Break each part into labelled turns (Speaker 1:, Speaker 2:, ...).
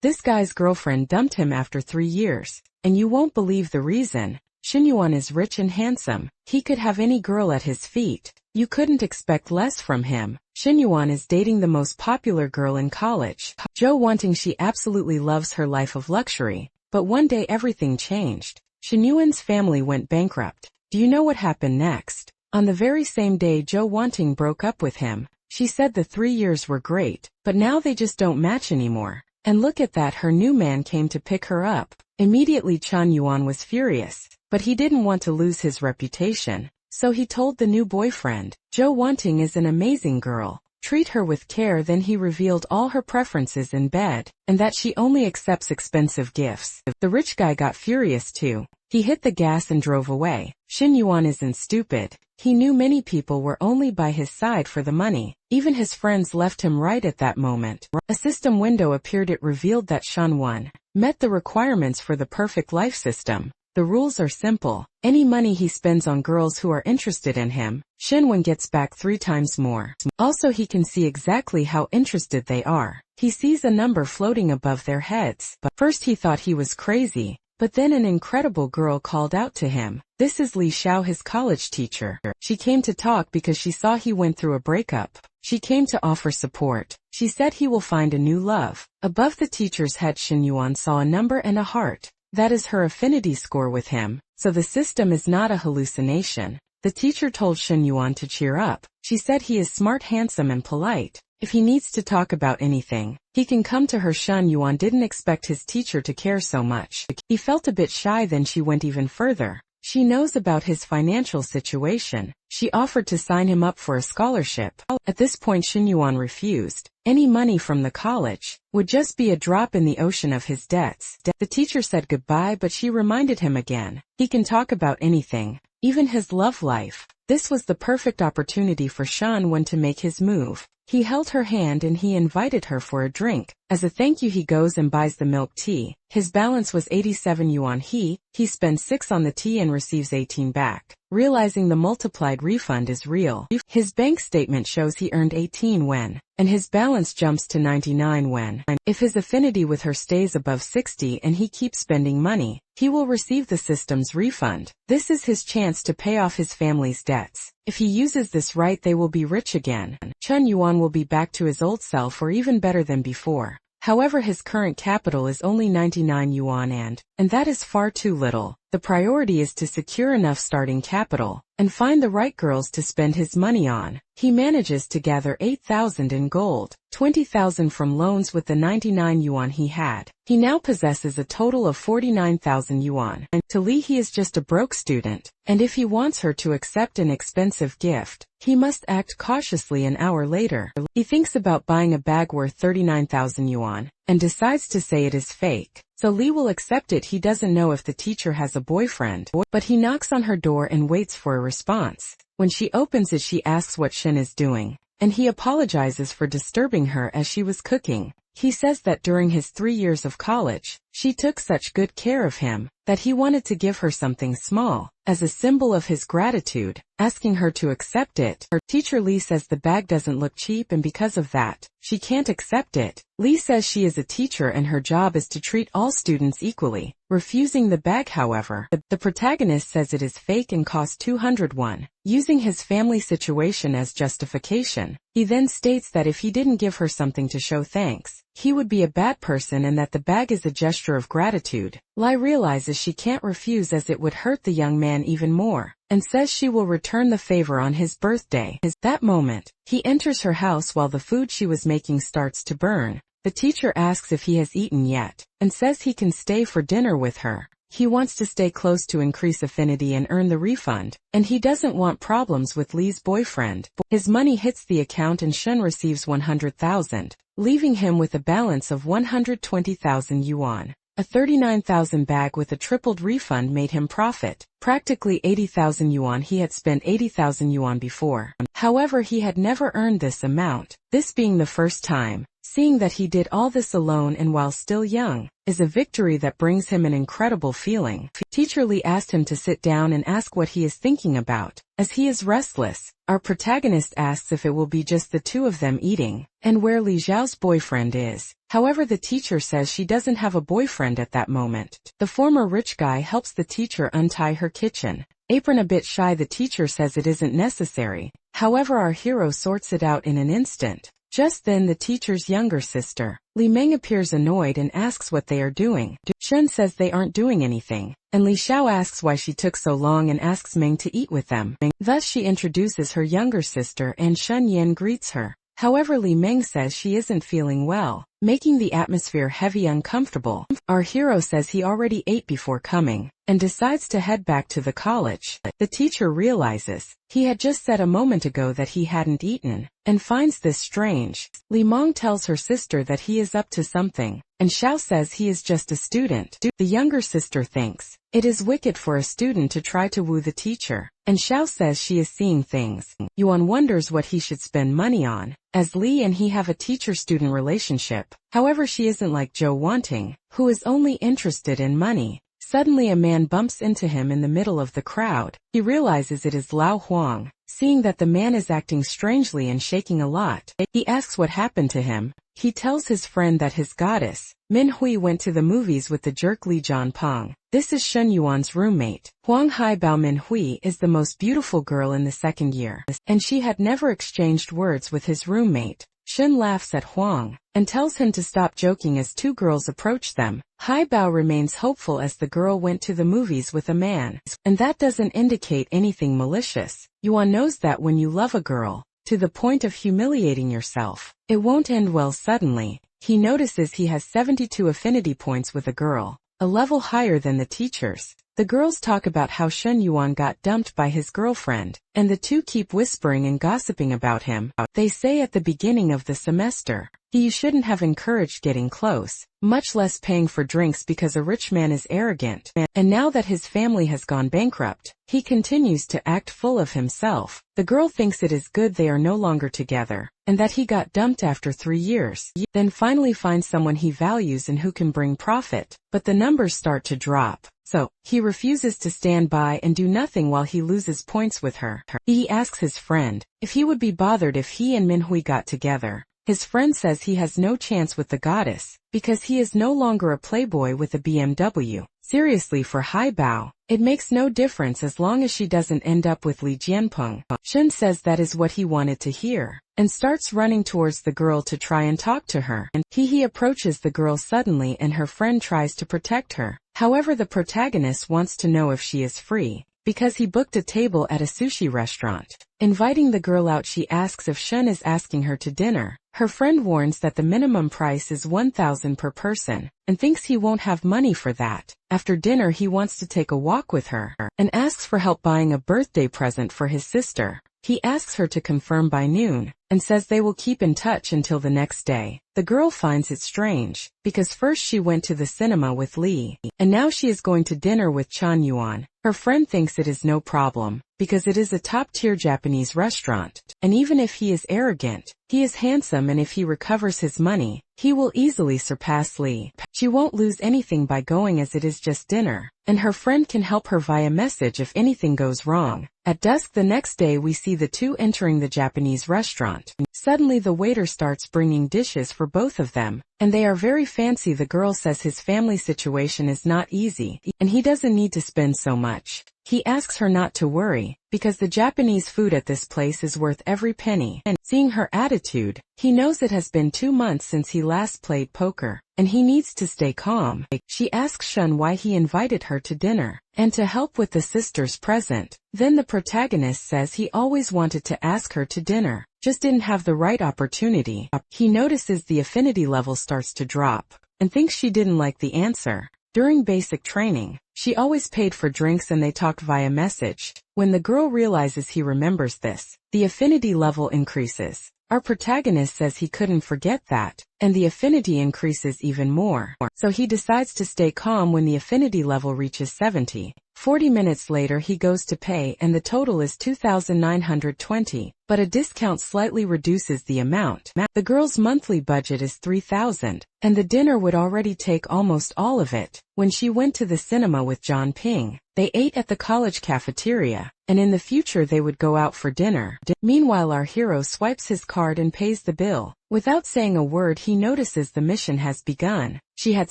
Speaker 1: This guy's girlfriend dumped him after 3 years. And you won't believe the reason. Xinyuan is rich and handsome. He could have any girl at his feet. You couldn't expect less from him. Xinyuan is dating the most popular girl in college. Zhou Wanting, she absolutely loves her life of luxury. But one day everything changed. Xinyuan's family went bankrupt. Do you know what happened next? On the very same day Zhou Wanting broke up with him. She said the 3 years were great, but now they just don't match anymore. And look at that, her new man came to pick her up. Immediately Chen Yuan was furious, but he didn't want to lose his reputation. So he told the new boyfriend, Zhou Wanting is an amazing girl. Treat her with care. Then he revealed all her preferences in bed, and that she only accepts expensive gifts. The rich guy got furious too. He hit the gas and drove away. Xinyuan isn't stupid. He knew many people were only by his side for the money. Even his friends left him right at that moment. A system window appeared. It revealed that Xinyuan met the requirements for the perfect life system. The rules are simple. Any money he spends on girls who are interested in him, Xinyuan gets back 3 times more. Also, he can see exactly how interested they are. He sees a number floating above their heads. But first he thought he was crazy, but then an incredible girl called out to him. This is Li Xiao, his college teacher. She came to talk because she saw he went through a breakup. She came to offer support. She said he will find a new love. Above the teacher's head Xinyuan saw a number and a heart. That is her affinity score with him, so the system is not a hallucination. The teacher told Xinyuan to cheer up. She said he is smart, handsome and polite. If he needs to talk about anything, he can come to her. Xinyuan didn't expect his teacher to care so much. He felt a bit shy. Then she went even further. She knows about his financial situation. She offered to sign him up for a scholarship. At this point Xinyuan refused. Any money from the college would just be a drop in the ocean of his debts. The teacher said goodbye, but she reminded him again. He can talk about anything, even his love life. This was the perfect opportunity for Xinyuan to make his move. He held her hand and he invited her for a drink. As a thank you he goes and buys the milk tea. His balance was 87 yuan. He spends 6 on the tea and receives 18 back. Realizing the multiplied refund is real, his bank statement shows he earned 18 yuan, and his balance jumps to 99 yuan. If his affinity with her stays above 60 and he keeps spending money, he will receive the system's refund. This is his chance to pay off his family's debts. If he uses this right, they will be rich again. Chen Yuan will be back to his old self or even better than before. However, his current capital is only 99 yuan and that is far too little. The priority is to secure enough starting capital and find the right girls to spend his money on. He manages to gather 8,000 in gold, 20,000 from loans with the 99 yuan he had. He now possesses a total of 49,000 yuan. And to Li, he is just a broke student, and if he wants her to accept an expensive gift, he must act cautiously. An hour later, he thinks about buying a bag worth 39,000 yuan and decides to say it is fake. So Li will accept it. He doesn't know if the teacher has a boyfriend, but he knocks on her door and waits for a response. When she opens it, she asks what Shin is doing, and he apologizes for disturbing her as she was cooking. He says that during his 3 years of college, she took such good care of him that he wanted to give her something small as a symbol of his gratitude, asking her to accept it. Her teacher Li says the bag doesn't look cheap, and because of that, she can't accept it. Li says she is a teacher and her job is to treat all students equally, refusing the bag. However, the protagonist says it is fake and costs 200 won, using his family situation as justification. He then states that if he didn't give her something to show thanks, he would be a bad person and that the bag is a gesture of gratitude. Lai realizes she can't refuse as it would hurt the young man even more, and says she will return the favor on his birthday. At that moment, he enters her house while the food she was making starts to burn. The teacher asks if he has eaten yet, and says he can stay for dinner with her. He wants to stay close to increase affinity and earn the refund, and he doesn't want problems with Li's boyfriend. His money hits the account and Shen receives 100,000, leaving him with a balance of 120,000 yuan. A 39,000 bag with a tripled refund made him profit, practically 80,000 yuan. He had spent 80,000 yuan before. However, he had never earned this amount, this being the first time. Seeing that he did all this alone and while still young, is a victory that brings him an incredible feeling. Teacher Lee asked him to sit down and ask what he is thinking about. As he is restless, our protagonist asks if it will be just the two of them eating, and where Li Zhao's boyfriend is. However, the teacher says she doesn't have a boyfriend at that moment. The former rich guy helps the teacher untie her kitchen apron. A bit shy, the teacher says it isn't necessary. However, our hero sorts it out in an instant. Just then the teacher's younger sister, Li Meng, appears annoyed and asks what they are doing. Shen says they aren't doing anything, and Li Xiao asks why she took so long and asks Meng to eat with them. Thus she introduces her younger sister and Shen Yan greets her. However, Li Meng says she isn't feeling well, making the atmosphere heavy uncomfortable. Our hero says he already ate before coming, and decides to head back to the college. The teacher realizes he had just said a moment ago that he hadn't eaten, and finds this strange. Li Meng tells her sister that he is up to something, and Xiao says he is just a student. The younger sister thinks it is wicked for a student to try to woo the teacher, and Xiao says she is seeing things. Yuan wonders what he should spend money on, as Li and he have a teacher-student relationship. However, she isn't like Zhou Wanting, who is only interested in money. Suddenly a man bumps into him in the middle of the crowd. He realizes it is Lao Huang. Seeing that the man is acting strangely and shaking a lot, he asks what happened to him. He tells his friend that his goddess, Min Hui, went to the movies with the jerk Li Jianpeng. This is Shen Yuan's roommate. Huang Haibao. Min Hui is the most beautiful girl in the second year, and she had never exchanged words with his roommate. Shen laughs at Huang, and tells him to stop joking as two girls approach them. Haibao remains hopeful as the girl went to the movies with a man, and that doesn't indicate anything malicious. Yuan knows that when you love a girl, to the point of humiliating yourself, it won't end well. Suddenly, he notices he has 72 affinity points with a girl, a level higher than the teacher's. The girls talk about how Shen Yuan got dumped by his girlfriend, and the two keep whispering and gossiping about him. They say at the beginning of the semester, he shouldn't have encouraged getting close, much less paying for drinks because a rich man is arrogant. And now that his family has gone bankrupt, he continues to act full of himself. The girl thinks it is good they are no longer together, and that he got dumped after 3 years. Then finally finds someone he values and who can bring profit, but the numbers start to drop. So, he refuses to stand by and do nothing while he loses points with her. He asks his friend if he would be bothered if he and Min Hui got together. His friend says he has no chance with the goddess, because he is no longer a playboy with a BMW. Seriously, for Haibao, it makes no difference as long as she doesn't end up with Li Jianpeng. Shen says that is what he wanted to hear, and starts running towards the girl to try and talk to her. And he approaches the girl suddenly and her friend tries to protect her. However, the protagonist wants to know if she is free, because he booked a table at a sushi restaurant. Inviting the girl out, she asks if Shen is asking her to dinner. Her friend warns that the minimum price is 1,000 per person, and thinks he won't have money for that. After dinner he wants to take a walk with her, and asks for help buying a birthday present for his sister. He asks her to confirm by noon, and says they will keep in touch until the next day. The girl finds it strange, because first she went to the cinema with Li, and now she is going to dinner with Chan Yuan. Her friend thinks it is no problem, because it is a top-tier Japanese restaurant, and even if he is arrogant, he is handsome, and if he recovers his money, he will easily surpass Li. She won't lose anything by going as it is just dinner, and her friend can help her via message if anything goes wrong. At dusk the next day we see the two entering the Japanese restaurant. Suddenly the waiter starts bringing dishes for both of them, and they are very fancy. The girl says his family situation is not easy, and he doesn't need to spend so much. He asks her not to worry, because the Japanese food at this place is worth every penny. And seeing her attitude, he knows it has been 2 months since he last played poker, and he needs to stay calm. She asks Shen why he invited her to dinner, and to help with the sister's present. Then the protagonist says he always wanted to ask her to dinner, just didn't have the right opportunity. He notices the affinity level starts to drop, and thinks she didn't like the answer. During basic training, she always paid for drinks and they talked via message. When the girl realizes he remembers this, the affinity level increases. Our protagonist says he couldn't forget that, and the affinity increases even more. So he decides to stay calm when the affinity level reaches 70. 40 minutes later he goes to pay and the total is $2,920, but a discount slightly reduces the amount. The girl's monthly budget is $3,000, and the dinner would already take almost all of it. When she went to the cinema with John Ping, they ate at the college cafeteria, and in the future they would go out for dinner. Meanwhile our hero swipes his card and pays the bill. Without saying a word he notices the mission has begun. She had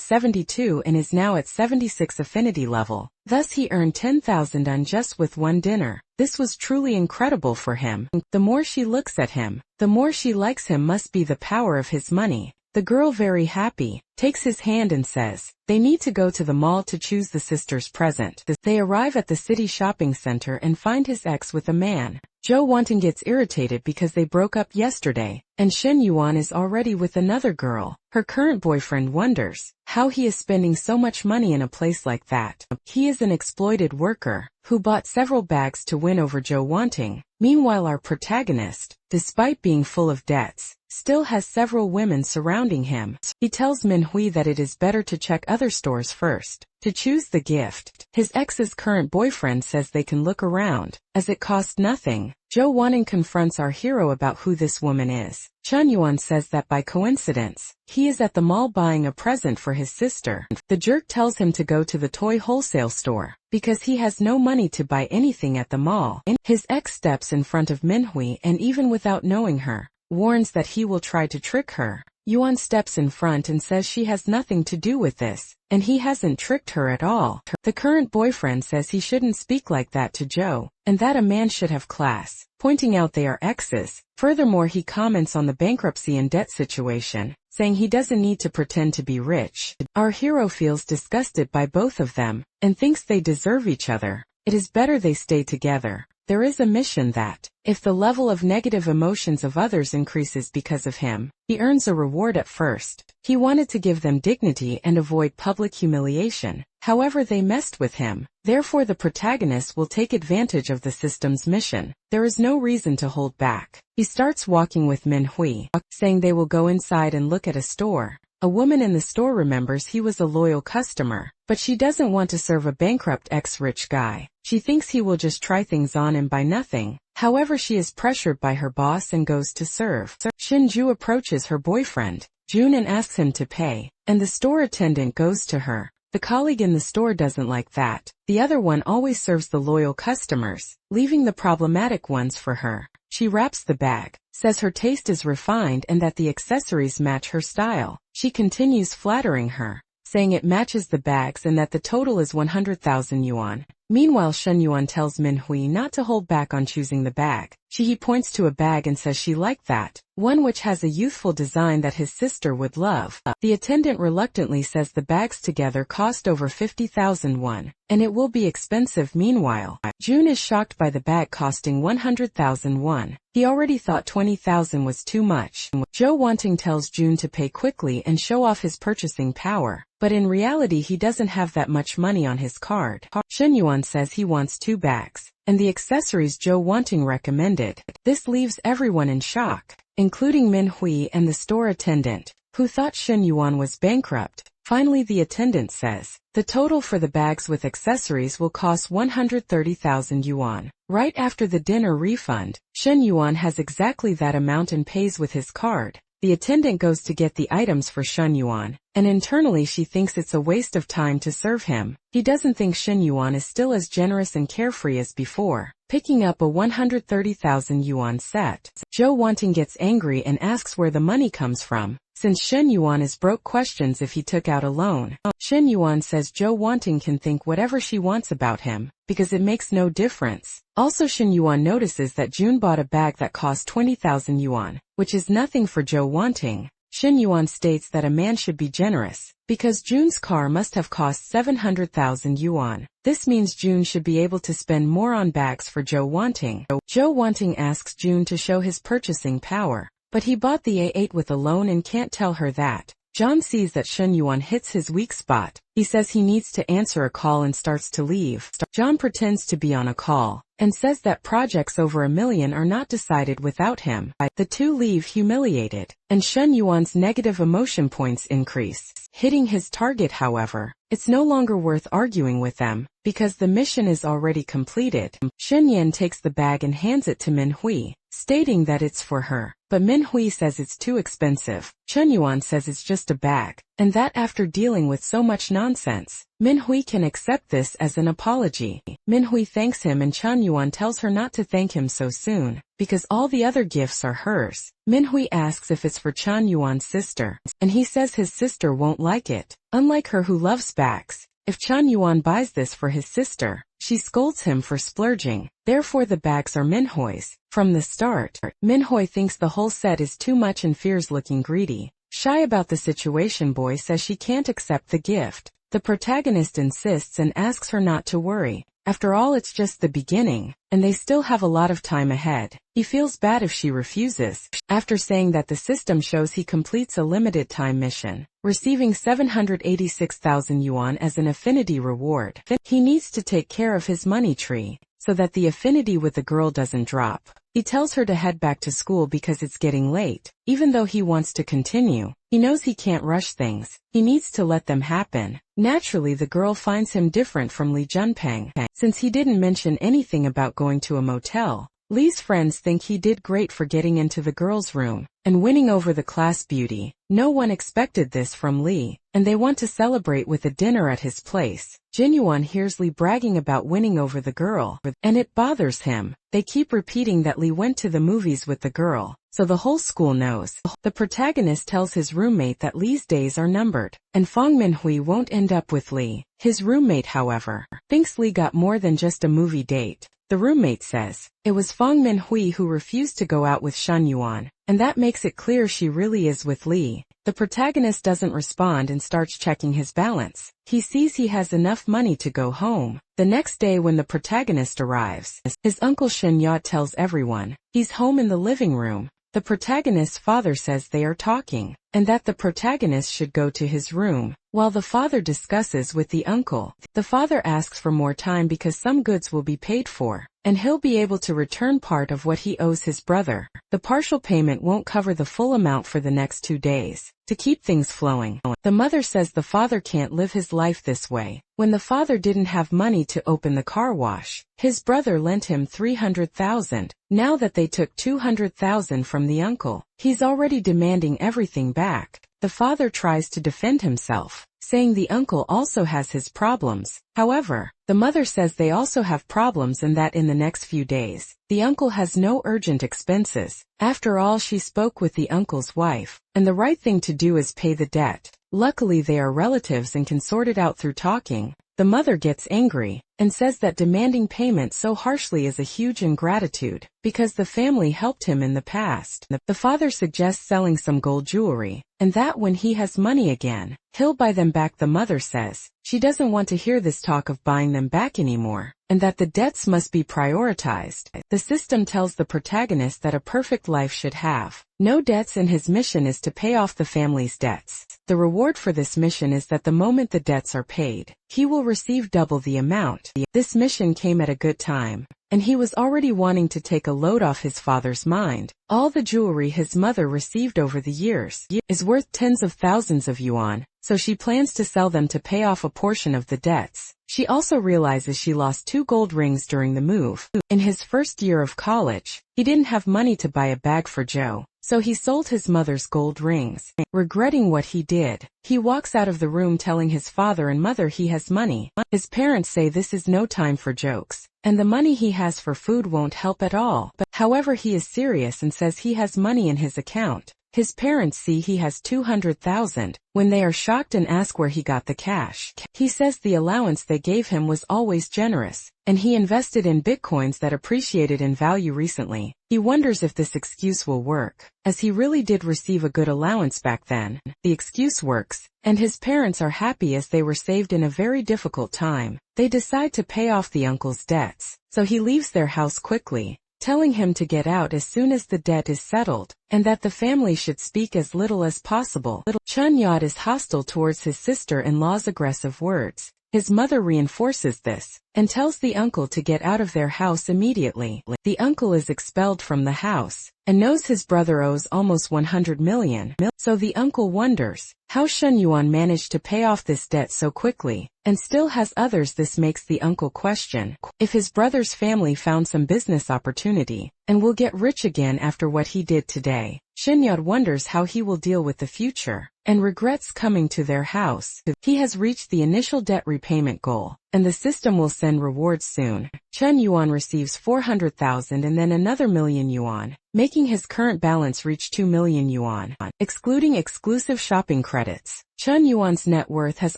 Speaker 1: 72 and is now at 76 affinity level. Thus he earned 10,000 on just with one dinner. This was truly incredible for him. The more she looks at him, the more she likes him. Must be the power of his money. The girl, very happy, takes his hand and says, they need to go to the mall to choose the sister's present. They arrive at the city shopping center and find his ex with a man. Zhou Wanting gets irritated because they broke up yesterday, and Shen Yuan is already with another girl. Her current boyfriend wonders how he is spending so much money in a place like that. He is an exploited worker who bought several bags to win over Zhou Wanting. Meanwhile our protagonist, despite being full of debts, still has several women surrounding him. He tells Minhui that it is better to check other stores first to choose the gift. His ex's current boyfriend says they can look around, as it costs nothing. Zhou Wanting confronts our hero about who this woman is. Chen Yuan says that by coincidence, he is at the mall buying a present for his sister. The jerk tells him to go to the toy wholesale store, because he has no money to buy anything at the mall. His ex steps in front of Minhui and even without knowing her, warns that he will try to trick her. Yuan steps in front and says she has nothing to do with this, and he hasn't tricked her at all. The current boyfriend says he shouldn't speak like that to Zhou, and that a man should have class, pointing out they are exes. Furthermore he comments on the bankruptcy and debt situation, saying he doesn't need to pretend to be rich. Our hero feels disgusted by both of them, and thinks they deserve each other. It is better they stay together. There is a mission that, if the level of negative emotions of others increases because of him, he earns a reward at first. He wanted to give them dignity and avoid public humiliation. However, they messed with him. Therefore the protagonist will take advantage of the system's mission. There is no reason to hold back. He starts walking with Minhui, saying they will go inside and look at a store. A woman in the store remembers he was a loyal customer, but she doesn't want to serve a bankrupt ex-rich guy. She thinks he will just try things on and buy nothing. However, she is pressured by her boss and goes to serve. Shinju approaches her boyfriend, Jun, and asks him to pay, and the store attendant goes to her. The colleague in the store doesn't like that. The other one always serves the loyal customers, leaving the problematic ones for her. She wraps the bag, says her taste is refined and that the accessories match her style. She continues flattering her, saying it matches the bags and that the total is 100,000 yuan. Meanwhile Shen Yuan tells Minhui not to hold back on choosing the bag. He points to a bag and says she liked that, one which has a youthful design that his sister would love. The attendant reluctantly says the bags together cost over 50,000 won, and it will be expensive. Meanwhile, Jun is shocked by the bag costing 100,000 won. He already thought 20,000 was too much. Zhou Wanting tells Jun to pay quickly and show off his purchasing power, but in reality he doesn't have that much money on his card. Shen Yuan says he wants 2 bags, and the accessories Zhou Wanting recommended. This leaves everyone in shock, including Minhui and the store attendant, who thought Shen Yuan was bankrupt. Finally the attendant says, the total for the bags with accessories will cost 130,000 yuan. Right after the dinner refund, Shen Yuan has exactly that amount and pays with his card. The attendant goes to get the items for Shen Yuan, and internally she thinks it's a waste of time to serve him. He doesn't think Shen Yuan is still as generous and carefree as before. Picking up a 130,000 yuan set, Zhou Wanting gets angry and asks where the money comes from, since Shen Yuan is broke, questions if he took out a loan. Shen Yuan says Zhou Wanting can think whatever she wants about him, because it makes no difference. Also Shen Yuan notices that Jun bought a bag that cost 20,000 yuan, which is nothing for Zhou Wanting. Shen Yuan states that a man should be generous, because Jun's car must have cost 700,000 yuan. This means Jun should be able to spend more on bags for Zhou Wanting. Zhou Wanting asks Jun to show his purchasing power, but he bought the A8 with a loan and can't tell her that. John sees that Shen Yuan hits his weak spot, He says he needs to answer a call and starts to leave. John pretends to be on a call and says that projects over $1 million are not decided without him. The two leave humiliated, and Shen Yuan's negative emotion points increase. Hitting his target, however, it's no longer worth arguing with them, because the mission is already completed. Shen Yan takes the bag and hands it to Min Hui, stating that it's for her, but Min Hui says it's too expensive. Shen Yuan says it's just a bag, and that after dealing with so much nonsense, Min Hui can accept this as an apology. Min Hui thanks him and Chen Yuan tells her not to thank him so soon, because all the other gifts are hers. Min Hui asks if it's for Chen Yuan's sister, and he says his sister won't like it. Unlike her who loves bags, if Chen Yuan buys this for his sister, she scolds him for splurging. Therefore the bags are Min Hui's. From the start, Min Hui thinks the whole set is too much and fears looking greedy. Shy about the situation, Boy says she can't accept the gift. The protagonist insists and asks her not to worry. After all, it's just the beginning, and they still have a lot of time ahead. He feels bad if she refuses, after saying that the system shows he completes a limited time mission, receiving 786,000 yuan as an affinity reward. He needs to take care of his money tree, so that the affinity with the girl doesn't drop. He tells her to head back to school because it's getting late. Even though he wants to continue, he knows he can't rush things. He needs to let them happen. Naturally, the girl finds him different from Li Junpeng. Since he didn't mention anything about going to a motel, Li's friends think he did great for getting into the girl's room and winning over the class beauty. No one expected this from Li, and they want to celebrate with a dinner at his place. Jin Yuan hears Li bragging about winning over the girl, and it bothers him. They keep repeating that Li went to the movies with the girl, so the whole school knows. The protagonist tells his roommate that Li's days are numbered, and Fang Minhui won't end up with Li. His roommate, however, thinks Li got more than just a movie date. The roommate says it was Fang Minhui who refused to go out with Shen Yuan, and that makes it clear she really is with Li. The protagonist doesn't respond and starts checking his balance. He sees he has enough money to go home. The next day when the protagonist arrives, his uncle Shen Ya tells everyone he's home in the living room. The protagonist's father says they are talking, and that the protagonist should go to his room, while the father discusses with the uncle. The father asks for more time because some goods will be paid for, and he'll be able to return part of what he owes his brother. The partial payment won't cover the full amount for the next 2 days. To keep things flowing, the mother says the father can't live his life this way. When the father didn't have money to open the car wash, his brother lent him 300,000. Now that they took 200,000 from the uncle, he's already demanding everything back. The father tries to defend himself, saying the uncle also has his problems. However, the mother says they also have problems and that in the next few days, the uncle has no urgent expenses. After all, she spoke with the uncle's wife, and the right thing to do is pay the debt. Luckily they are relatives and can sort it out through talking. The mother gets angry, and says that demanding payment so harshly is a huge ingratitude, because the family helped him in the past. The father suggests selling some gold jewelry, and that when he has money again, he'll buy them back. The mother says she doesn't want to hear this talk of buying them back anymore, and that the debts must be prioritized. The system tells the protagonist that a perfect life should have no debts, and his mission is to pay off the family's debts. The reward for this mission is that the moment the debts are paid, he will receive double the amount. This mission came at a good time, and he was already wanting to take a load off his father's mind. All the jewelry his mother received over the years is worth tens of thousands of yuan, so she plans to sell them to pay off a portion of the debts. She also realizes she lost 2 gold rings during the move. In his first year of college, he didn't have money to buy a bag for Joe, so he sold his mother's gold rings. Regretting what he did, he walks out of the room telling his father and mother he has money. His parents say this is no time for jokes, and the money he has for food won't help at all. However, he is serious and says he has money in his account. His parents see he has 200,000 when they are shocked and ask where he got the cash. He says the allowance they gave him was always generous, and he invested in bitcoins that appreciated in value recently. He wonders if this excuse will work, as he really did receive a good allowance back then. The excuse works, and his parents are happy as they were saved in a very difficult time. They decide to pay off the uncle's debts, so he leaves their house quickly. telling him to get out as soon as the debt is settled, and that the family should speak as little as possible. Chun Yat is hostile towards his sister-in-law's aggressive words. His mother reinforces this, and tells the uncle to get out of their house immediately. The uncle is expelled from the house, and knows his brother owes almost 100 million, so the uncle wonders how Shen Yuan managed to pay off this debt so quickly, and still has others. This makes the uncle question if his brother's family found some business opportunity, and will get rich again after what he did today. Shen Yat wonders how he will deal with the future, and regrets coming to their house. He has reached the initial debt repayment goal, and the system will send rewards soon. Chen Yuan receives 400,000 and then another million yuan, making his current balance reach 2 million yuan. Excluding exclusive shopping credits, Chen Yuan's net worth has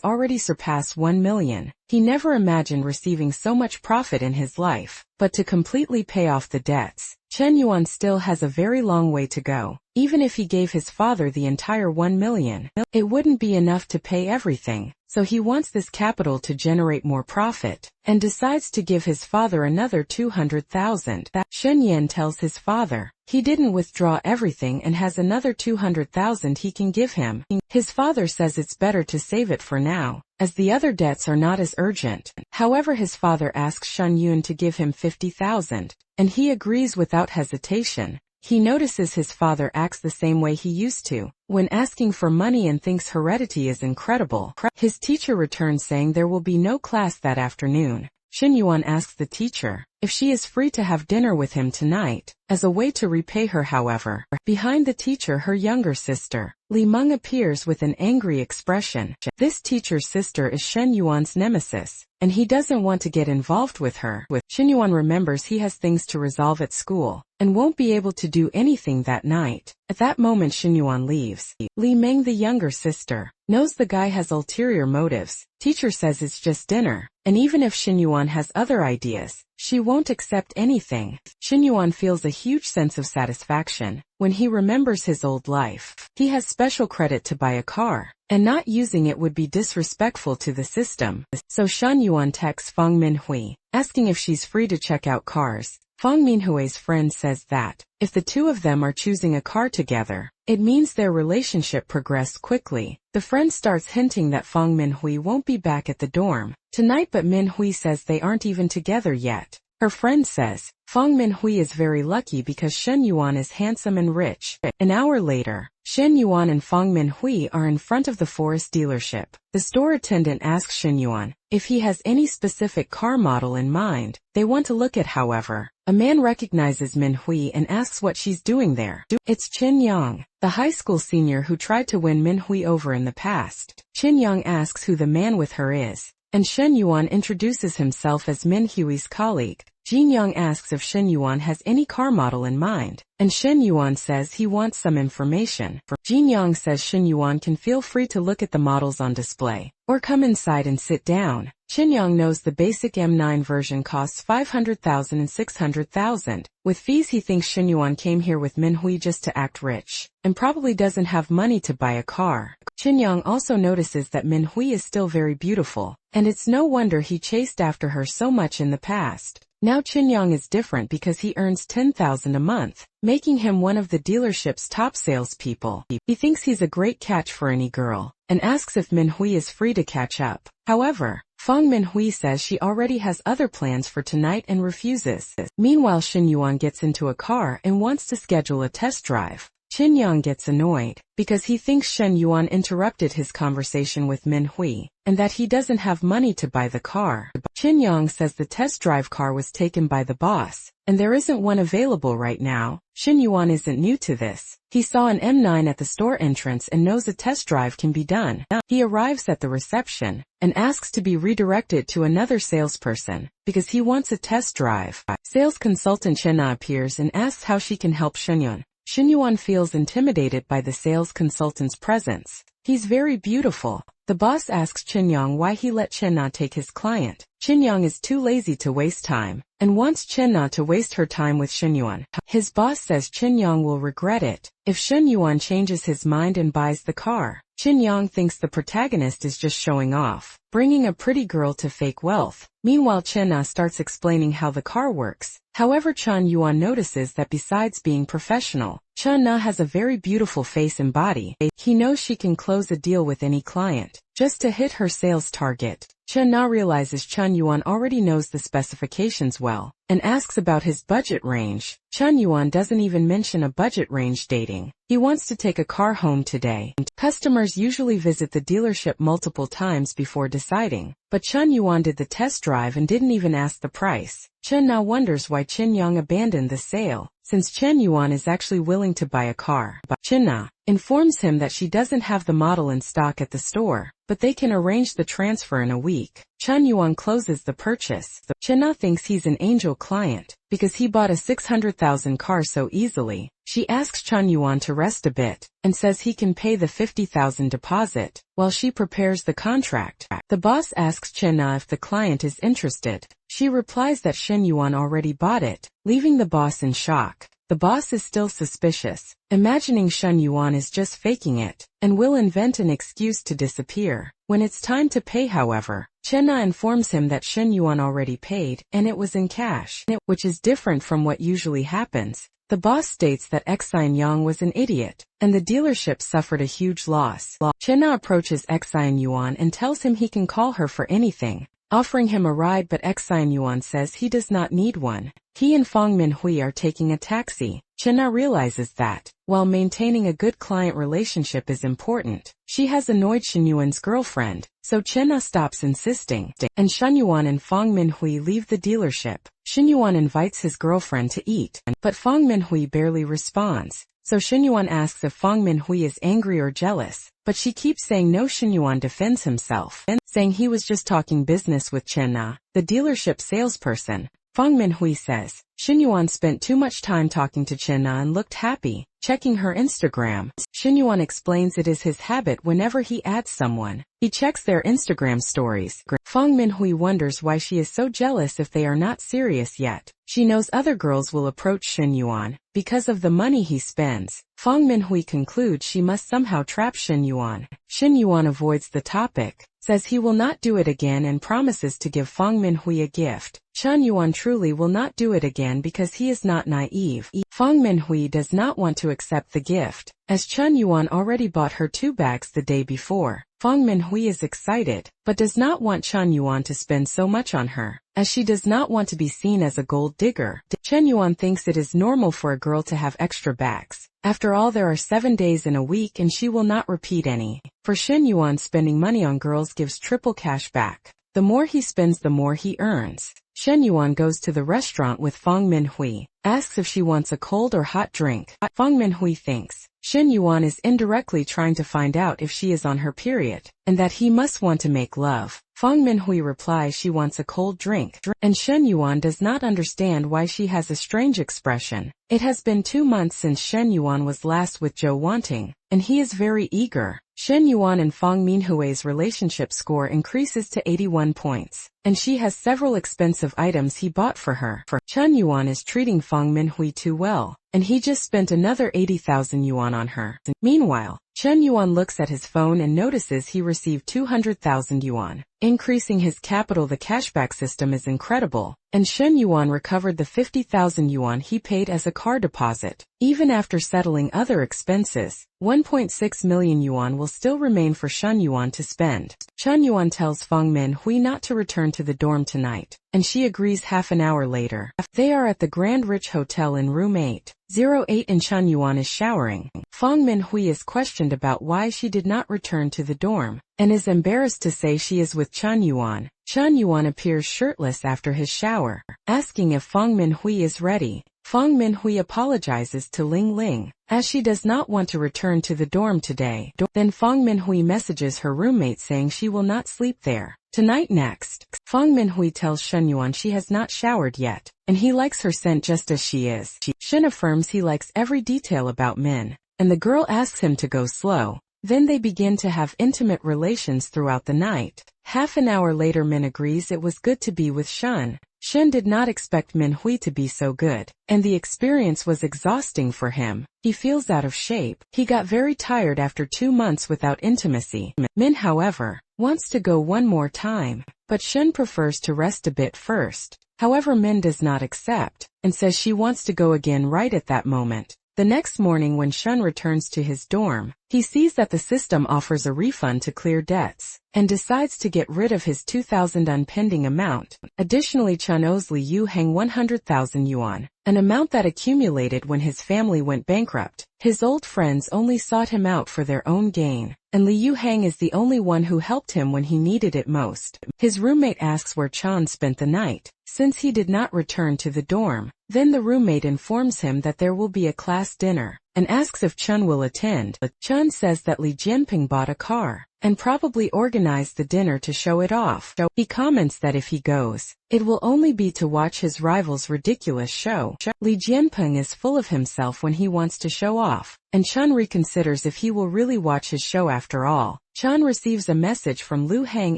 Speaker 1: already surpassed 1 million. He never imagined receiving so much profit in his life, but to completely pay off the debts, Chen Yuan still has a very long way to go. Even if he gave his father the entire 1 million, it wouldn't be enough to pay everything, so he wants this capital to generate more profit, and decides to give his father another 200,000. Shen Yan tells his father he didn't withdraw everything and has another 200,000 he can give him. His father says it's better to save it for now, as the other debts are not as urgent. However, his father asks Shen Yun to give him 50,000, and he agrees without hesitation. He notices his father acts the same way he used to, when asking for money, and thinks heredity is incredible. His teacher returns saying there will be no class that afternoon. Shen Yuan asks the teacher if she is free to have dinner with him tonight, as a way to repay her. However, behind the teacher, her younger sister, Li Meng, appears with an angry expression. This teacher's sister is Shen Yuan's nemesis, and he doesn't want to get involved with her. Shen Yuan remembers he has things to resolve at school, and won't be able to do anything that night. At that moment, Shen Yuan leaves. Li Meng, the younger sister, knows the guy has ulterior motives. Teacher says it's just dinner, and even if Shen Yuan has other ideas, she won't accept anything. Shen Yuan feels a huge sense of satisfaction when he remembers his old life. He has special credit to buy a car, and not using it would be disrespectful to the system. So Shen Yuan texts Fang Minhui, asking if she's free to check out cars. Fang Minhui's friend says that if the two of them are choosing a car together, it means their relationship progressed quickly. The friend starts hinting that Fang Minhui won't be back at the dorm tonight, but Minhui says they aren't even together yet. Her friend says Fang Minhui is very lucky because Shen Yuan is handsome and rich. An hour later, Shen Yuan and Fang Minhui are in front of the Forest dealership. The store attendant asks Shen Yuan if he has any specific car model in mind they want to look at. However, a man recognizes Minhui and asks what she's doing there. It's Qin Yang, the high school senior who tried to win Minhui over in the past. Qin Yang asks who the man with her is, and Shen Yuan introduces himself as Minhui's colleague. Jin Yang asks if Shen Yuan has any car model in mind, and Shen Yuan says he wants some information. Jin Yang says Shen Yuan can feel free to look at the models on display, or come inside and sit down. Qin Yang knows the basic M9 version costs 500,000 and 600,000. With fees, he thinks Shen Yuan came here with Minhui just to act rich, and probably doesn't have money to buy a car. Qin Yang also notices that Minhui is still very beautiful, and it's no wonder he chased after her so much in the past. Now Qin Yang is different because he earns 10,000 a month, making him one of the dealership's top salespeople. He thinks he's a great catch for any girl, and asks if Minhui is free to catch up. However, Fang Minhui says she already has other plans for tonight and refuses. Meanwhile, Shen Yuan gets into a car and wants to schedule a test drive. Qin Yang gets annoyed because he thinks Shen Yuan interrupted his conversation with Minhui, and that he doesn't have money to buy the car. Qin Yang says the test drive car was taken by the boss, and there isn't one available right now. Shen Yuan isn't new to this. He saw an M9 at the store entrance and knows a test drive can be done. He arrives at the reception and asks to be redirected to another salesperson because he wants a test drive. Sales consultant Chen Na appears and asks how she can help Shen Yuan. Shen Yuan feels intimidated by the sales consultant's presence. He's very beautiful. The boss asks Qin Yang why he let Chen Na take his client. Qin Yang is too lazy to waste time, and wants Chen Na to waste her time with Shen Yuan. His boss says Qin Yang will regret it if Shen Yuan changes his mind and buys the car. Shin Yang thinks the protagonist is just showing off, bringing a pretty girl to fake wealth. Meanwhile, Chen Na starts explaining how the car works. However, Chen Yuan notices that besides being professional, Chen Na has a very beautiful face and body. He knows she can close a deal with any client, just to hit her sales target. Chen Na realizes Chen Yuan already knows the specifications well, and asks about his budget range. Chen Yuan doesn't even mention a budget range dating. He wants to take a car home today. Customers usually visit the dealership multiple times before deciding, but Chen Yuan did the test drive and didn't even ask the price. Chen Na wonders why Chen Yang abandoned the sale, since Chen Yuan is actually willing to buy a car. Chen Na informs him that she doesn't have the model in stock at the store, but they can arrange the transfer in a week. Chen Yuan closes the purchase. Chen Na thinks he's an angel client, because he bought a 600,000 car so easily. She asks Chen Yuan to rest a bit, and says he can pay the 50,000 deposit, while she prepares the contract. The boss asks Chen Na if the client is interested. She replies that Shen Yuan already bought it, leaving the boss in shock. The boss is still suspicious, imagining Shen Yuan is just faking it, and will invent an excuse to disappear. When it's time to pay, however, Chen Na informs him that Shen Yuan already paid, and it was in cash, which is different from what usually happens. The boss states that Xian Yang was an idiot, and the dealership suffered a huge loss. Chen Na approaches Xian Yuan and tells him he can call her for anything, offering him a ride, but Xian Yuan says he does not need one. He and Fang Minhui are taking a taxi. Chen Na realizes that, while maintaining a good client relationship is important, she has annoyed Shen Yuan's girlfriend, so Chen Na stops insisting, and Shen Yuan and Fang Minhui leave the dealership. Shen Yuan invites his girlfriend to eat, but Fang Minhui barely responds, so Shen Yuan asks if Fang Minhui is angry or jealous, but she keeps saying no. Shen Yuan defends himself, saying he was just talking business with Chen Na, the dealership salesperson. Fang Minhui says, Shen Yuan spent too much time talking to Chen Na and looked happy, checking her Instagram. Shen Yuan explains it is his habit whenever he adds someone. He checks their Instagram stories. Fang Minhui wonders why she is so jealous if they are not serious yet. She knows other girls will approach Shen Yuan, because of the money he spends. Fang Minhui concludes she must somehow trap Shen Yuan. Shen Yuan avoids the topic, says he will not do it again and promises to give Fang Minhui a gift. Shen Yuan truly will not do it again because he is not naive. Fang Minhui does not want to accept the gift, as Chen Yuan already bought her 2 bags the day before. Fang Minhui is excited, but does not want Chen Yuan to spend so much on her, as she does not want to be seen as a gold digger. Chen Yuan thinks it is normal for a girl to have extra bags. After all, there are 7 days in a week and she will not repeat any. For Shen Yuan, spending money on girls gives triple cash back. The more he spends, the more he earns. Shen Yuan goes to the restaurant with Fang Minhui, asks if she wants a cold or hot drink. Fang Minhui thinks Shen Yuan is indirectly trying to find out if she is on her period, and that he must want to make love. Fang Minhui replies she wants a cold drink, and Shen Yuan does not understand why she has a strange expression. It has been 2 months since Shen Yuan was last with Zhou Wanting, and he is very eager. Shen Yuan and Fang Minhui's relationship score increases to 81 points, and she has several expensive items he bought for her. Chen Yuan is treating Fang Minhui too well, and he just spent another 80,000 yuan on her. Meanwhile, Chen Yuan looks at his phone and notices he received 200,000 yuan, increasing his capital. The cashback system is incredible, and Shen Yuan recovered the 50,000 yuan he paid as a car deposit. Even after settling other expenses, 1.6 million yuan will still remain for Shen Yuan to spend. Chen Yuan tells Fang Minhui not to return to the dorm tonight, and she agrees. Half an hour later, they are at the Grand Rich Hotel in room 808 and Chen Yuan is showering. Fang Minhui is questioned about why she did not return to the dorm, and is embarrassed to say she is with Chen Yuan. Chen Yuan appears shirtless after his shower, asking if Fang Minhui is ready. Fang Minhui apologizes to Ling Ling, as she does not want to return to the dorm today. Then Fang Minhui messages her roommate saying she will not sleep there tonight. Next, Fang Minhui tells Shen Yuan she has not showered yet, and he likes her scent just as she is. Shen affirms he likes every detail about Min, and the girl asks him to go slow. Then they begin to have intimate relations throughout the night. Half an hour later, Min agrees it was good to be with Shen. Shin did not expect Min Hui to be so good, and the experience was exhausting for him. He feels out of shape. He got very tired after 2 months without intimacy. Min, however, wants to go one more time, but Shin prefers to rest a bit first. However, Min does not accept, and says she wants to go again right at that moment. The next morning when Shun returns to his dorm, he sees that the system offers a refund to clear debts, and decides to get rid of his 2,000 unpending amount. Additionally, Chun owes Li Yuhang 100,000 yuan, an amount that accumulated when his family went bankrupt. His old friends only sought him out for their own gain, and Li Yuhang is the only one who helped him when he needed it most. His roommate asks where Chun spent the night, since he did not return to the dorm. Then the roommate informs him that there will be a class dinner, and asks if Chun will attend. Chun says that Li Jianping bought a car, and probably organized the dinner to show it off. He comments that if he goes, it will only be to watch his rival's ridiculous show. Li Jianping is full of himself when he wants to show off, and Chun reconsiders if he will really watch his show after all. Chun receives a message from Lu Hang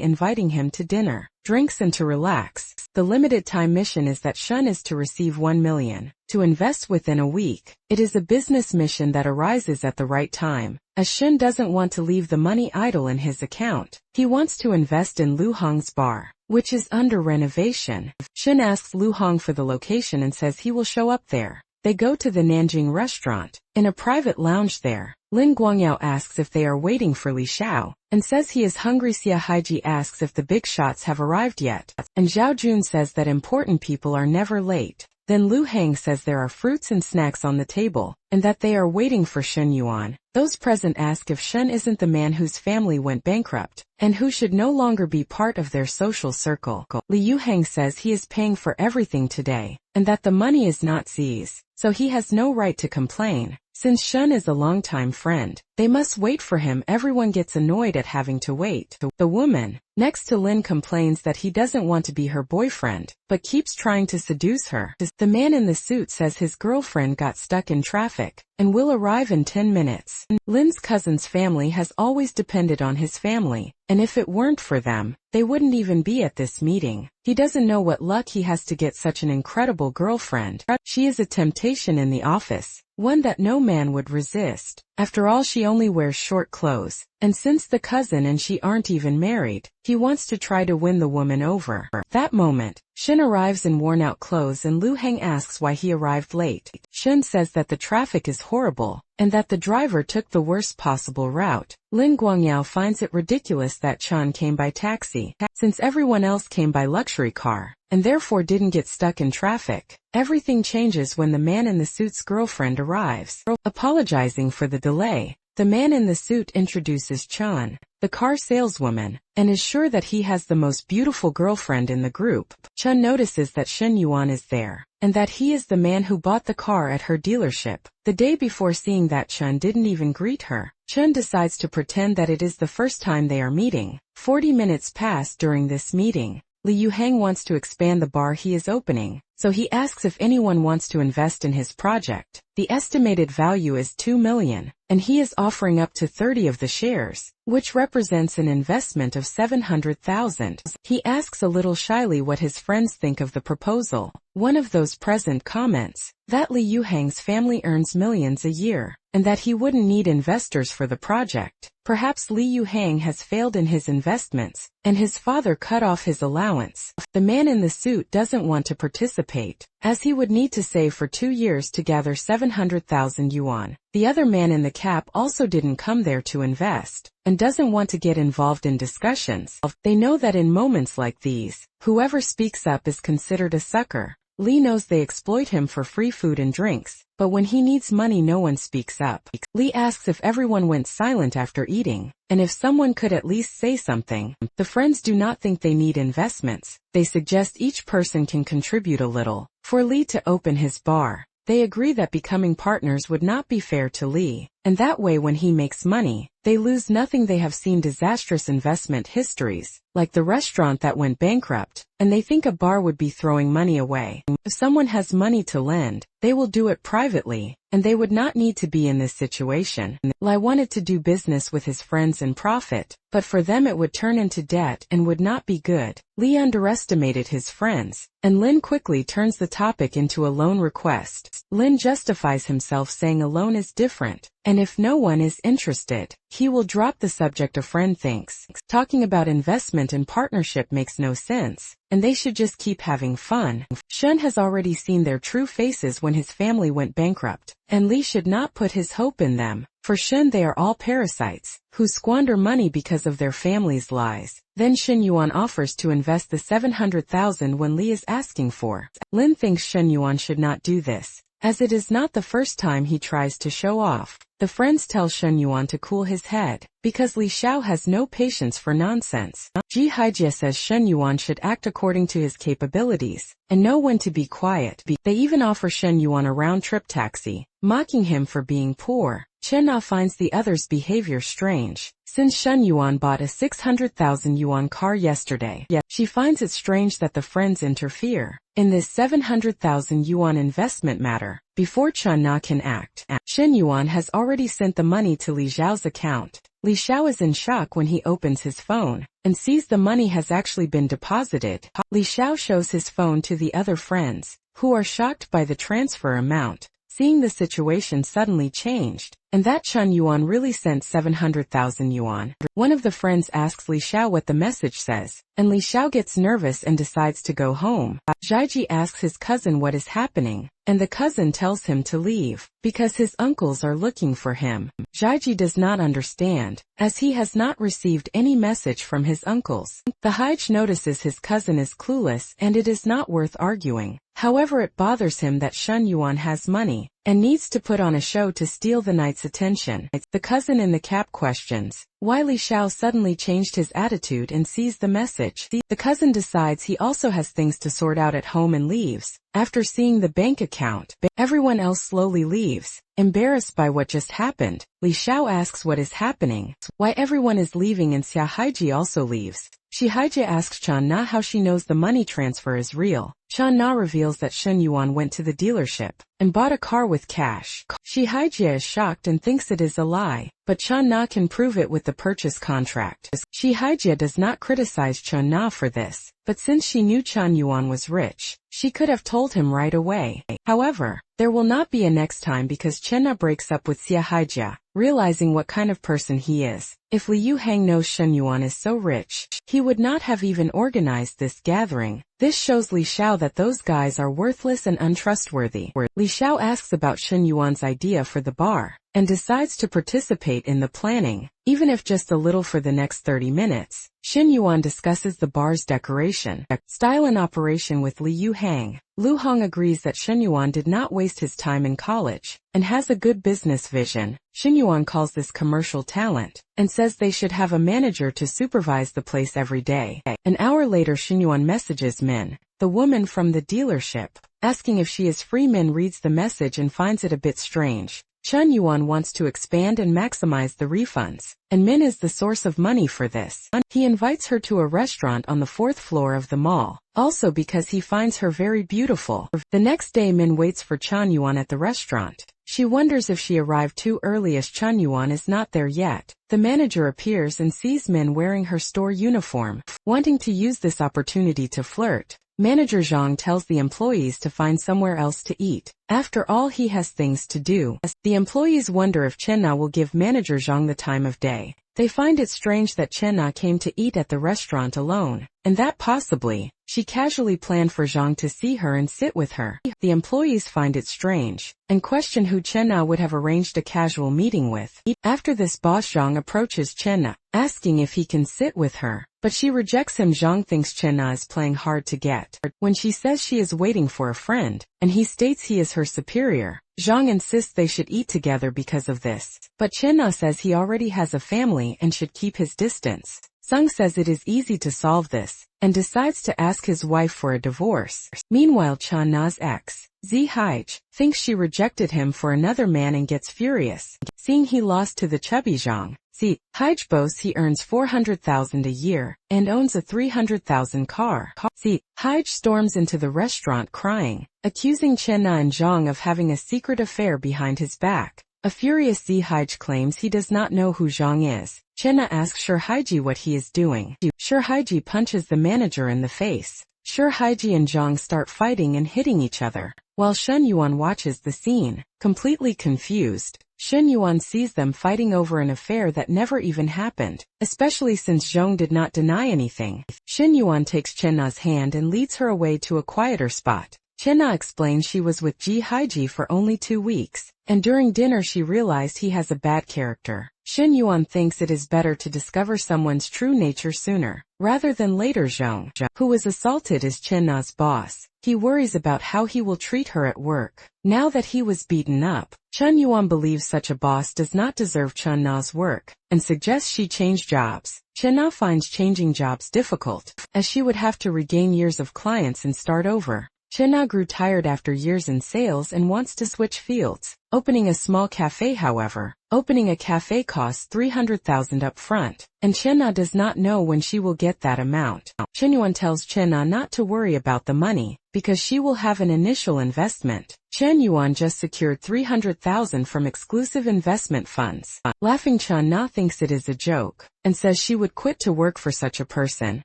Speaker 1: inviting him to dinner, drinks and to relax. The limited time mission is that Shun is to receive 1 million, to invest within a week. It is a business mission that arises at the right time, as Shun doesn't want to leave the money idle in his account. He wants to invest in Lu Hong's bar, which is under renovation. Shun asks Lu Hong for the location and says he will show up there. They go to the Nanjing restaurant. In a private lounge there, Lin Guangyao asks if they are waiting for Li Xiao, and says he is hungry. Xia Haiji asks if the big shots have arrived yet, and Zhao Jun says that important people are never late. Then Lu Hang says there are fruits and snacks on the table, and that they are waiting for Shun Yuan. Those present ask if Shun isn't the man whose family went bankrupt, and who should no longer be part of their social circle. Li Yuhang says he is paying for everything today, and that the money is not Zi's, so he has no right to complain. Since Shun is a longtime friend, they must wait for him. Everyone gets annoyed at having to wait. The woman, next to Lin, complains that he doesn't want to be her boyfriend, but keeps trying to seduce her. The man in the suit says his girlfriend got stuck in traffic, and will arrive in 10 minutes. Lin's cousin's family has always depended on his family, and if it weren't for them, they wouldn't even be at this meeting. He doesn't know what luck he has to get such an incredible girlfriend. She is a temptation in the office, one that no man would resist. After all, she only wears short clothes, and since the cousin and she aren't even married, he wants to try to win the woman over. That moment, Shin arrives in worn-out clothes and Lu Hang asks why he arrived late. Shin says that the traffic is horrible, and that the driver took the worst possible route. Lin Guangyao finds it ridiculous that Chan came by taxi, since everyone else came by luxury car, and therefore didn't get stuck in traffic. Everything changes when the man in the suit's girlfriend arrives. Apologizing for the delay, the man in the suit introduces Chan, the car saleswoman, and is sure that he has the most beautiful girlfriend in the group. Chun notices that Shen Yuan is there, and that he is the man who bought the car at her dealership. The day before, seeing that Chun didn't even greet her, Chun decides to pretend that it is the first time they are meeting. 40 minutes pass during this meeting. Li Yuhang wants to expand the bar he is opening, so he asks if anyone wants to invest in his project. The estimated value is 2 million, and he is offering up to 30 of the shares, which represents an investment of 700,000. He asks a little shyly what his friends think of the proposal. One of those present comments that Li Yuhang's family earns millions a year, and that he wouldn't need investors for the project. Perhaps Li Yuhang has failed in his investments, and his father cut off his allowance. The man in the suit doesn't want to participate, as he would need to save for 2 years to gather 700,000 yuan. The other man in the cap also didn't come there to invest, and doesn't want to get involved in discussions. They know that in moments like these, whoever speaks up is considered a sucker. Li knows they exploit him for free food and drinks, but when he needs money no one speaks up. Li asks if everyone went silent after eating, and if someone could at least say something. The friends do not think they need investments. They suggest each person can contribute a little for Li to open his bar. They agree that becoming partners would not be fair to Li, and that way when he makes money, they lose nothing. They have seen disastrous investment histories, like the restaurant that went bankrupt, and they think a bar would be throwing money away. If someone has money to lend, they will do it privately, and they would not need to be in this situation. Li wanted to do business with his friends and profit, but for them it would turn into debt and would not be good. Li underestimated his friends, and Lin quickly turns the topic into a loan request. Lin justifies himself saying a loan is different, and if no one is interested, he will drop the subject. A friend thinks talking about investment and partnership makes no sense, and they should just keep having fun. Shun has already seen their true faces when his family went bankrupt, and Li should not put his hope in them. For Shun, they are all parasites, who squander money because of their family's lies. Then Shen Yuan offers to invest the 700,000 when Li is asking for. Lin thinks Shen Yuan should not do this, as it is not the first time he tries to show off. The friends tell Shen Yuan to cool his head, because Li Xiao has no patience for nonsense. Ji Haijie says Shen Yuan should act according to his capabilities, and know when to be quiet. They even offer Shen Yuan a round-trip taxi, mocking him for being poor. Chen Na finds the others' behavior strange, since Shen Yuan bought a 600,000 yuan car yesterday. Yet, she finds it strange that the friends interfere in this 700,000 yuan investment matter before Chen Na can act. Shen Yuan has already sent the money to Li Xiao's account. Li Xiao is in shock when he opens his phone and sees the money has actually been deposited. Li Xiao shows his phone to the other friends, who are shocked by the transfer amount, seeing the situation suddenly changed, and that Chen Yuan really sent 700,000 yuan. One of the friends asks Li Xiao what the message says, and Li Xiao gets nervous and decides to go home. Zhaiji asks his cousin what is happening, and the cousin tells him to leave, because his uncles are looking for him. Zhaiji does not understand, as he has not received any message from his uncles. The Haij notices his cousin is clueless and it is not worth arguing. However, it bothers him that Shen Yuan has money, and needs to put on a show to steal the knight's attention. The cousin in the cap questions why Li Xiao suddenly changed his attitude and sees the message. The cousin decides he also has things to sort out at home and leaves. After seeing the bank account, everyone else slowly leaves, embarrassed by what just happened. Li Xiao asks what is happening, why everyone is leaving, and Xia Haiji also leaves. Shi Haijie asks Chan Na how she knows the money transfer is real. Chan Na reveals that Shen Yuan went to the dealership and bought a car with cash. Shi Haijie is shocked and thinks it is a lie, but Chan Na can prove it with the purchase contract. Shi Haijie does not criticize Chan Na for this, but since she knew Chan Yuan was rich, she could have told him right away. However, there will not be a next time because Chen Na breaks up with Xia Haijie, realizing what kind of person he is. If Li Yuhang knows Shen Yuan is so rich, he would not have even organized this gathering. This shows Li Xiao that those guys are worthless and untrustworthy. Li Xiao asks about Shen Yuan's idea for the bar, and decides to participate in the planning, even if just a little, for the next 30 minutes. Shen Yuan discusses the bar's decoration, style and operation with Li Yuhang. Lu Hong agrees that Shen Yuan did not waste his time in college, and has a good business vision. Shen Yuan calls this commercial talent, and says they should have a manager to supervise the place every day. An hour later, Shen Yuan messages Min, the woman from the dealership, asking if she is free. Min reads the message and finds it a bit strange. Chen Yuan wants to expand and maximize the refunds, and Min is the source of money for this. He invites her to a restaurant on the 4th floor of the mall, also because he finds her very beautiful. The next day, Min waits for Chen Yuan at the restaurant. She wonders if she arrived too early as Chen Yuan is not there yet. The manager appears and sees Min wearing her store uniform. Wanting to use this opportunity to flirt, Manager Zhang tells the employees to find somewhere else to eat. After all, he has things to do. The employees wonder if Chen Na will give Manager Zhang the time of day. They find it strange that Chen Na came to eat at the restaurant alone, and that possibly she casually planned for Zhang to see her and sit with her. The employees find it strange, and question who Chen Na would have arranged a casual meeting with. After this, boss Zhang approaches Chen Na, asking if he can sit with her, but she rejects him. Zhang thinks Chen Na is playing hard to get. When she says she is waiting for a friend, and he states he is her superior, Zhang insists they should eat together because of this. But Chen Na says he already has a family and should keep his distance. Sung says it is easy to solve this, and decides to ask his wife for a divorce. Meanwhile, Chen Na's ex, Zi Haij, thinks she rejected him for another man and gets furious. Seeing he lost to the chubby Zhang, See, Haj boasts he earns 400,000 a year and owns a 300,000 car. See, Haj storms into the restaurant crying, accusing Chenna and Zhang of having a secret affair behind his back. A furious Zihaj claims he does not know who Zhang is. Chenna asks Shurhaiji what he is doing. Shurhaiji punches the manager in the face. Shurhaiji and Zhang start fighting and hitting each other. While Shen Yuan watches the scene, completely confused, Shen Yuan sees them fighting over an affair that never even happened, especially since Zhang did not deny anything. Shen Yuan takes Chenna's hand and leads her away to a quieter spot. Chenna explains she was with Ji Haiji for only 2 weeks, and during dinner she realized he has a bad character. Shen Yuan thinks it is better to discover someone's true nature sooner, rather than later. Zhang, who was assaulted, is Chenna's boss. He worries about how he will treat her at work. Now that he was beaten up, Chen Yuan believes such a boss does not deserve Chen Na's work, and suggests she change jobs. Chen Na finds changing jobs difficult, as she would have to regain years of clients and start over. Chen Na grew tired after years in sales and wants to switch fields, opening a small cafe. However, opening a cafe costs 300,000 up front, and Chen Na does not know when she will get that amount. Chen Yuan tells Chen Na not to worry about the money, because she will have an initial investment. Chen Yuan just secured 300,000 from exclusive investment funds. Laughing, Chen Na thinks it is a joke, and says she would quit to work for such a person.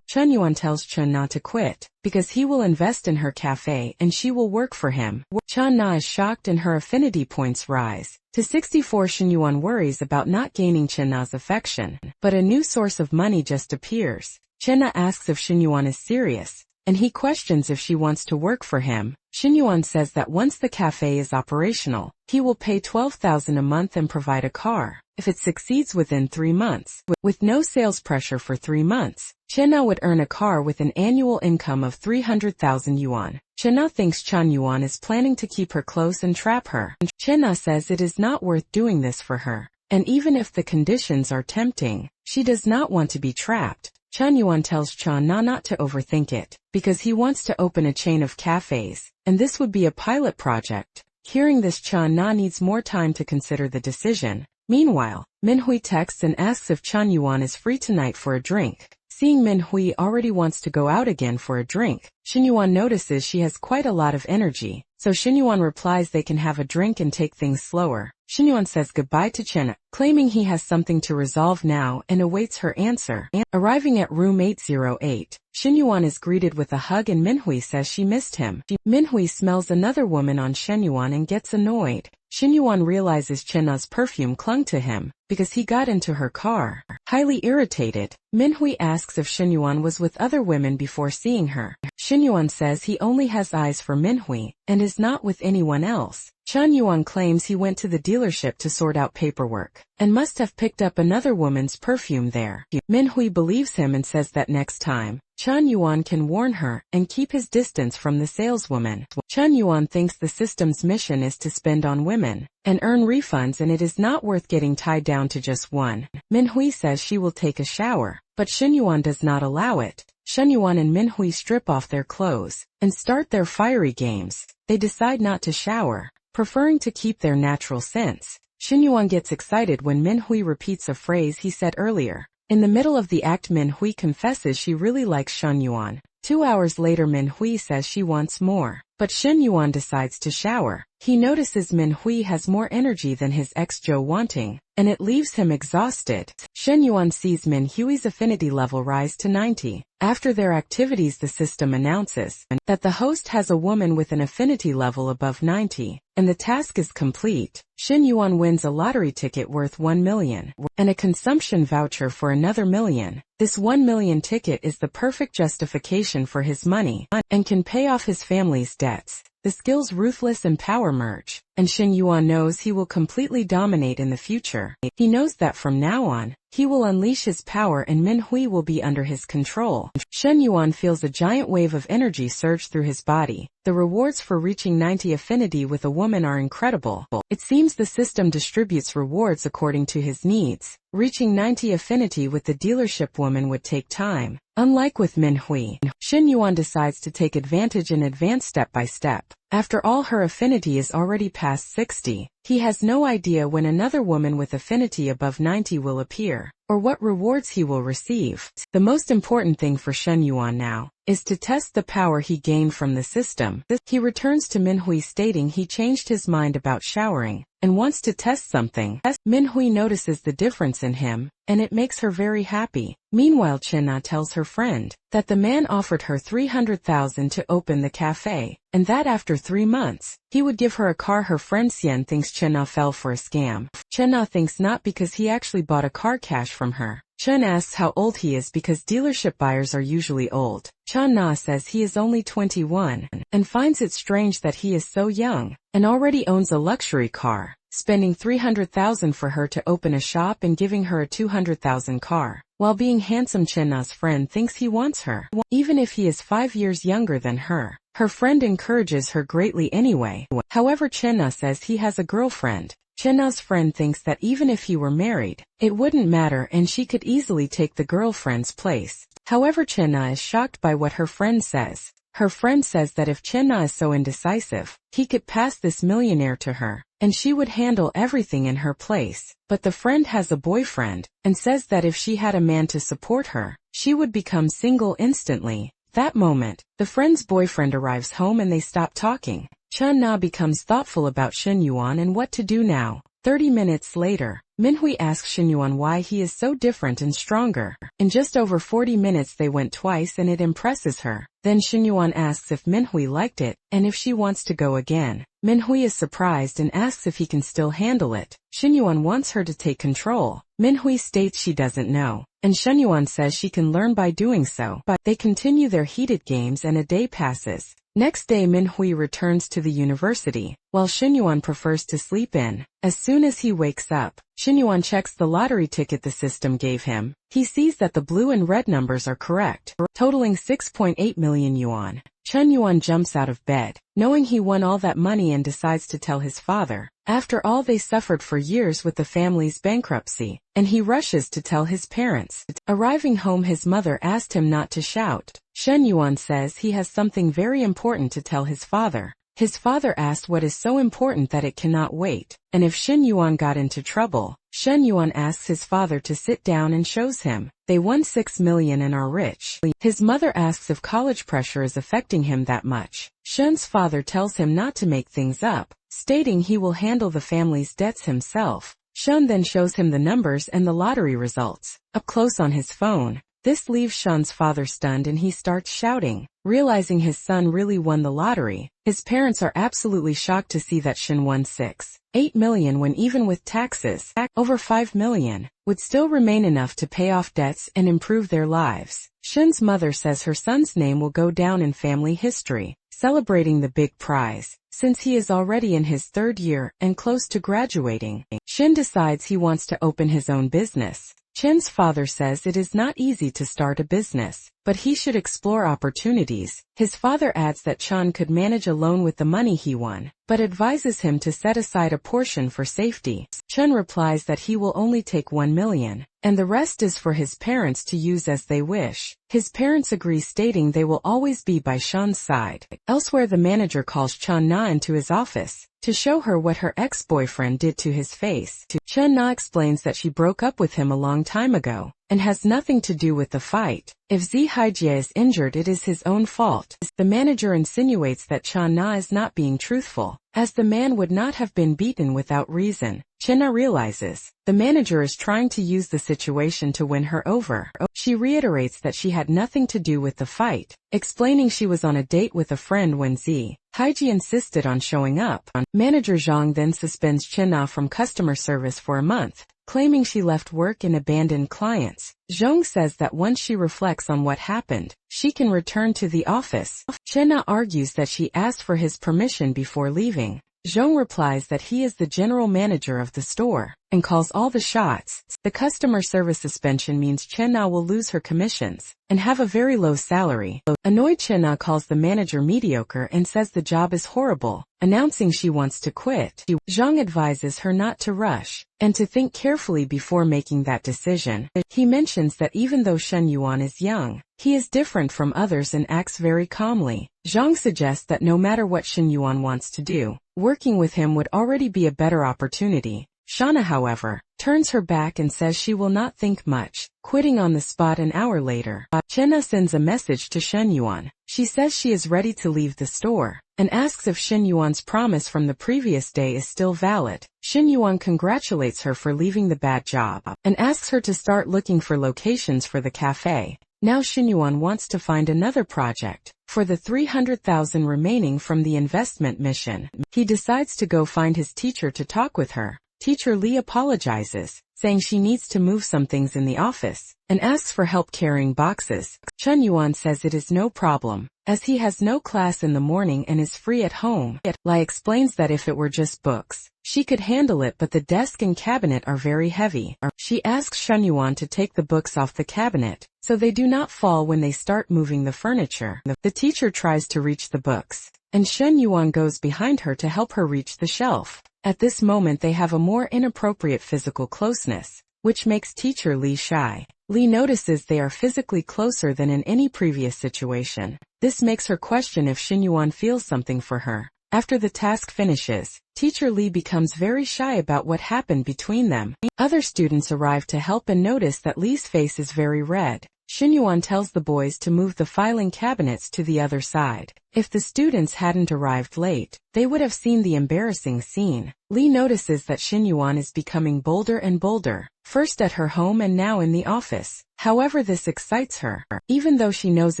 Speaker 1: Chen Yuan tells Chen Na to quit, because he will invest in her cafe and she will work for him. Chen Na is shocked and her affinity points rise to 64. Shen Yuan worries about not gaining Chen Na's affection, but a new source of money just appears. Chen Na asks if Shen Yuan is serious, and he questions if she wants to work for him. Shen Yuan says that once the cafe is operational, he will pay 12,000 a month and provide a car, if it succeeds within 3 months. With no sales pressure for 3 months, Chen Na would earn a car with an annual income of 300,000 yuan. Chen Na thinks Chen Yuan is planning to keep her close and trap her. Chen Na says it is not worth doing this for her, and even if the conditions are tempting, she does not want to be trapped. Chen Yuan tells Chen Na not to overthink it, because he wants to open a chain of cafes, and this would be a pilot project. Hearing this, Chen Na needs more time to consider the decision. Meanwhile, Minhui texts and asks if Chen Yuan is free tonight for a drink. Seeing Minhui already wants to go out again for a drink, Shen Yuan notices she has quite a lot of energy, so Shen Yuan replies they can have a drink and take things slower. Shen Yuan says goodbye to Chen, claiming he has something to resolve now and awaits her answer. Arriving at room 808, Shen Yuan is greeted with a hug and Minhui says she missed him. Minhui smells another woman on Shen Yuan and gets annoyed. Shen Yuan realizes Chen Na's perfume clung to him, because he got into her car. Highly irritated, Minhui asks if Shen Yuan was with other women before seeing her. Shen Yuan says he only has eyes for Minhui, and is not with anyone else. Chen Yuan claims he went to the dealership to sort out paperwork, and must have picked up another woman's perfume there. Minhui believes him and says that next time, Chen Yuan can warn her and keep his distance from the saleswoman. Chen Yuan thinks the system's mission is to spend on women and earn refunds, and it is not worth getting tied down to just one. Minhui says she will take a shower, but Shen Yuan does not allow it. Shen Yuan and Minhui strip off their clothes and start their fiery games. They decide not to shower, preferring to keep their natural scents. Shen Yuan gets excited when Minhui repeats a phrase he said earlier. In the middle of the act, Minhui confesses she really likes Shen Yuan. 2 hours later, Minhui says she wants more, but Shen Yuan decides to shower. He notices Minhui has more energy than his ex-Zhou wanting, and it leaves him exhausted. Shen Yuan sees Minhui's affinity level rise to 90. After their activities, the system announces that the host has a woman with an affinity level above 90, and the task is complete. Shen Yuan wins a lottery ticket worth 1 million, and a consumption voucher for another million. This 1 million ticket is the perfect justification for his money, and can pay off his family's debts. The skills Ruthless and Power merge, and Shen Yuan knows he will completely dominate in the future. He knows that from now on, he will unleash his power and Minhui will be under his control. Shen Yuan feels a giant wave of energy surge through his body. The rewards for reaching 90 affinity with a woman are incredible. It seems the system distributes rewards according to his needs. Reaching 90 affinity with the dealership woman would take time. Unlike with Minhui, Shen Yuan decides to take advantage and advance step by step. After all, her affinity is already past 60. He has no idea when another woman with affinity above 90 will appear, or what rewards he will receive. The most important thing for Shen Yuan now is to test the power he gained from the system. He returns to Minhui stating he changed his mind about showering and wants to test something. Minhui notices the difference in him, and it makes her very happy. Meanwhile, Chenna tells her friend that the man offered her 300,000 to open the cafe, and that after 3 months, he would give her a car. Her friend Xian thinks Chenna fell for a scam. Chenna thinks not, because he actually bought a car cash from her. Chen asks how old he is because dealership buyers are usually old. Chan Na says he is only 21, and finds it strange that he is so young, and already owns a luxury car, spending 300,000 for her to open a shop and giving her a 200,000 car. While being handsome, Chen Na's friend thinks he wants her, even if he is 5 years younger than her. Her friend encourages her greatly anyway. However, Chen Na says he has a girlfriend. Chen Na's friend thinks that even if he were married, it wouldn't matter and she could easily take the girlfriend's place. However, Chen Na is shocked by what her friend says. Her friend says that if Chen Na is so indecisive, he could pass this millionaire to her, and she would handle everything in her place. But the friend has a boyfriend, and says that if she had a man to support her, she would become single instantly. That moment, the friend's boyfriend arrives home and they stop talking. Chen Na becomes thoughtful about Shen Yuan and what to do now. 30 minutes later, Minhui asks Shen Yuan why he is so different and stronger. In just over 40 minutes they went twice and it impresses her. Then Shen Yuan asks if Minhui liked it, and if she wants to go again. Minhui is surprised and asks if he can still handle it. Shen Yuan wants her to take control. Minhui states she doesn't know, and Shen Yuan says she can learn by doing so. But they continue their heated games and a day passes. Next day, Minhui returns to the university, while Shen Yuan prefers to sleep in. As soon as he wakes up, Shen Yuan checks the lottery ticket the system gave him. He sees that the blue and red numbers are correct, totaling 6.8 million yuan. Chen Yuan jumps out of bed, knowing he won all that money, and decides to tell his father. After all, they suffered for years with the family's bankruptcy, and he rushes to tell his parents. Arriving home, his mother asked him not to shout. Shen Yuan says he has something very important to tell his father. His father asked what is so important that it cannot wait, and if Shen Yuan got into trouble. Shen Yuan asks his father to sit down and shows him. They won 6 million and are rich. His mother asks if college pressure is affecting him that much. Shen's father tells him not to make things up, stating he will handle the family's debts himself. Shen then shows him the numbers and the lottery results, up close on his phone. This leaves Shen's father stunned and he starts shouting. Realizing his son really won the lottery, his parents are absolutely shocked to see that Shen won 6.8 million when even with taxes, over 5 million, would still remain enough to pay off debts and improve their lives. Shen's mother says her son's name will go down in family history, celebrating the big prize, since he is already in his 3rd year and close to graduating. Shen decides he wants to open his own business. Chen's father says it is not easy to start a business, but he should explore opportunities. His father adds that Chen could manage alone with the money he won, but advises him to set aside a portion for safety. Chen replies that he will only take 1 million, and the rest is for his parents to use as they wish. His parents agree, stating they will always be by Shen's side. Elsewhere, the manager calls Chen Na into his office to show her what her ex-boyfriend did to his face. Chen Na explains that she broke up with him a long time ago, and has nothing to do with the fight. If Zi Haijie is injured, it is his own fault. The manager insinuates that Chen Na is not being truthful, as the man would not have been beaten without reason. Chen Na realizes the manager is trying to use the situation to win her over. She reiterates that she had nothing to do with the fight, explaining she was on a date with a friend when Zi Haijie insisted on showing up. Manager Zhang then suspends Chen Na from customer service for a month, claiming she left work and abandoned clients. Zhang says that once she reflects on what happened, she can return to the office. Chen Na argues that she asked for his permission before leaving. Zhong replies that he is the general manager of the store and calls all the shots. The customer service suspension means Chen Na will lose her commissions and have a very low salary. Annoyed, Chen Na calls the manager mediocre and says the job is horrible, announcing she wants to quit. Zhang advises her not to rush and to think carefully before making that decision. He mentions that even though Shen Yuan is young, he is different from others and acts very calmly. Zhang suggests that no matter what Shen Yuan wants to do, working with him would already be a better opportunity. Shauna, however, turns her back and says she will not think much, quitting on the spot an hour later. Chenna sends a message to Shen Yuan. She says she is ready to leave the store and asks if Shen Yuan's promise from the previous day is still valid. Shen Yuan congratulates her for leaving the bad job and asks her to start looking for locations for the cafe. Now Shen Yuan wants to find another project for the 300,000 remaining from the investment mission. He decides to go find his teacher to talk with her. Teacher Li apologizes, saying she needs to move some things in the office, and asks for help carrying boxes. Chen Yuan says it is no problem, as he has no class in the morning and is free at home. Lai explains that if it were just books, she could handle it, but the desk and cabinet are very heavy. She asks Shen Yuan to take the books off the cabinet, so they do not fall when they start moving the furniture. The teacher tries to reach the books, and Shen Yuan goes behind her to help her reach the shelf. At this moment they have a more inappropriate physical closeness, which makes teacher Li shy. Li notices they are physically closer than in any previous situation. This makes her question if Shen Yuan feels something for her. After the task finishes, teacher Li becomes very shy about what happened between them. Other students arrive to help and notice that Li's face is very red. Shen Yuan tells the boys to move the filing cabinets to the other side. If the students hadn't arrived late, they would have seen the embarrassing scene. Li notices that Shen Yuan is becoming bolder and bolder, first at her home and now in the office. However, this excites her, even though she knows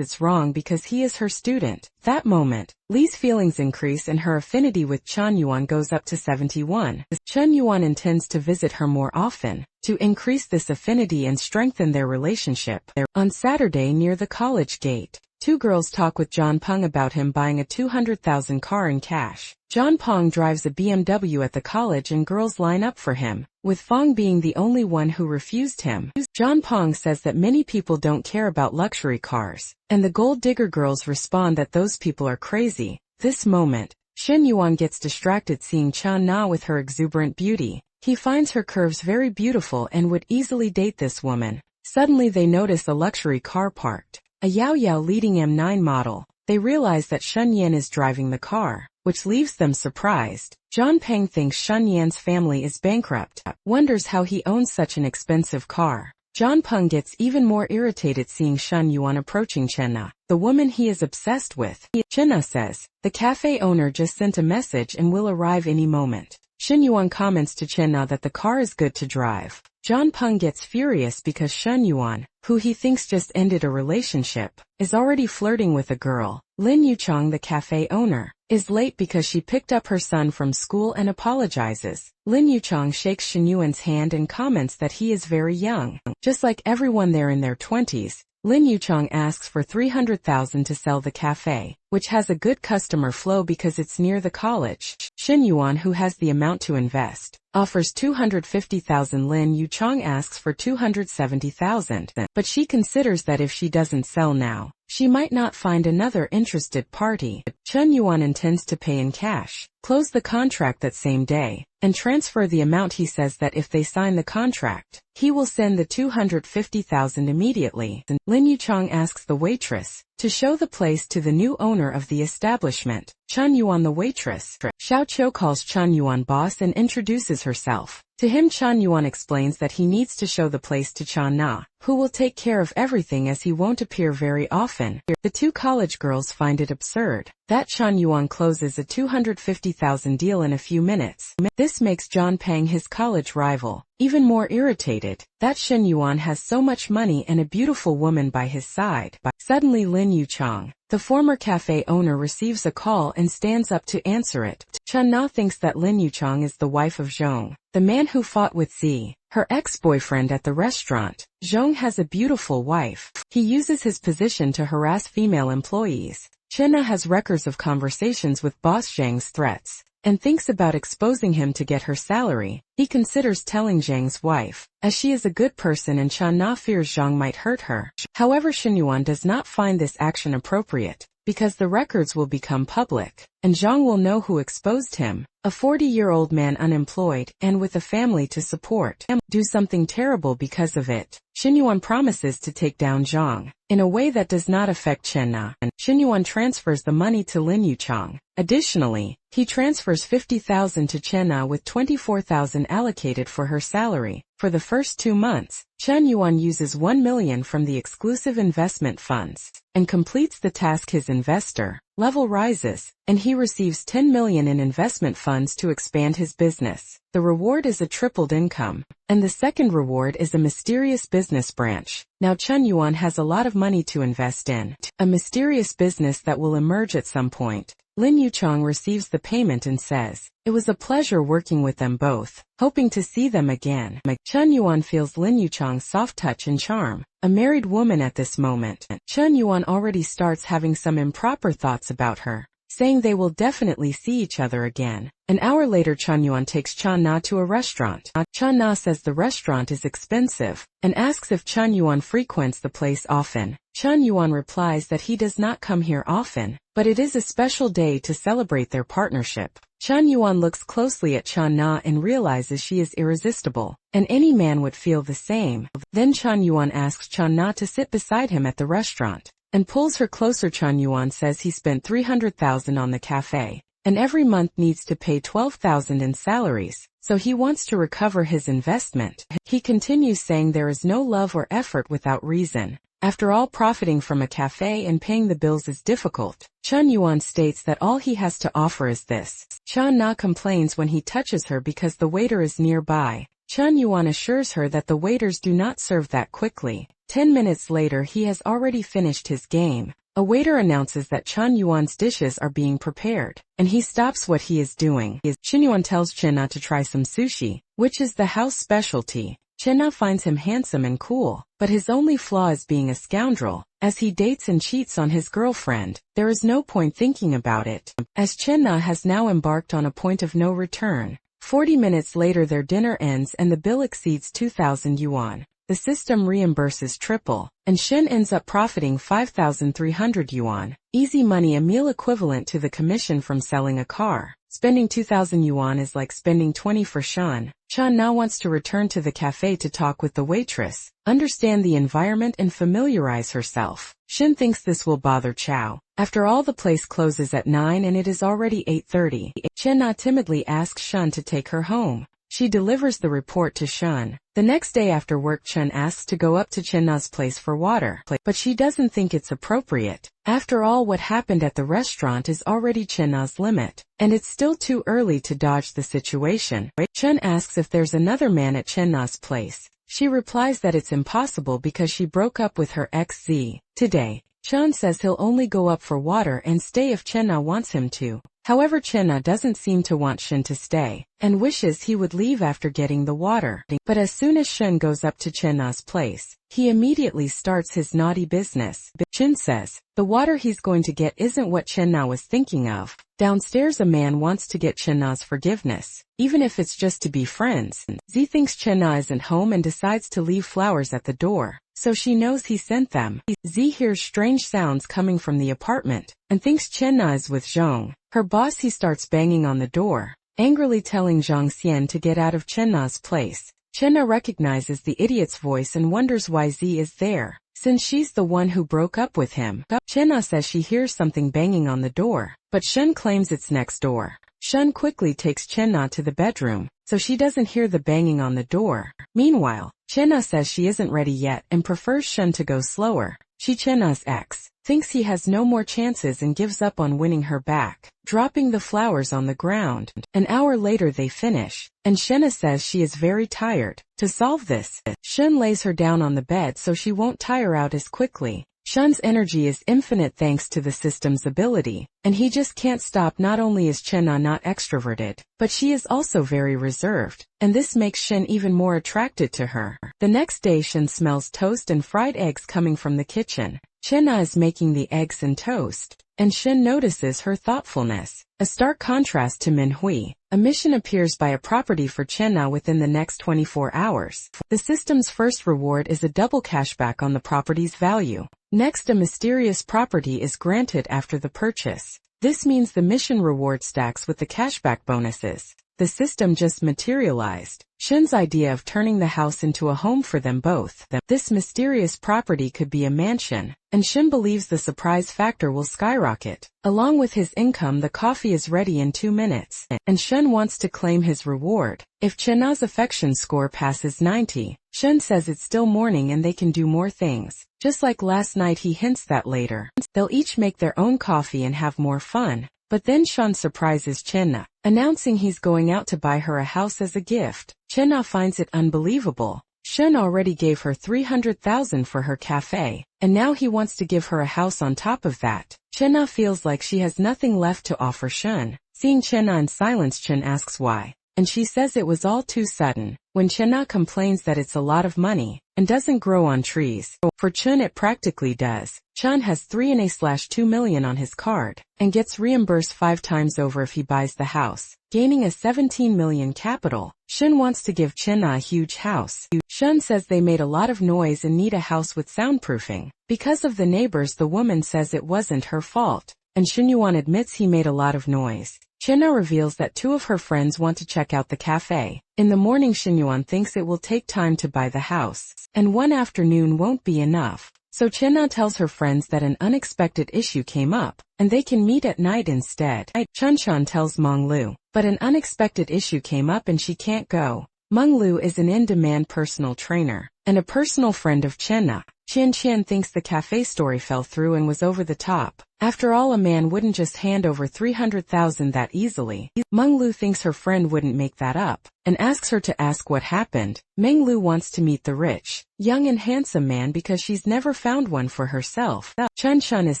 Speaker 1: it's wrong because he is her student. That moment, Li's feelings increase and her affinity with Chen Yuan goes up to 71. Chen Yuan intends to visit her more often, to increase this affinity and strengthen their relationship. On Saturday near the college gate, two girls talk with John Peng about him buying a 200,000 car in cash. John Peng drives a BMW at the college and girls line up for him, with Fong being the only one who refused him. John Peng says that many people don't care about luxury cars, and the gold digger girls respond that those people are crazy. This moment, Shen Yuan gets distracted seeing Chen Na with her exuberant beauty. He finds her curves very beautiful and would easily date this woman. Suddenly they notice a luxury car parked, a Yao Yao leading M9 model. They realize that Shen Yan is driving the car, which leaves them surprised. John Peng thinks Shen Yan's family is bankrupt, wonders how he owns such an expensive car. John Peng gets even more irritated seeing Shen Yuan approaching Chenna, the woman he is obsessed with. Chenna says, the cafe owner just sent a message and will arrive any moment. Shen Yuan comments to Chenna that the car is good to drive. John Peng gets furious because Shen Yuan, who he thinks just ended a relationship, is already flirting with a girl. Lin Yuchong, the cafe owner, is late because she picked up her son from school and apologizes. Lin Yuchong shakes Shen Yuan's hand and comments that he is very young. Just like everyone there in their 20s, Lin Yuchong asks for 300,000 to sell the cafe, which has a good customer flow because it's near the college. Shen Yuan, who has the amount to invest, offers 250,000. Lin Yuchong asks for 270,000, but she considers that if she doesn't sell now, she might not find another interested party. Chen Yuan intends to pay in cash, close the contract that same day, and transfer the amount. He says that if they sign the contract, he will send the 250,000 immediately. Lin Yuchong asks the waitress to show the place to the new owner of the establishment. Chen Yuan, the waitress, Xiao Qiu, calls Chen Yuan boss and introduces herself. To him, Chen Yuan explains that he needs to show the place to Chen Na, who will take care of everything as he won't appear very often. The two college girls find it absurd that Chen Yuan closes a 250,000 deal in a few minutes. This makes John Peng, his college rival, even more irritated that Shen Yuan has so much money and a beautiful woman by his side. Suddenly Lin Yuchong, the former cafe owner, receives a call and stands up to answer it. Chen Na thinks that Lin Yuchong is the wife of Zhong, the man who fought with Zi, her ex-boyfriend, at the restaurant. Zhong has a beautiful wife. He uses his position to harass female employees. Chen Na has records of conversations with boss Zhang's threats. and thinks about exposing him to get her salary. He considers telling Zhang's wife, as she is a good person and Chen Na fears Zhang might hurt her. However, Shen Yuan does not find this action appropriate, because the records will become public, and Zhang will know who exposed him. A 40-year-old man unemployed, and with a family to support, do something terrible because of it. Shen Yuan promises to take down Zhang, in a way that does not affect Chen Na. Shen Yuan transfers the money to Lin Yuchang. Additionally, he transfers 50,000 to Chen Na with 24,000 allocated for her salary. For the first 2 months, Chen Yuan uses 1 million from the exclusive investment funds, and completes the task. His investor level rises, and he receives 10 million in investment funds to expand his business. The reward is a tripled income, and the second reward is a mysterious business branch. Now Chen Yuan has a lot of money to invest in, a mysterious business that will emerge at some point. Lin Yuchang receives the payment and says, "It was a pleasure working with them both, hoping to see them again." Chen Yuan feels Lin Yuchang's soft touch and charm. A married woman at this moment, Chen Yuan already starts having some improper thoughts about her, saying they will definitely see each other again. An hour later, Chen Yuan takes Chen Na to a restaurant. Chen Na says the restaurant is expensive, and asks if Chen Yuan frequents the place often. Chen Yuan replies that he does not come here often, but it is a special day to celebrate their partnership. Chen Yuan looks closely at Chen Na and realizes she is irresistible, and any man would feel the same. Then Chen Yuan asks Chen Na to sit beside him at the restaurant, and pulls her closer. Chen Yuan says he spent 300,000 on the cafe, and every month needs to pay 12,000 in salaries, so he wants to recover his investment. He continues saying there is no love or effort without reason. After all, profiting from a cafe and paying the bills is difficult. Chen Yuan states that all he has to offer is this. Chen Na complains when he touches her because the waiter is nearby. Chen Yuan assures her that the waiters do not serve that quickly. 10 minutes later, he has already finished his game. A waiter announces that Chen Yuan's dishes are being prepared, and he stops what he is doing. Chen Yuan tells Chen Na to try some sushi, which is the house specialty. Chen Na finds him handsome and cool, but his only flaw is being a scoundrel. As he dates and cheats on his girlfriend, there is no point thinking about it, as Chen Na has now embarked on a point of no return. 40 minutes later, their dinner ends and the bill exceeds 2,000 yuan. The system reimburses triple, and Shen ends up profiting 5,300 yuan. Easy money, a meal equivalent to the commission from selling a car. Spending 2,000 yuan is like spending 20 for Shen. Chen Na wants to return to the cafe to talk with the waitress, understand the environment and familiarize herself. Shen thinks this will bother Chow. After all, the place closes at 9 and it is already 8:30. Chen Na timidly asks Shen to take her home. She delivers the report to Shen. The next day after work, Chen asks to go up to Chen Na's place for water, but she doesn't think it's appropriate. After all, what happened at the restaurant is already Chen Na's limit, and it's still too early to dodge the situation. Chen asks if there's another man at Chen Na's place. She replies that it's impossible because she broke up with her ex Z. Today, Chen says he'll only go up for water and stay if Chen Na wants him to. However, Chen Na doesn't seem to want Shen to stay, and wishes he would leave after getting the water. But as soon as Shen goes up to Chen Na's place, he immediately starts his naughty business. Chen says, the water he's going to get isn't what Chen Na was thinking of. Downstairs, a man wants to get Chen Na's forgiveness, even if it's just to be friends. Z thinks Chen Na isn't home and decides to leave flowers at the door, so she knows he sent them. Z hears strange sounds coming from the apartment, and thinks Chen Na is with Zhang, her boss. He starts banging on the door, angrily telling Zhang Xian to get out of Chen Na's place. Chen Na recognizes the idiot's voice and wonders why Z is there, since she's the one who broke up with him. Chen Na says she hears something banging on the door, but Shen claims it's next door. Shen quickly takes Chen Na to the bedroom, so she doesn't hear the banging on the door. Meanwhile, Chen Na says she isn't ready yet and prefers Shen to go slower. Chen Na's ex thinks he has no more chances and gives up on winning her back, dropping the flowers on the ground. An hour later they finish, and Shen Na says she is very tired. To solve this, Shen lays her down on the bed so she won't tire out as quickly. Shen's energy is infinite thanks to the system's ability, and he just can't stop. Not only is Chen Na not extroverted, but she is also very reserved, and this makes Shen even more attracted to her. The next day, Shen smells toast and fried eggs coming from the kitchen. Chenna is making the eggs and toast, and Shin notices her thoughtfulness. A stark contrast to Minhui. A mission appears by a property for Chenna within the next 24 hours. The system's first reward is a double cashback on the property's value. Next, a mysterious property is granted after the purchase. This means the mission reward stacks with the cashback bonuses. The system just materialized. Shin's idea of turning the house into a home for them both. This mysterious property could be a mansion, and Shin believes the surprise factor will skyrocket. Along with his income, the coffee is ready in 2 minutes, and Shin wants to claim his reward. If Chenna's affection score passes 90, Shin says it's still morning and they can do more things. Just like last night, he hints that later they'll each make their own coffee and have more fun. But then Shin surprises Chenna, announcing he's going out to buy her a house as a gift. Chenna finds it unbelievable. Shin already gave her 300,000 for her cafe, and now he wants to give her a house on top of that. Chenna feels like she has nothing left to offer Shin. Seeing Chenna in silence, Shin asks why, and she says it was all too sudden. When Chenna complains that it's a lot of money and doesn't grow on trees, for Chun it practically does. Chun has 3.2 million on his card and gets reimbursed 5 times over if he buys the house, gaining a 17 million capital. Shin wants to give Chenna a huge house. Shun says they made a lot of noise and need a house with soundproofing. Because of the neighbors, the woman says it wasn't her fault, and Shinyuan admits he made a lot of noise. Chenna reveals that 2 of her friends want to check out the cafe. In the morning, Shinyuan thinks it will take time to buy the house, and 1 afternoon won't be enough. So Chenna tells her friends that an unexpected issue came up, and they can meet at night instead. Chunchan tells Menglu, but an unexpected issue came up and she can't go. Menglu is an in-demand personal trainer, and a personal friend of Chenna. Qian thinks the cafe story fell through and was over the top. After all, a man wouldn't just hand over 300,000 that easily. Menglu thinks her friend wouldn't make that up, and asks her to ask what happened. Menglu wants to meet the rich, young and handsome man because she's never found one for herself. Chun is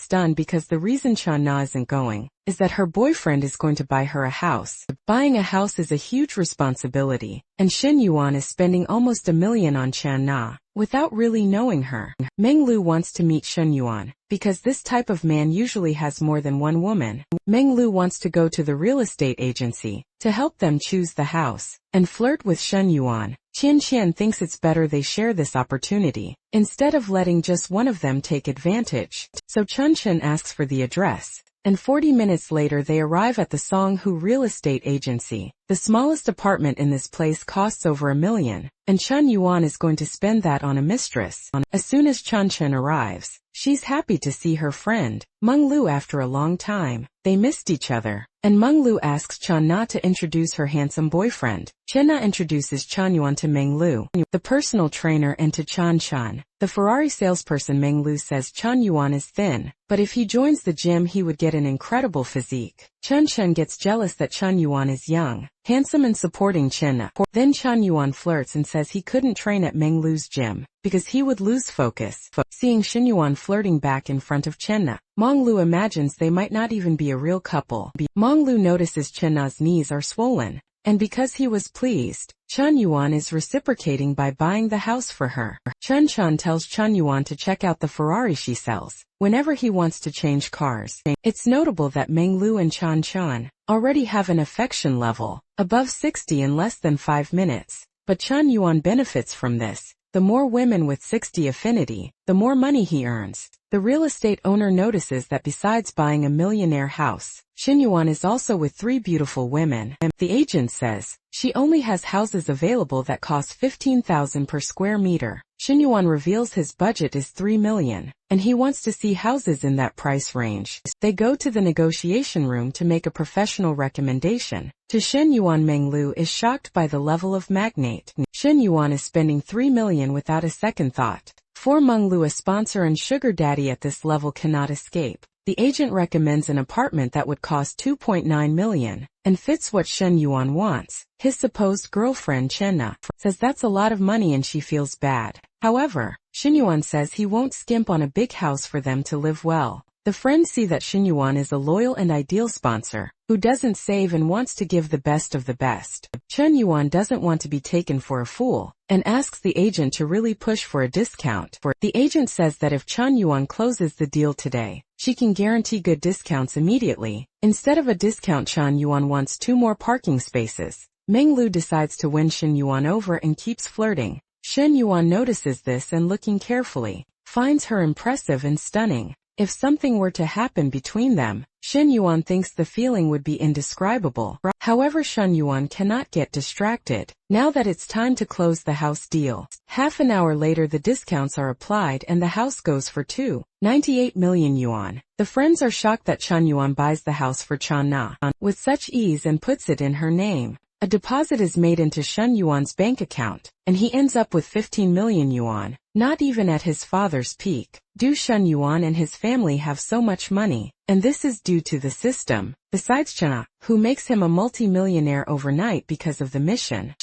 Speaker 1: stunned because the reason Chun-na isn't going is that her boyfriend is going to buy her a house. Buying a house is a huge responsibility, and Shin Yuan is spending almost $1 million on Chun-na without really knowing her. Menglu wants to meet Shin Yuan because this type of man usually has more than one woman. Menglu wants to go to the real estate agency to help them choose the house and flirt with Shen Yuan. Qian thinks it's better they share this opportunity instead of letting just one of them take advantage. So Chun asks for the address, and 40 minutes later they arrive at the Songhu real estate agency. The smallest apartment in this place costs over $1 million, and Chun Yuan is going to spend that on a mistress. As soon as Chun arrives, she's happy to see her friend, Menglu, after a long time. They missed each other, and Menglu asks Chun-na to introduce her handsome boyfriend. Chenna introduces Chun Yuan to Menglu, the personal trainer, and to Chun. The Ferrari salesperson. Menglu says Chun Yuan is thin, but if he joins the gym he would get an incredible physique. Chun gets jealous that Chun Yuan is young, handsome, and supporting Chenna. Then Chun Yuan flirts and says he couldn't train at Menglu's gym because he would lose focus. Seeing Shin Yuan flirting back in front of Chenna, Menglu imagines they might not even be a real couple. Menglu notices Chenna's knees are swollen, and because he was pleased, Chun Yuan is reciprocating by buying the house for her. Chun tells Chun Yuan to check out the Ferrari she sells whenever he wants to change cars. It's notable that Menglu and Chun already have an affection level above 60 in less than 5 minutes, but Chun Yuan benefits from this. The more women with 60 affinity, the more money he earns. The real estate owner notices that besides buying a millionaire house, Shin Yuan is also with 3 beautiful women. The agent says she only has houses available that cost 15,000 per square meter. Shin Yuan reveals his budget is 3 million, and he wants to see houses in that price range. They go to the negotiation room to make a professional recommendation. To Shin Yuan, Menglu is shocked by the level of magnate. Shin Yuan is spending 3 million without a second thought. For Menglu, a sponsor and sugar daddy at this level cannot escape. The agent recommends an apartment that would cost 2.9 million and fits what Shen Yuan wants. His supposed girlfriend Chenna says that's a lot of money and she feels bad. However, Shin Yuan says he won't skimp on a big house for them to live well. The friends see that Shen Yuan is a loyal and ideal sponsor, who doesn't save and wants to give the best of the best. Shen Yuan doesn't want to be taken for a fool, and asks the agent to really push for a discount. The agent says that if Shen Yuan closes the deal today, she can guarantee good discounts immediately. Instead of a discount, Shen Yuan wants 2 more parking spaces. Meng Lu decides to win Shen Yuan over and keeps flirting. Shen Yuan notices this and, looking carefully, finds her impressive and stunning. If something were to happen between them, Shen Yuan thinks the feeling would be indescribable. However, Shen Yuan cannot get distracted, now that it's time to close the house deal. Half an hour later, the discounts are applied and the house goes for 2.98 million yuan. The friends are shocked that Shen Yuan buys the house for Chen Na with such ease and puts it in her name. A deposit is made into Shen Yuan's bank account, and he ends up with 15 million yuan, not even at his father's peak. Shen Yuan and his family have so much money, and this is due to the system. Besides Chen Na, who makes him a multi-millionaire overnight because of the mission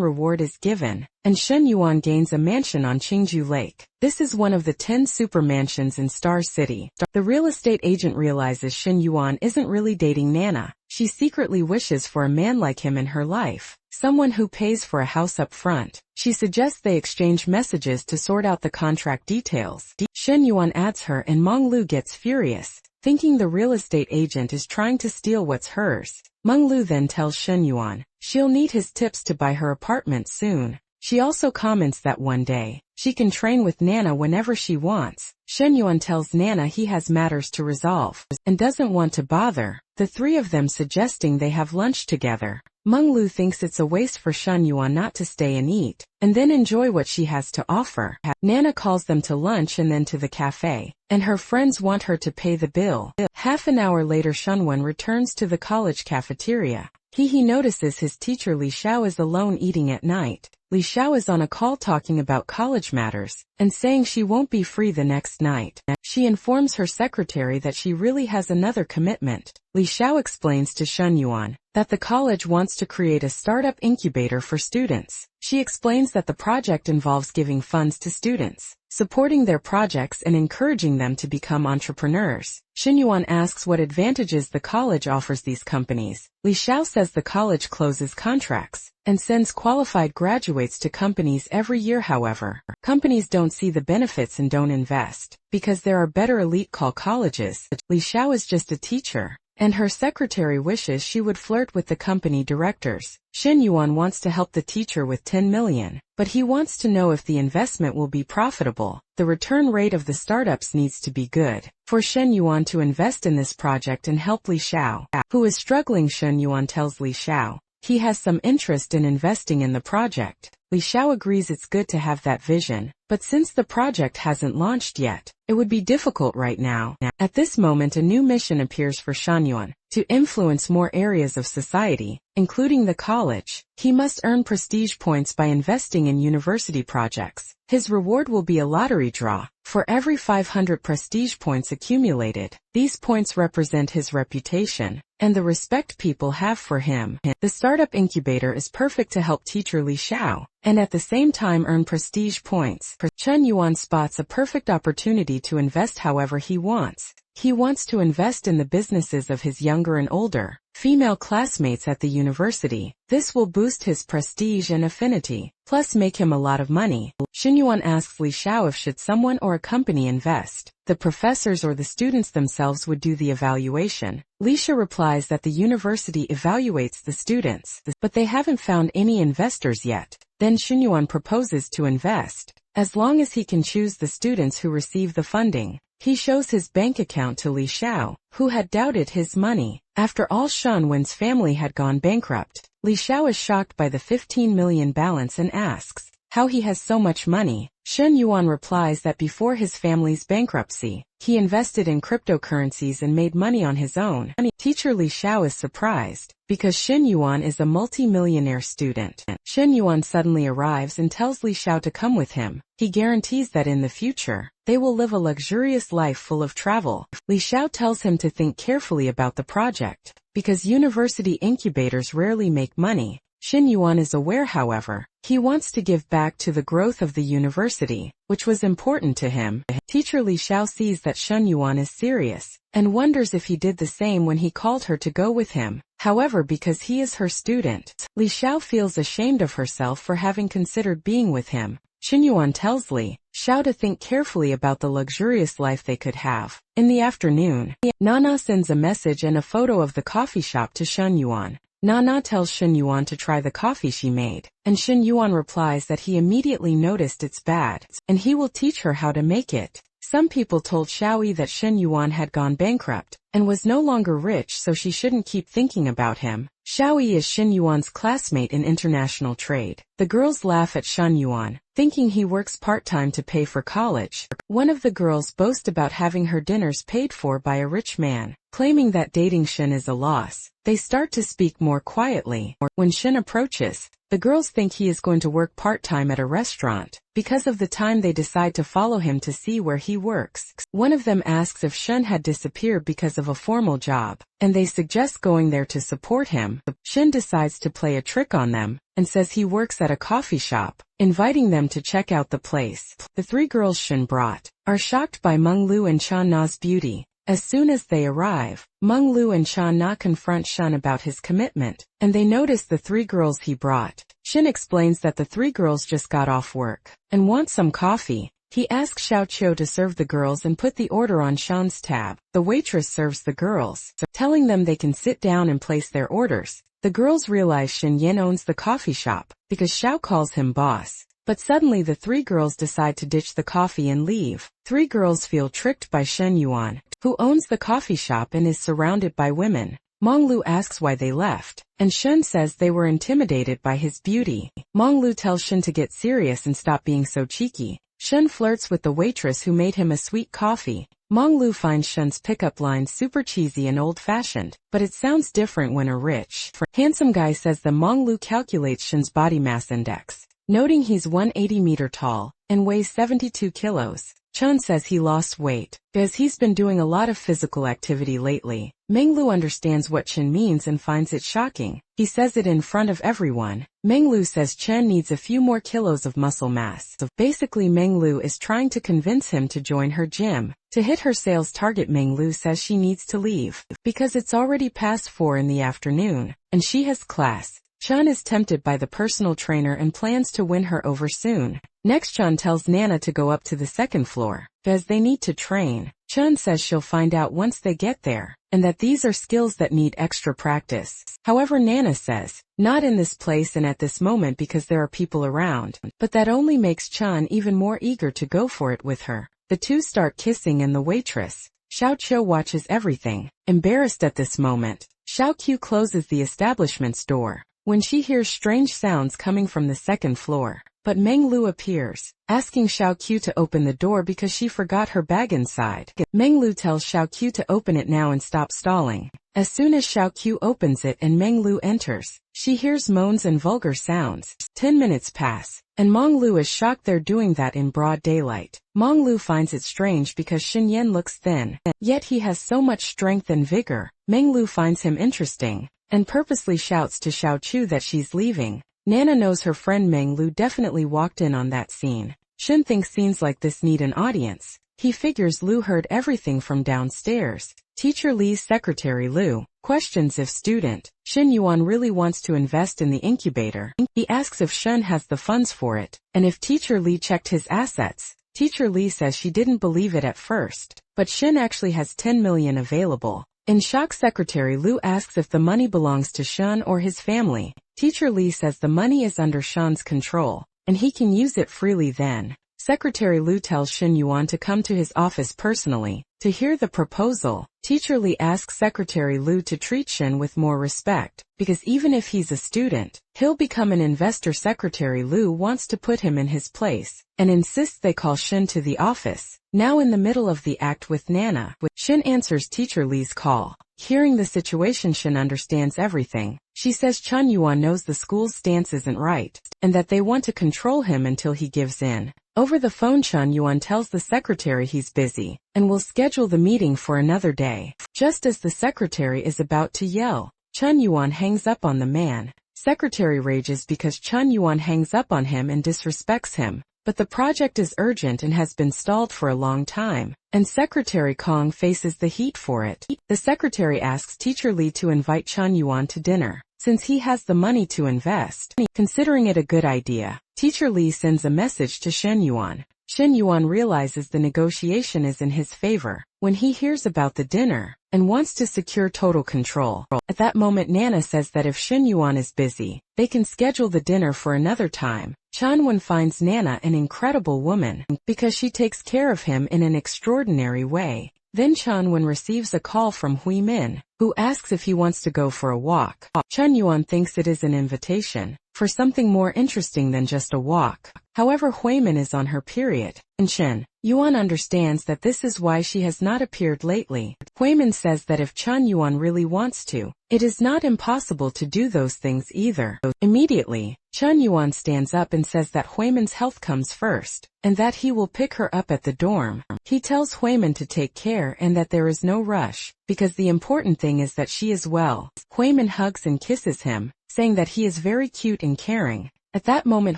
Speaker 1: reward is given, and Shen Yuan gains a mansion on Qingju Lake. This is one of the 10 super mansions in Star City. The real estate agent realizes Shen Yuan isn't really dating Nana. She secretly wishes for a man like him in her life, someone who pays for a house up front. She suggests they exchange messages to sort out the contract details. Shen Yuan adds her and Meng Lu gets furious, thinking the real estate agent is trying to steal what's hers. Meng Lu then tells Shen Yuan she'll need his tips to buy her apartment soon. She also comments that one day, she can train with Nana whenever she wants. Shen Yuan tells Nana he has matters to resolve, and doesn't want to bother, the 3 of them suggesting they have lunch together. Meng Lu thinks it's a waste for Shen Yuan not to stay and eat, and then enjoy what she has to offer. Nana calls them to lunch and then to the cafe, and her friends want her to pay the bill. Half an hour later, Shen Yuan returns to the college cafeteria. He notices his teacher Li Xiao is alone eating at night. Li Xiao is on a call talking about college matters, and saying she won't be free the next night. She informs her secretary that she really has another commitment. Li Xiao explains to Shen Yuan that the college wants to create a startup incubator for students. She explains that the project involves giving funds to students, supporting their projects and encouraging them to become entrepreneurs. Shen Yuan asks what advantages the college offers these companies. Li Xiao says the college closes contracts and sends qualified graduates to companies every year. However, companies don't see the benefits and don't invest, because there are better elite colleges. Li Xiao is just a teacher, and her secretary wishes she would flirt with the company directors. Shen Yuan wants to help the teacher with 10 million, but he wants to know if the investment will be profitable. The return rate of the startups needs to be good for Shen Yuan to invest in this project and help Li Xiao, who is struggling. Shen Yuan tells Li Xiao he has some interest in investing in the project. Li Xiao agrees it's good to have that vision, but since the project hasn't launched yet, it would be difficult right now. At this moment, a new mission appears for Shen Yuan, to influence more areas of society, including the college. He must earn prestige points by investing in university projects. His reward will be a lottery draw. For every 500 prestige points accumulated, these points represent his reputation and the respect people have for him. The startup incubator is perfect to help teacher Li Xiao, and at the same time earn prestige points. Shen Yuan spots a perfect opportunity to invest however he wants. He wants to invest in the businesses of his younger and older female classmates at the university. This will boost his prestige and affinity, plus make him a lot of money. Shen Yuan asks Li Xiao if should someone or a company invest, the professors or the students themselves would do the evaluation. Li Xiao replies that the university evaluates the students, but they haven't found any investors yet. Then Shen Yuan proposes to invest, as long as he can choose the students who receive the funding. He shows his bank account to Li Xiao, who had doubted his money. After all, Shen Yuan's family had gone bankrupt. Li Xiao is shocked by the 15 million balance and asks how he has so much money. Shen Yuan replies that before his family's bankruptcy, he invested in cryptocurrencies and made money on his own. Teacher Li Xiao is surprised, because Shen Yuan is a multi-millionaire student. Shen Yuan suddenly arrives and tells Li Xiao to come with him. He guarantees that in the future, they will live a luxurious life full of travel. Li Xiao tells him to think carefully about the project, because university incubators rarely make money. Shin Yuan is aware, however. He wants to give back to the growth of the university, which was important to him. Teacher Li Xiao sees that Shin Yuan is serious, and wonders if he did the same when he called her to go with him. However, because he is her student, Li Xiao feels ashamed of herself for having considered being with him. Shin Yuan tells Li Xiao to think carefully about the luxurious life they could have. In the afternoon, Nana sends a message and a photo of the coffee shop to Shin Yuan. Nana tells Shin Yuan to try the coffee she made, and Shin Yuan replies that he immediately noticed it's bad, and he will teach her how to make it. Some people told Xiaoyi that Shin Yuan had gone bankrupt, and was no longer rich, so she shouldn't keep thinking about him. Xiaoyi is Shin Yuan's classmate in international trade. The girls laugh at Shin Yuan, thinking he works part-time to pay for college. One of the girls boasts about having her dinners paid for by a rich man, claiming that dating Shin is a loss. They start to speak more quietly. When Shin approaches, the girls think he is going to work part-time at a restaurant. Because of the time, they decide to follow him to see where he works. One of them asks if Shin had disappeared because of a formal job, and they suggest going there to support him. Shin decides to play a trick on them, and says he works at a coffee shop, inviting them to check out the place. The three girls Shin brought are shocked by Meng Lu and Chan Na's beauty. As soon as they arrive, Meng Lu and Chan Na confront Shin about his commitment, and they notice the three girls he brought. Shin explains that the three girls just got off work and want some coffee. He asks Xiao Qiu to serve the girls and put the order on Shan's tab. The waitress serves the girls, telling them they can sit down and place their orders. The girls realize Shin Yin owns the coffee shop, because Xiao calls him boss. But suddenly the three girls decide to ditch the coffee and leave. Three girls feel tricked by Shin Yuan, who owns the coffee shop and is surrounded by women. Meng Lu asks why they left, and Shin says they were intimidated by his beauty. Meng Lu tells Shin to get serious and stop being so cheeky. Shin flirts with the waitress who made him a sweet coffee. Meng Lu finds Shin's pickup line super cheesy and old-fashioned, but it sounds different when a rich, handsome guy says that Meng Lu calculates Shin's body mass index, noting he's 180 meter tall and weighs 72 kilos. Chun says he lost weight because he's been doing a lot of physical activity lately. Meng Lu understands what Chen means and finds it shocking. He says it in front of everyone. Meng Lu says Chen needs a few more kilos of muscle mass. Basically, Meng Lu is trying to convince him to join her gym. To hit her sales target, Meng Lu says she needs to leave because it's already past 4 in the afternoon, and she has class. Chun is tempted by the personal trainer and plans to win her over soon. Next, Chun tells Nana to go up to the second floor, as they need to train. Chun says she'll find out once they get there, and that these are skills that need extra practice. However, Nana says, not in this place and at this moment because there are people around, but that only makes Chun even more eager to go for it with her. The two start kissing and the waitress, Xiao Qiu, watches everything. Embarrassed at this moment, Xiao Qiu closes the establishment's door when she hears strange sounds coming from the second floor. But Meng Lu appears, asking Xiao Qiu to open the door because she forgot her bag inside. Meng Lu tells Xiao Qiu to open it now and stop stalling. As soon as Xiao Qiu opens it and Meng Lu enters, she hears moans and vulgar sounds. 10 minutes pass, and Meng Lu is shocked they're doing that in broad daylight. Meng Lu finds it strange because Xin Yan looks thin, yet he has so much strength and vigor. Meng Lu finds him interesting, and purposely shouts to Xiao Qiu that she's leaving. Nana knows her friend Meng Lu definitely walked in on that scene. Shin thinks scenes like this need an audience. He figures Lu heard everything from downstairs. Teacher Li's secretary Lu questions if student Shin Yuan really wants to invest in the incubator. He asks if Shin has the funds for it, and if Teacher Li checked his assets. Teacher Li says she didn't believe it at first, but Shin actually has 10 million available. In shock, Secretary Lu asks if the money belongs to Shin or his family. Teacher Li says the money is under Shin's control, and he can use it freely then. Secretary Lu tells Shin Yuan to come to his office personally to hear the proposal. Teacher Li asks Secretary Lu to treat Shin with more respect, because even if he's a student, he'll become an investor. Secretary Lu wants to put him in his place, and insists they call Shin to the office. Now in the middle of the act with Nana, Shin answers Teacher Li's call. Hearing the situation, Shin understands everything. She says Chun Yuan knows the school's stance isn't right, and that they want to control him until he gives in. Over the phone, Chun Yuan tells the secretary he's busy, and will schedule the meeting for another day. Just as the secretary is about to yell, Chun Yuan hangs up on the man. Secretary rages because Chun Yuan hangs up on him and disrespects him. But the project is urgent and has been stalled for a long time, and Secretary Kong faces the heat for it. The secretary asks Teacher Lee to invite Chun Yuan to dinner, since he has the money to invest. Considering it a good idea, Teacher Lee sends a message to Shen Yuan. Shen Yuan realizes the negotiation is in his favor when he hears about the dinner and wants to secure total control. At that moment, Nana says that if Shen Yuan is busy, they can schedule the dinner for another time. Chun-Wen finds Nana an incredible woman because she takes care of him in an extraordinary way. Then Chun-Wen receives a call from Hui Min, who asks if he wants to go for a walk. Chun Yuan thinks it is an invitation for something more interesting than just a walk. However, Hui Min is on her period, and Shen Yuan understands that this is why she has not appeared lately. Hui Min says that if Chun Yuan really wants to, it is not impossible to do those things either. Immediately, Chun Yuan stands up and says that Hui Min's health comes first, and that he will pick her up at the dorm. He tells Hui Min to take care and that there is no rush, because the important thing is that she is well. Hui Min hugs and kisses him, saying that he is very cute and caring. At that moment,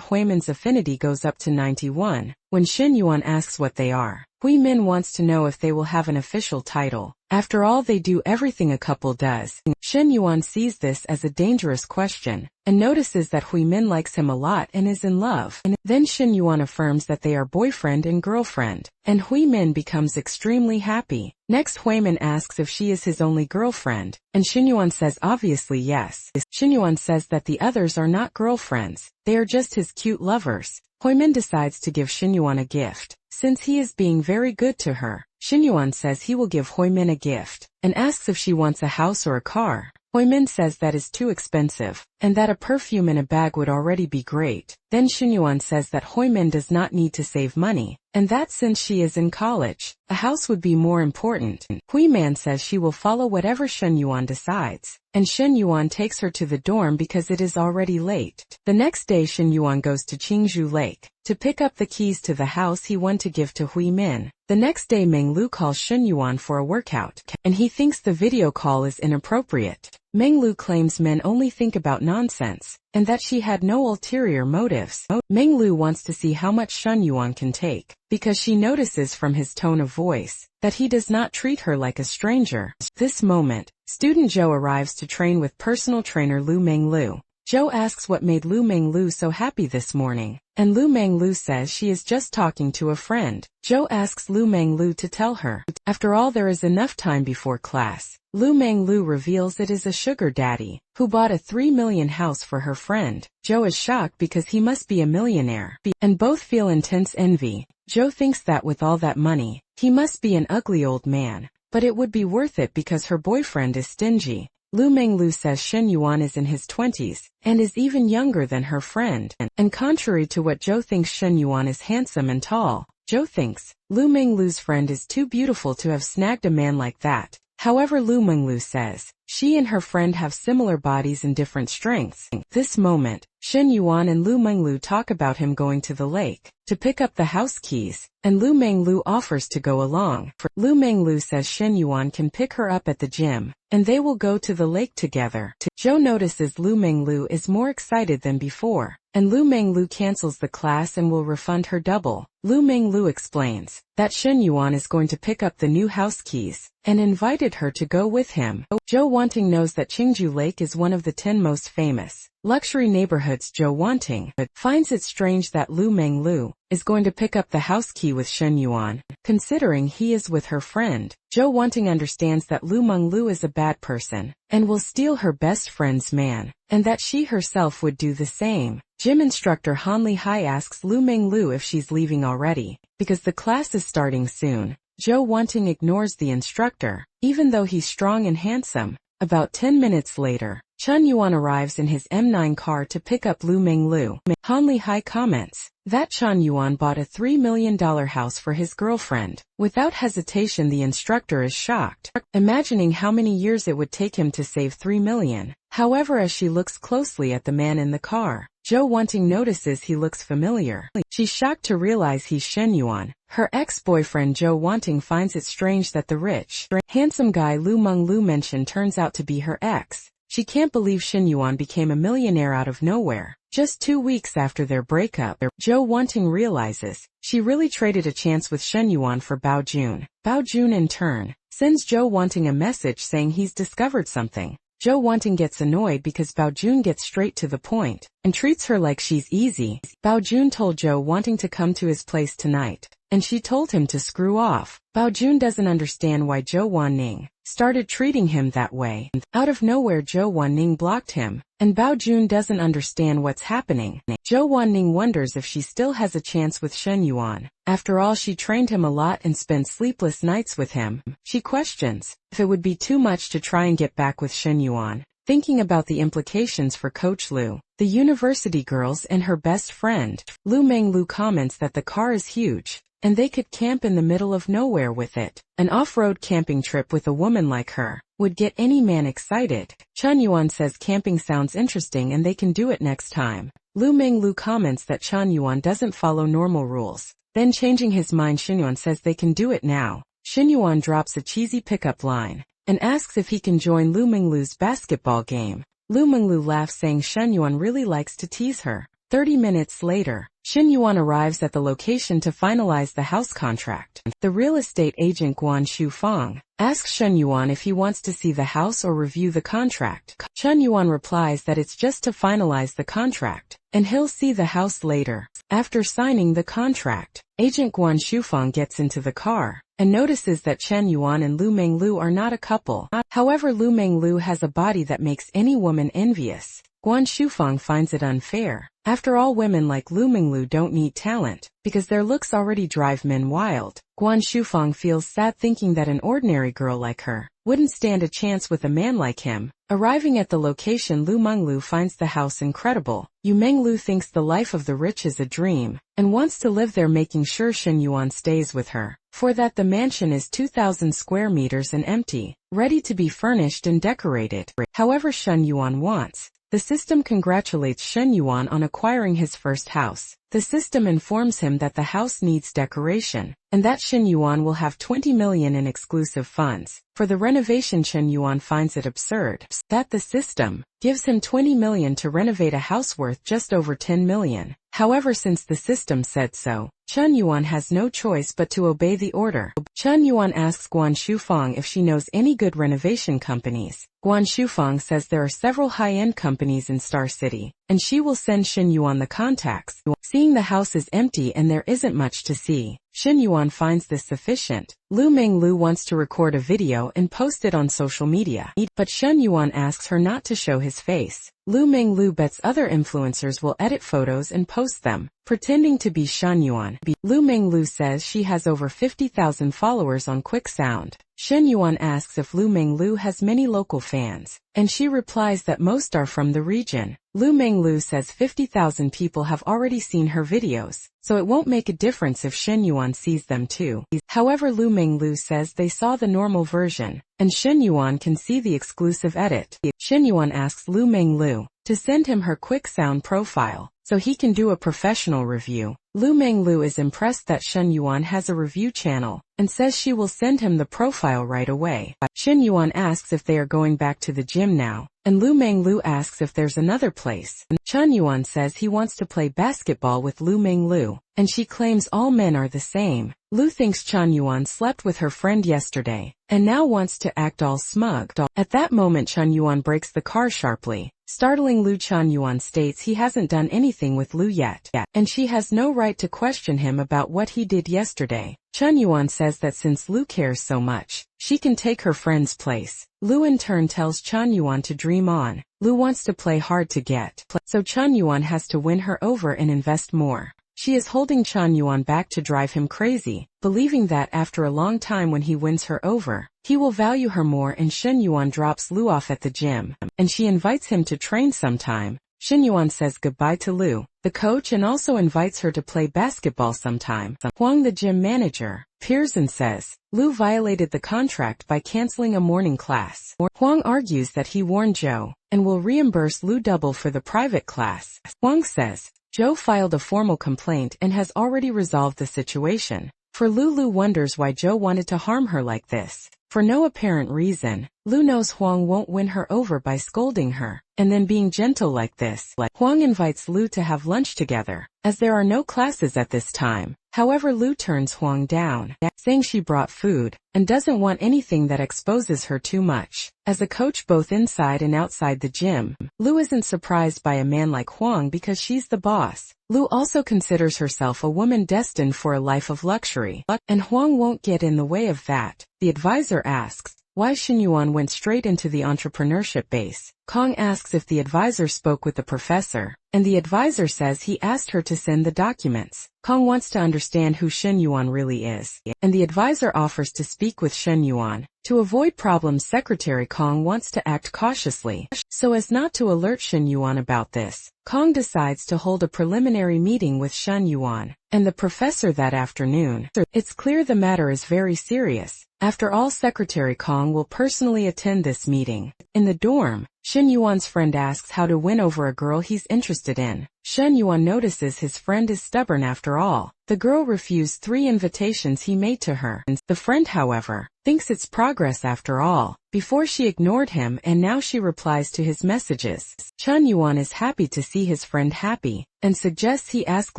Speaker 1: Hui Min's affinity goes up to 91, when Shen Yuan asks what they are. Hui Min wants to know if they will have an official title. After all, they do everything a couple does. Shen Yuan sees this as a dangerous question, and notices that Hui Min likes him a lot and is in love. Then Shen Yuan affirms that they are boyfriend and girlfriend, and Hui Min becomes extremely happy. Next, Hui Min asks if she is his only girlfriend, and Shen Yuan says obviously yes. Shen Yuan says that the others are not girlfriends, they are just his cute lovers. Hui Min decides to give Shen Yuan a gift, since he is being very good to her. Shen Yuan says he will give Hui Min a gift, and asks if she wants a house or a car. Hui Min says that is too expensive, and that a perfume in a bag would already be great. Then Shen Yuan says that Hui Min does not need to save money, and that since she is in college, a house would be more important. Hui Min says she will follow whatever Shen Yuan decides, and Shen Yuan takes her to the dorm because it is already late. The next day, Shen Yuan goes to Qingzhou Lake to pick up the keys to the house he wanted to give to Hui Min. The next day, Meng Lu calls Shen Yuan for a workout, and he thinks the video call is inappropriate. Meng Lu claims men only think about nonsense, and that she had no ulterior motives. Meng Lu wants to see how much Shen Yuan can take, because she notices from his tone of voice that he does not treat her like a stranger. This moment, student Zhou arrives to train with personal trainer Lu Meng Lu. Zhou asks what made Lu Meng Lu so happy this morning, and Lu Meng Lu says she is just talking to a friend. Zhou asks Lu Meng Lu to tell her. After all, there is enough time before class. Lu Meng Lu reveals it is a sugar daddy, who bought a 3 million house for her friend. Zhou is shocked because he must be a millionaire, and both feel intense envy. Zhou thinks that with all that money, he must be an ugly old man, but it would be worth it because her boyfriend is stingy. Lu Meng Lu says Shen Yuan is in his 20s, and is even younger than her friend, and contrary to what Zhou thinks, Shen Yuan is handsome and tall. Zhou thinks Lu Meng Lu's friend is too beautiful to have snagged a man like that. However, Lu Meng Lu says she and her friend have similar bodies and different strengths. This moment, Shen Yuan and Lu Meng Lu talk about him going to the lake to pick up the house keys, and Lu Meng Lu offers to go along. Lu Meng Lu says Shen Yuan can pick her up at the gym, and they will go to the lake together. Zhou notices Lu Meng Lu is more excited than before, and Lu Meng Lu cancels the class and will refund her double. Lu Meng Lu explains that Shen Yuan is going to pick up the new house keys, and invited her to go with him. Zhou Wanting knows that Qingzhou Lake is one of the 10 most famous luxury neighborhoods. Zhou Wanting finds it strange that Lu Meng Lu is going to pick up the house key with Shen Yuan, considering he is with her friend. Zhou Wanting understands that Lu Meng Lu is a bad person, and will steal her best friend's man, and that she herself would do the same. Gym instructor Han Li Hai asks Lu Meng Lu if she's leaving already, because the class is starting soon. Zhou Wanting ignores the instructor, even though he's strong and handsome. About 10 minutes later, Chun Yuan arrives in his M9 car to pick up Lu Meng Lu. Han Li Hai comments that Chun Yuan bought a $3 million house for his girlfriend. Without hesitation, the instructor is shocked, imagining how many years it would take him to save $3 million. However, as she looks closely at the man in the car, Zhou Wanting notices he looks familiar. She's shocked to realize he's Shen Yuan. Her ex-boyfriend Zhou Wanting finds it strange that the rich, handsome guy Lu Meng Lu mentioned turns out to be her ex. She can't believe Shin Yuan became a millionaire out of nowhere. Just 2 weeks after their breakup, Zhou Wanting realizes she really traded a chance with Shen Yuan for Bao Jun. Bao Jun in turn sends Zhou Wanting a message saying he's discovered something. Zhou Wanting gets annoyed because Bao Jun gets straight to the point and treats her like she's easy. Bao Jun told Zhou Wanting to come to his place tonight, and she told him to screw off. Bao Jun doesn't understand why Zhou Wanning started treating him that way. Out of nowhere, Zhou Wanning blocked him, and Bao Jun doesn't understand what's happening. Zhou Wanning wonders if she still has a chance with Shen Yuan. After all, she trained him a lot and spent sleepless nights with him. She questions if it would be too much to try and get back with Shen Yuan. Thinking about the implications for Coach Lu, the university girls, and her best friend, Lu Menglu comments that the car is huge, and they could camp in the middle of nowhere with it. An off-road camping trip with a woman like her would get any man excited. Chen Yuan says camping sounds interesting and they can do it next time. Lu Menglu comments that Chen Yuan doesn't follow normal rules. Then changing his mind, Shin Yuan says they can do it now. Shin Yuan drops a cheesy pickup line and asks if he can join Lu Menglu's basketball game. Lu Menglu laughs, saying Shen Yuan really likes to tease her. 30 minutes later, Shin Yuan arrives at the location to finalize the house contract. The real estate agent Guan Shufang asks Shen Yuan if he wants to see the house or review the contract. Shen Yuan replies that it's just to finalize the contract, and he'll see the house later. After signing the contract, agent Guan Shufang gets into the car and notices that Chen Yuan and Lu Menglu are not a couple. However, Lu Menglu has a body that makes any woman envious. Guan Shufang finds it unfair. After all, women like Lu Menglu don't need talent, because their looks already drive men wild. Guan Shufang feels sad thinking that an ordinary girl like her wouldn't stand a chance with a man like him. Arriving at the location, Lu Menglu finds the house incredible. Yu Menglu thinks the life of the rich is a dream, and wants to live there, making sure Shen Yuan stays with her. For that, the mansion is 2,000 square meters and empty, ready to be furnished and decorated. However, Shen Yuan wants the system congratulates Shen Yuan on acquiring his first house. The system informs him that the house needs decoration, and that Shen Yuan will have 20 million in exclusive funds for the renovation. Shen Yuan finds it absurd that the system gives him 20 million to renovate a house worth just over 10 million. However, since the system said so, Chen Yuan has no choice but to obey the order. Chen Yuan asks Guan Shufang if she knows any good renovation companies. Guan Shufang says there are several high-end companies in Star City, and she will send Shen Yuan the contacts. Seeing the house is empty and there isn't much to see, Shen Yuan finds this sufficient. Lu Menglu wants to record a video and post it on social media, but Shen Yuan asks her not to show his face. Lu Menglu bets other influencers will edit photos and post them, pretending to be Shen Yuan. Lu Menglu says she has over 50,000 followers on QuickSound. Shen Yuan asks if Lu Menglu has many local fans, and she replies that most are from the region. Lu Menglu says 50,000 people have already seen her videos, so it won't make a difference if Shen Yuan sees them too. However, Lu Menglu says they saw the normal version, and Shen Yuan can see the exclusive edit. Shen Yuan asks Lu Menglu to send him her QuickSound profile, so he can do a professional review. Lu Menglu is impressed that Shen Yuan has a review channel, and says she will send him the profile right away. Shen Yuan asks if they are going back to the gym now, and Lu Menglu asks if there's another place. Chen Yuan says he wants to play basketball with Lu Menglu, and she claims all men are the same. Lu thinks Chen Yuan slept with her friend yesterday, and now wants to act all smug. At that moment, Chen Yuan breaks the car sharply. Startling Lu, Chen Yuan states he hasn't done anything with Lu yet, and she has no right to question him about what he did yesterday. Chen Yuan says that since Lu cares so much, she can take her friend's place. Lu in turn tells Chen Yuan to dream on. Lu wants to play hard to get, so Chen Yuan has to win her over and invest more. She is holding Chen Yuan back to drive him crazy, believing that after a long time when he wins her over, he will value her more, and Shen Yuan drops Lu off at the gym, and she invites him to train sometime. Shen Yuan says goodbye to Lu, the coach, and also invites her to play basketball sometime. Huang, the gym manager, peers and says Lu violated the contract by canceling a morning class. Huang argues that he warned Zhou, and will reimburse Lu double for the private class. Huang says Zhou filed a formal complaint and has already resolved the situation. For Lu, Lu wonders why Zhou wanted to harm her like this. For no apparent reason, Lu knows Huang won't win her over by scolding her, and then being gentle like this. Huang invites Lu to have lunch together, as there are no classes at this time. However, Lu turns Huang down, saying she brought food, and doesn't want anything that exposes her too much. As a coach both inside and outside the gym, Lu isn't surprised by a man like Huang because she's the boss. Lu also considers herself a woman destined for a life of luxury, and Huang won't get in the way of that. The advisor asks why Xinyuan went straight into the entrepreneurship base. Kong asks if the advisor spoke with the professor, and the advisor says he asked her to send the documents. Kong wants to understand who Xinyuan really is, and the advisor offers to speak with Xinyuan. To avoid problems, Secretary Kong wants to act cautiously, so as not to alert Xinyuan about this. Kong decides to hold a preliminary meeting with Xinyuan and the professor that afternoon. It's clear the matter is very serious. After all, Secretary Kong will personally attend this meeting. In the dorm, Xinyuan's friend asks how to win over a girl he's interested in. Xinyuan notices his friend is stubborn after all. The girl refused 3 invitations he made to her. The friend, however, thinks it's progress after all. Before she ignored him, and now she replies to his messages. Xinyuan is happy to see his friend happy, and suggests he ask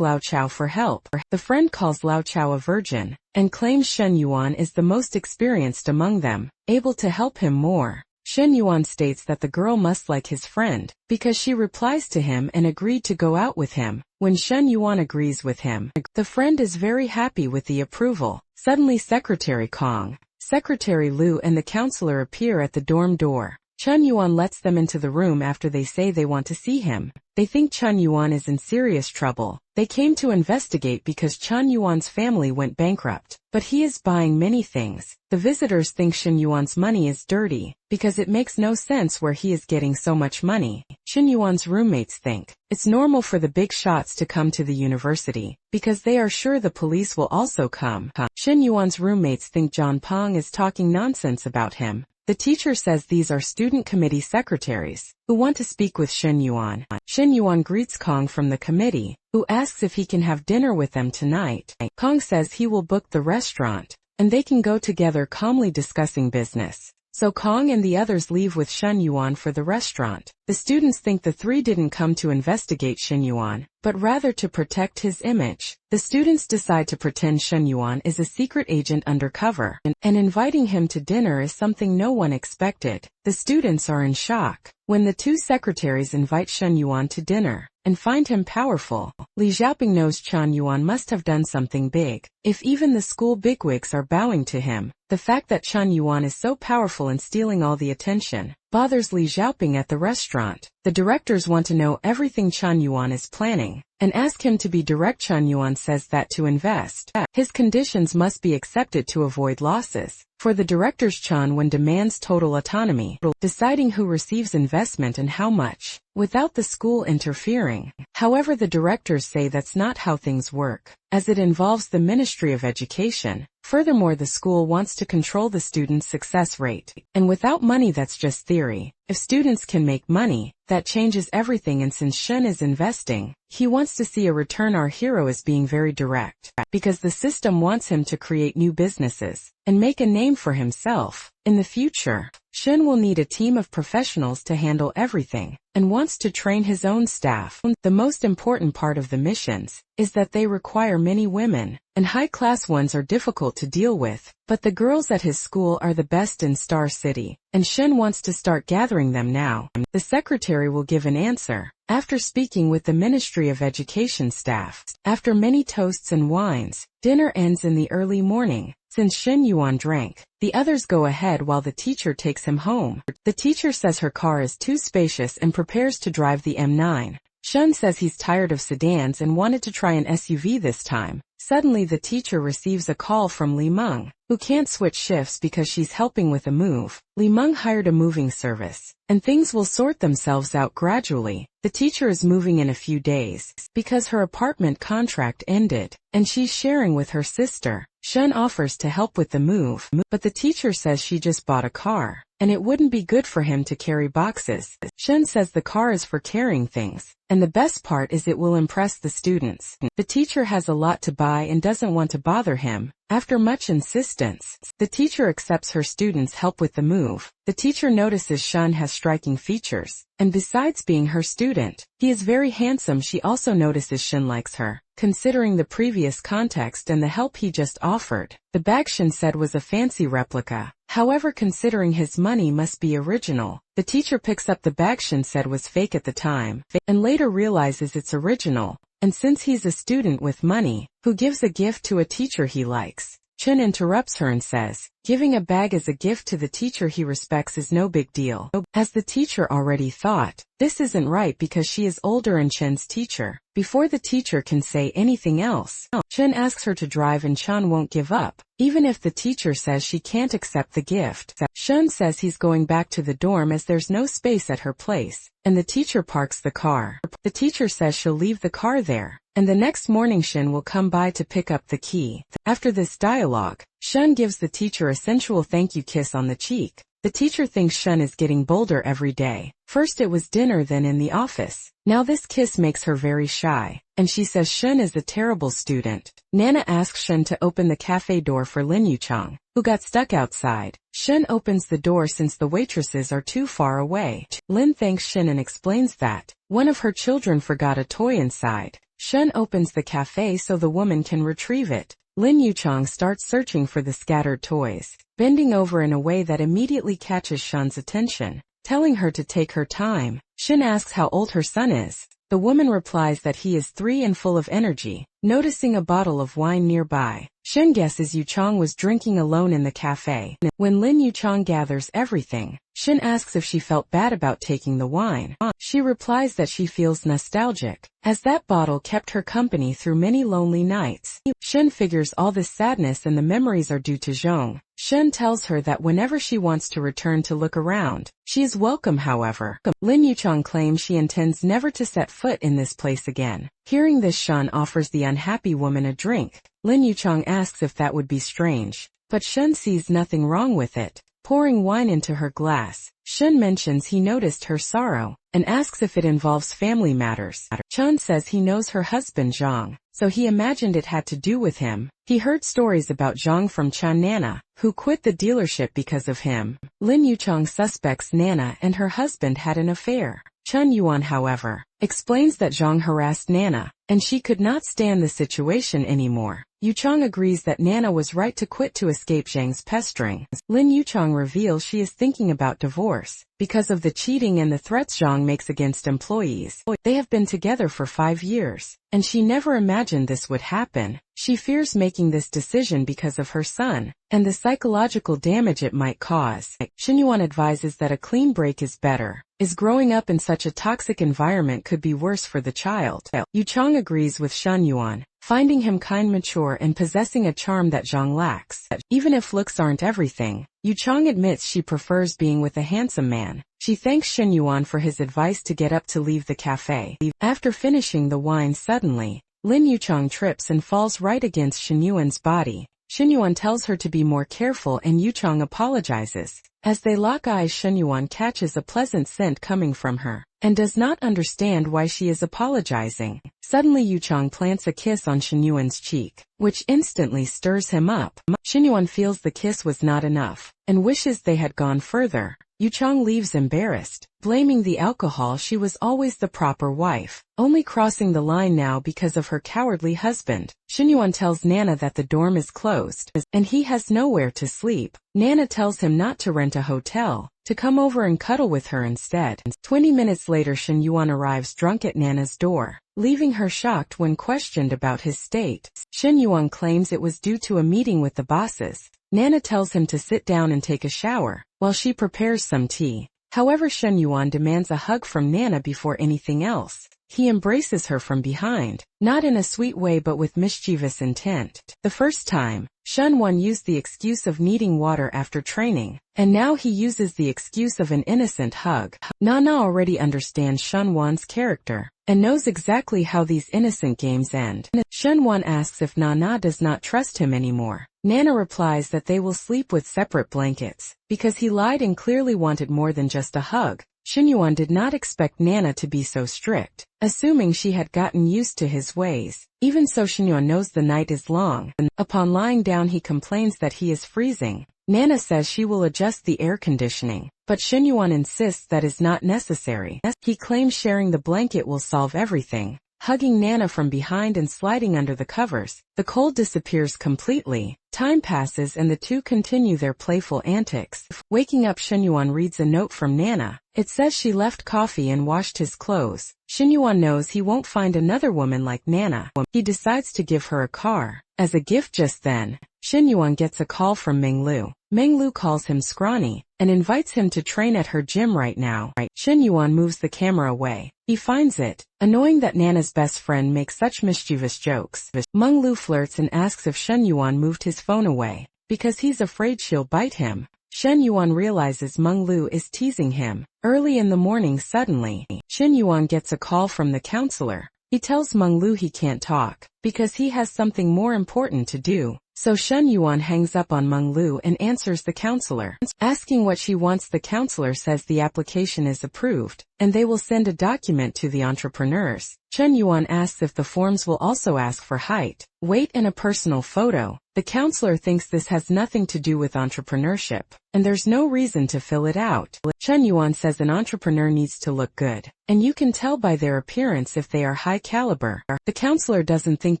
Speaker 1: Lao Chao for help. The friend calls Lao Chao a virgin, and claims Xinyuan is the most experienced among them, able to help him more. Xinyuan states that the girl must like his friend, because she replies to him and agreed to go out with him. When Xinyuan agrees with him, the friend is very happy with the approval. Suddenly Secretary Kong, Secretary Lu and the counselor appear at the dorm door. Xinyuan lets them into the room after they say they want to see him. They think Xinyuan is in serious trouble. They came to investigate because Xinyuan's family went bankrupt, but he is buying many things. The visitors think Xinyuan's money is dirty, because it makes no sense where he is getting so much money. Xinyuan's roommates think it's normal for the big shots to come to the university, because they are sure the police will also come. Xinyuan's roommates think John Peng is talking nonsense about him. The teacher says these are student committee secretaries, who want to speak with Xinyuan. Xinyuan greets Kong from the committee, who asks if he can have dinner with them tonight. Kong says he will book the restaurant, and they can go together calmly discussing business. So Kong and the others leave with Xinyuan for the restaurant. The students think the 3 didn't come to investigate Xinyuan, but rather to protect his image. The students decide to pretend Xinyuan is a secret agent undercover, and inviting him to dinner is something no one expected. The students are in shock when the 2 secretaries invite Xinyuan to dinner and find him powerful. Li Xiaoping knows Xinyuan must have done something big, if even the school bigwigs are bowing to him. The fact that Xinyuan is so powerful and stealing all the attention bothers Li Xiaoping at the restaurant. The directors want to know everything Xinyuan is planning, and ask him to be direct. Xinyuan says that to invest, his conditions must be accepted to avoid losses. For the directors, Wen demands total autonomy, deciding who receives investment and how much, without the school interfering. However, the directors say that's not how things work, as it involves the Ministry of Education. Furthermore, the school wants to control the students' success rate, and without money that's just theory. If students can make money, that changes everything, and since Shen is investing, he wants to see a return. Our hero is being very direct, because the system wants him to create new businesses and make a name for himself. In the future, Shen will need a team of professionals to handle everything, and wants to train his own staff. The most important part of the missions is that they require many women, and high-class ones are difficult to deal with, but the girls at his school are the best in Star City, and Shen wants to start gathering them now. The secretary will give an answer after speaking with the Ministry of Education staff. After many toasts and wines, dinner ends in the early morning. Since Xinyuan drank, the others go ahead while the teacher takes him home. The teacher says her car is too spacious and prepares to drive the M9. Shen says he's tired of sedans and wanted to try an SUV this time. Suddenly the teacher receives a call from Li Meng, who can't switch shifts because she's helping with a move. Li Meng hired a moving service, and things will sort themselves out gradually. The teacher is moving in a few days, because her apartment contract ended, and she's sharing with her sister. Shen offers to help with the move, but the teacher says she just bought a car, and it wouldn't be good for him to carry boxes. Shen says the car is for carrying things, and the best part is it will impress the students. The teacher has a lot to buy and doesn't want to bother him, After much insistence, the teacher accepts her student's help with the move. The teacher notices Shun has striking features, and besides being her student, he is very handsome. She also notices Shun likes her, considering the previous context and the help he just offered. The bag Shun said was a fancy replica. However, considering his money must be original, the teacher picks up the bag Shun said was fake at the time, and later realizes it's original. And since he's a student with money, who gives a gift to a teacher he likes, Chun interrupts her and says, giving a bag as a gift to the teacher he respects is no big deal. As the teacher already thought, this isn't right because she is older and Chun's teacher. Before the teacher can say anything else, Chun asks her to drive and Chun won't give up, even if the teacher says she can't accept the gift. Shun says he's going back to the dorm as there's no space at her place, and the teacher parks the car. The teacher says she'll leave the car there, and the next morning Shun will come by to pick up the key. After this dialogue, Shun gives the teacher a sensual thank you kiss on the cheek. The teacher thinks Shun is getting bolder every day. First it was dinner, then in the office. Now this kiss makes her very shy, and she says Shun is a terrible student. Nana asks Shun to open the cafe door for Lin Yuchang, who got stuck outside. Shun opens the door since the waitresses are too far away. Lin thanks Shun and explains that one of her children forgot a toy inside. Shun opens the cafe so the woman can retrieve it. Lin Yuchang starts searching for the scattered toys, bending over in a way that immediately catches Shun's attention, telling her to take her time. Shun asks how old her son is. The woman replies that he is 3 and full of energy. Noticing a bottle of wine nearby, Shun guesses Yuchang was drinking alone in the cafe. When Lin Yuchang gathers everything, Shun asks if she felt bad about taking the wine. She replies that she feels nostalgic, as that bottle kept her company through many lonely nights. Shun figures all this sadness and the memories are due to Zhong. Shun tells her that whenever she wants to return to look around, she is welcome. However, Lin Yuchang claims she intends never to set foot in this place again. Hearing this, Shun offers the unhappy woman a drink. Lin Yuchang asks if that would be strange, but Shun sees nothing wrong with it. Pouring wine into her glass, Shun mentions he noticed her sorrow, and asks if it involves family matters. Chun says he knows her husband Zhang, so he imagined it had to do with him. He heard stories about Zhang from Chun Nana, who quit the dealership because of him. Lin Yuchang suspects Nana and her husband had an affair. Chun Yuan, however, explains that Zhang harassed Nana, and she could not stand the situation anymore. Yuchang agrees that Nana was right to quit to escape Zhang's pestering. Lin Yuchang reveals she is thinking about divorce, because of the cheating and the threats Zhang makes against employees. They have been together for 5 years, and she never imagined this would happen. She fears making this decision because of her son, and the psychological damage it might cause. Xinyuan advises that a clean break is better, as growing up in such a toxic environment could be worse for the child. Yuchang agrees with Xinyuan, finding him kind, mature, and possessing a charm that Zhang lacks. Even if looks aren't everything, Yuchang admits she prefers being with a handsome man. She thanks Xinyuan for his advice to get up to leave the cafe. After finishing the wine, suddenly, Lin Yuchang trips and falls right against Xinyuan's body. Xinyuan tells her to be more careful and Yuchang apologizes. As they lock eyes, Xinyuan catches a pleasant scent coming from her, and does not understand why she is apologizing. Suddenly Yuchang plants a kiss on Xinyuan's cheek, which instantly stirs him up. Xinyuan feels the kiss was not enough, and wishes they had gone further. Yuchang leaves embarrassed, blaming the alcohol. She was always the proper wife, only crossing the line now because of her cowardly husband. Xinyuan tells Nana that the dorm is closed, and he has nowhere to sleep. Nana tells him not to rent a hotel, to come over and cuddle with her instead. 20 minutes later, Xinyuan arrives drunk at Nana's door, leaving her shocked when questioned about his state. Xinyuan claims it was due to a meeting with the bosses. Nana tells him to sit down and take a shower, while she prepares some tea. However, Xinyuan demands a hug from Nana before anything else. He embraces her from behind, not in a sweet way but with mischievous intent. The first time, Xinyuan used the excuse of needing water after training, and now he uses the excuse of an innocent hug. Nana already understands Xinyuan's character, and knows exactly how these innocent games end. Xinyuan asks if Nana does not trust him anymore. Nana replies that they will sleep with separate blankets, because he lied and clearly wanted more than just a hug. Xinyuan did not expect Nana to be so strict, assuming she had gotten used to his ways. Even so, Xinyuan knows the night is long. Upon lying down, he complains that he is freezing. Nana says she will adjust the air conditioning, but Xinyuan insists that is not necessary. He claims sharing the blanket will solve everything. Hugging Nana from behind and sliding under the covers, the cold disappears completely. Time passes and the two continue their playful antics. Waking up, Xinyuan reads a note from Nana. It says she left coffee and washed his clothes. Xinyuan knows he won't find another woman like Nana. He decides to give her a car. As a gift just then, Xinyuan gets a call from Menglu. Menglu calls him scrawny and invites him to train at her gym right now. Xinyuan moves the camera away. He finds it annoying that Nana's best friend makes such mischievous jokes. Menglu flirts and asks if Xinyuan moved his phone away, because he's afraid she'll bite him. Xinyuan realizes Menglu is teasing him. Early in the morning, suddenly, Xinyuan gets a call from the counselor. He tells Menglu he can't talk, because he has something more important to do. So Xinyuan hangs up on Menglu and answers the counselor. Asking what she wants, the counselor says the application is approved, and they will send a document to the entrepreneurs. Xinyuan asks if the forms will also ask for height, weight and a personal photo. The counselor thinks this has nothing to do with entrepreneurship, and there's no reason to fill it out. Xinyuan says an entrepreneur needs to look good, and you can tell by their appearance if they are high caliber. The counselor doesn't think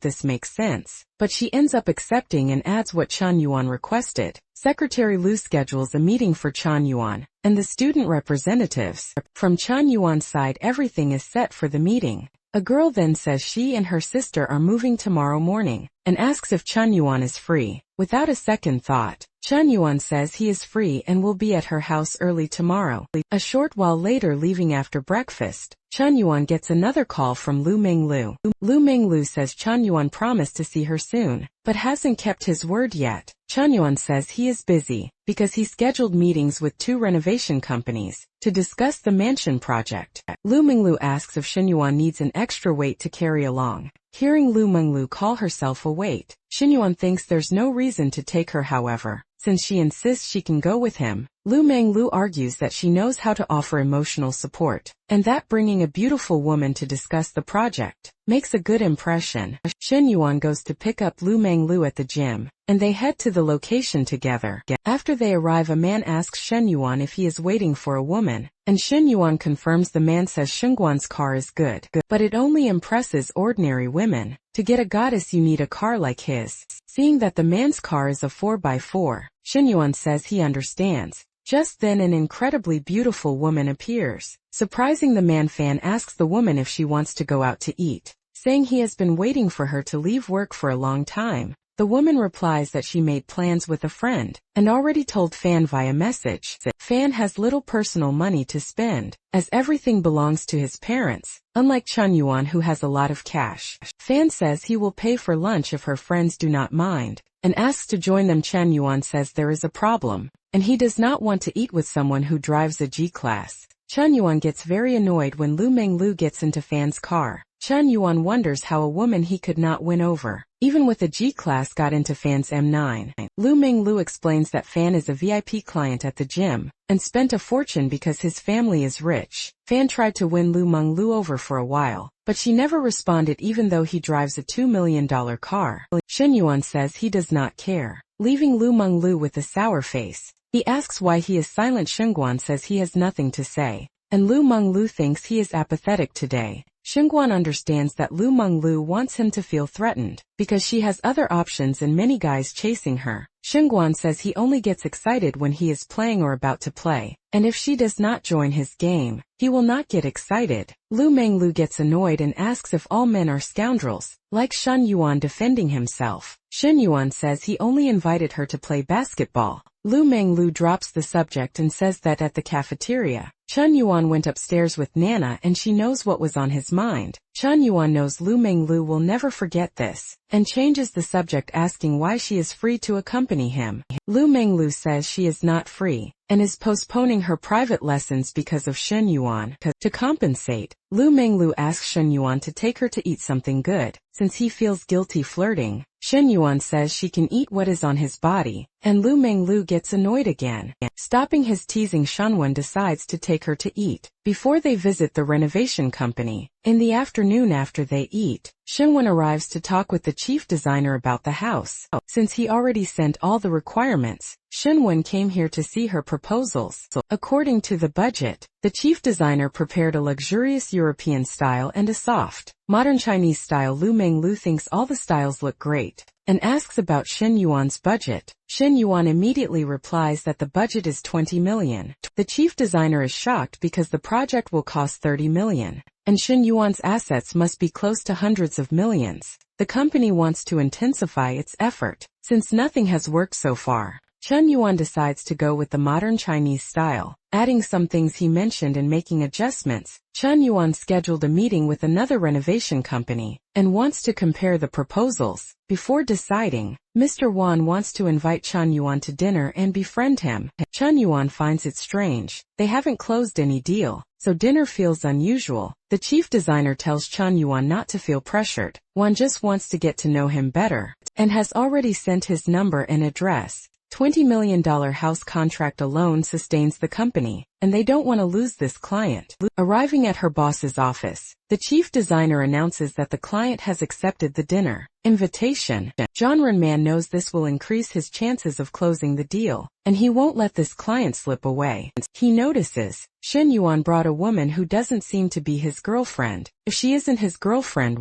Speaker 1: this makes sense, but she ends up accepting and adds what Xinyuan requested. Secretary Lu schedules a meeting for Xinyuan and the student representatives. From Xinyuan's side, everything is set for the meeting. A girl then says she and her sister are moving tomorrow morning, and asks if Xinyuan is free. Without a second thought, Xinyuan says he is free and will be at her house early tomorrow. A short while later, leaving after breakfast, Xinyuan gets another call from Lu Menglu. Lu Menglu says Xinyuan promised to see her soon, but hasn't kept his word yet. Xinyuan says he is busy, because he scheduled meetings with 2 renovation companies to discuss the mansion project. Lu Menglu asks if Xinyuan needs an extra weight to carry along. Hearing Lu Menglu call herself a weight, Xinyuan thinks there's no reason to take her. However, since she insists she can go with him, Lu Menglu argues that she knows how to offer emotional support, and that bringing a beautiful woman to discuss the project makes a good impression. Xinyuan goes to pick up Lu Menglu at the gym, and they head to the location together. After they arrive, a man asks Xinyuan if he is waiting for a woman, and Xinyuan confirms. The man says Xingguan's car is good, but it only impresses ordinary women. To get a goddess you need a car like his. Seeing that the man's car is a 4x4, Xinyuan says he understands. Just then an incredibly beautiful woman appears. Surprising the man, Fan asks the woman if she wants to go out to eat, saying he has been waiting for her to leave work for a long time. The woman replies that she made plans with a friend, and already told Fan via message that Fan has little personal money to spend, as everything belongs to his parents, unlike Xinyuan who has a lot of cash. Fan says he will pay for lunch if her friends do not mind, and asks to join them. Xinyuan says there is a problem, and he does not want to eat with someone who drives a G-Class. Xinyuan gets very annoyed when Lu Menglu gets into Fan's car. Xinyuan wonders how a woman he could not win over, even with a G-Class, got into Fan's M9. Lu Menglu explains that Fan is a VIP client at the gym, and spent a fortune because his family is rich. Fan tried to win Lu Menglu over for a while, but she never responded even though he drives a $2 million car. Xinyuan says he does not care, leaving Lu Menglu with a sour face. He asks why he is silent. Xingguan says he has nothing to say, and Lu Menglu thinks he is apathetic today. Xingguan understands that Lu Menglu wants him to feel threatened, because she has other options and many guys chasing her. Xingguan says he only gets excited when he is playing or about to play, and if she does not join his game, he will not get excited. Lu Menglu gets annoyed and asks if all men are scoundrels, like Xinyuan defending himself. Xinyuan says he only invited her to play basketball. Lu Menglu drops the subject and says that at the cafeteria, Xinyuan went upstairs with Nana and she knows what was on his mind. Xinyuan knows Lu Menglu will never forget this, and changes the subject, asking why she is free to accompany him. Lu Menglu says she is not free, and is postponing her private lessons because of Xinyuan. To compensate, Lu Menglu asks Xinyuan to take her to eat something good, since he feels guilty flirting. Shen Yuan says she can eat what is on his body, and Lu Menglu gets annoyed again. Stopping his teasing, Shenwan decides to take her to eat before they visit the renovation company. In the afternoon after they eat, Shenwan arrives to talk with the chief designer about the house. Since he already sent all the requirements, Shenwan came here to see her proposals. According to the budget, the chief designer prepared a luxurious European style and a soft, modern Chinese style. Lu Menglu thinks all the styles look great and asks about Shen Yuan's budget. Shen Yuan immediately replies that the budget is 20 million. The chief designer is shocked because the project will cost 30 million, and Shen Yuan's assets must be close to hundreds of millions. The company wants to intensify its effort, since nothing has worked so far. Shen Yuan decides to go with the modern Chinese style, adding some things he mentioned and making adjustments. Shen Yuan scheduled a meeting with another renovation company, and wants to compare the proposals. Before deciding, Mr. Wan wants to invite Shen Yuan to dinner and befriend him. Shen Yuan finds it strange. They haven't closed any deal, so dinner feels unusual. The chief designer tells Shen Yuan not to feel pressured. Wan just wants to get to know him better, and has already sent his number and address. $20 million house contract alone sustains the company, and they don't want to lose this client. Arriving at her boss's office, the chief designer announces that the client has accepted the dinner invitation. Man knows this will increase his chances of closing the deal, and he won't let this client slip away. He notices Shen Yuan brought a woman who doesn't seem to be his girlfriend. If she isn't his girlfriend,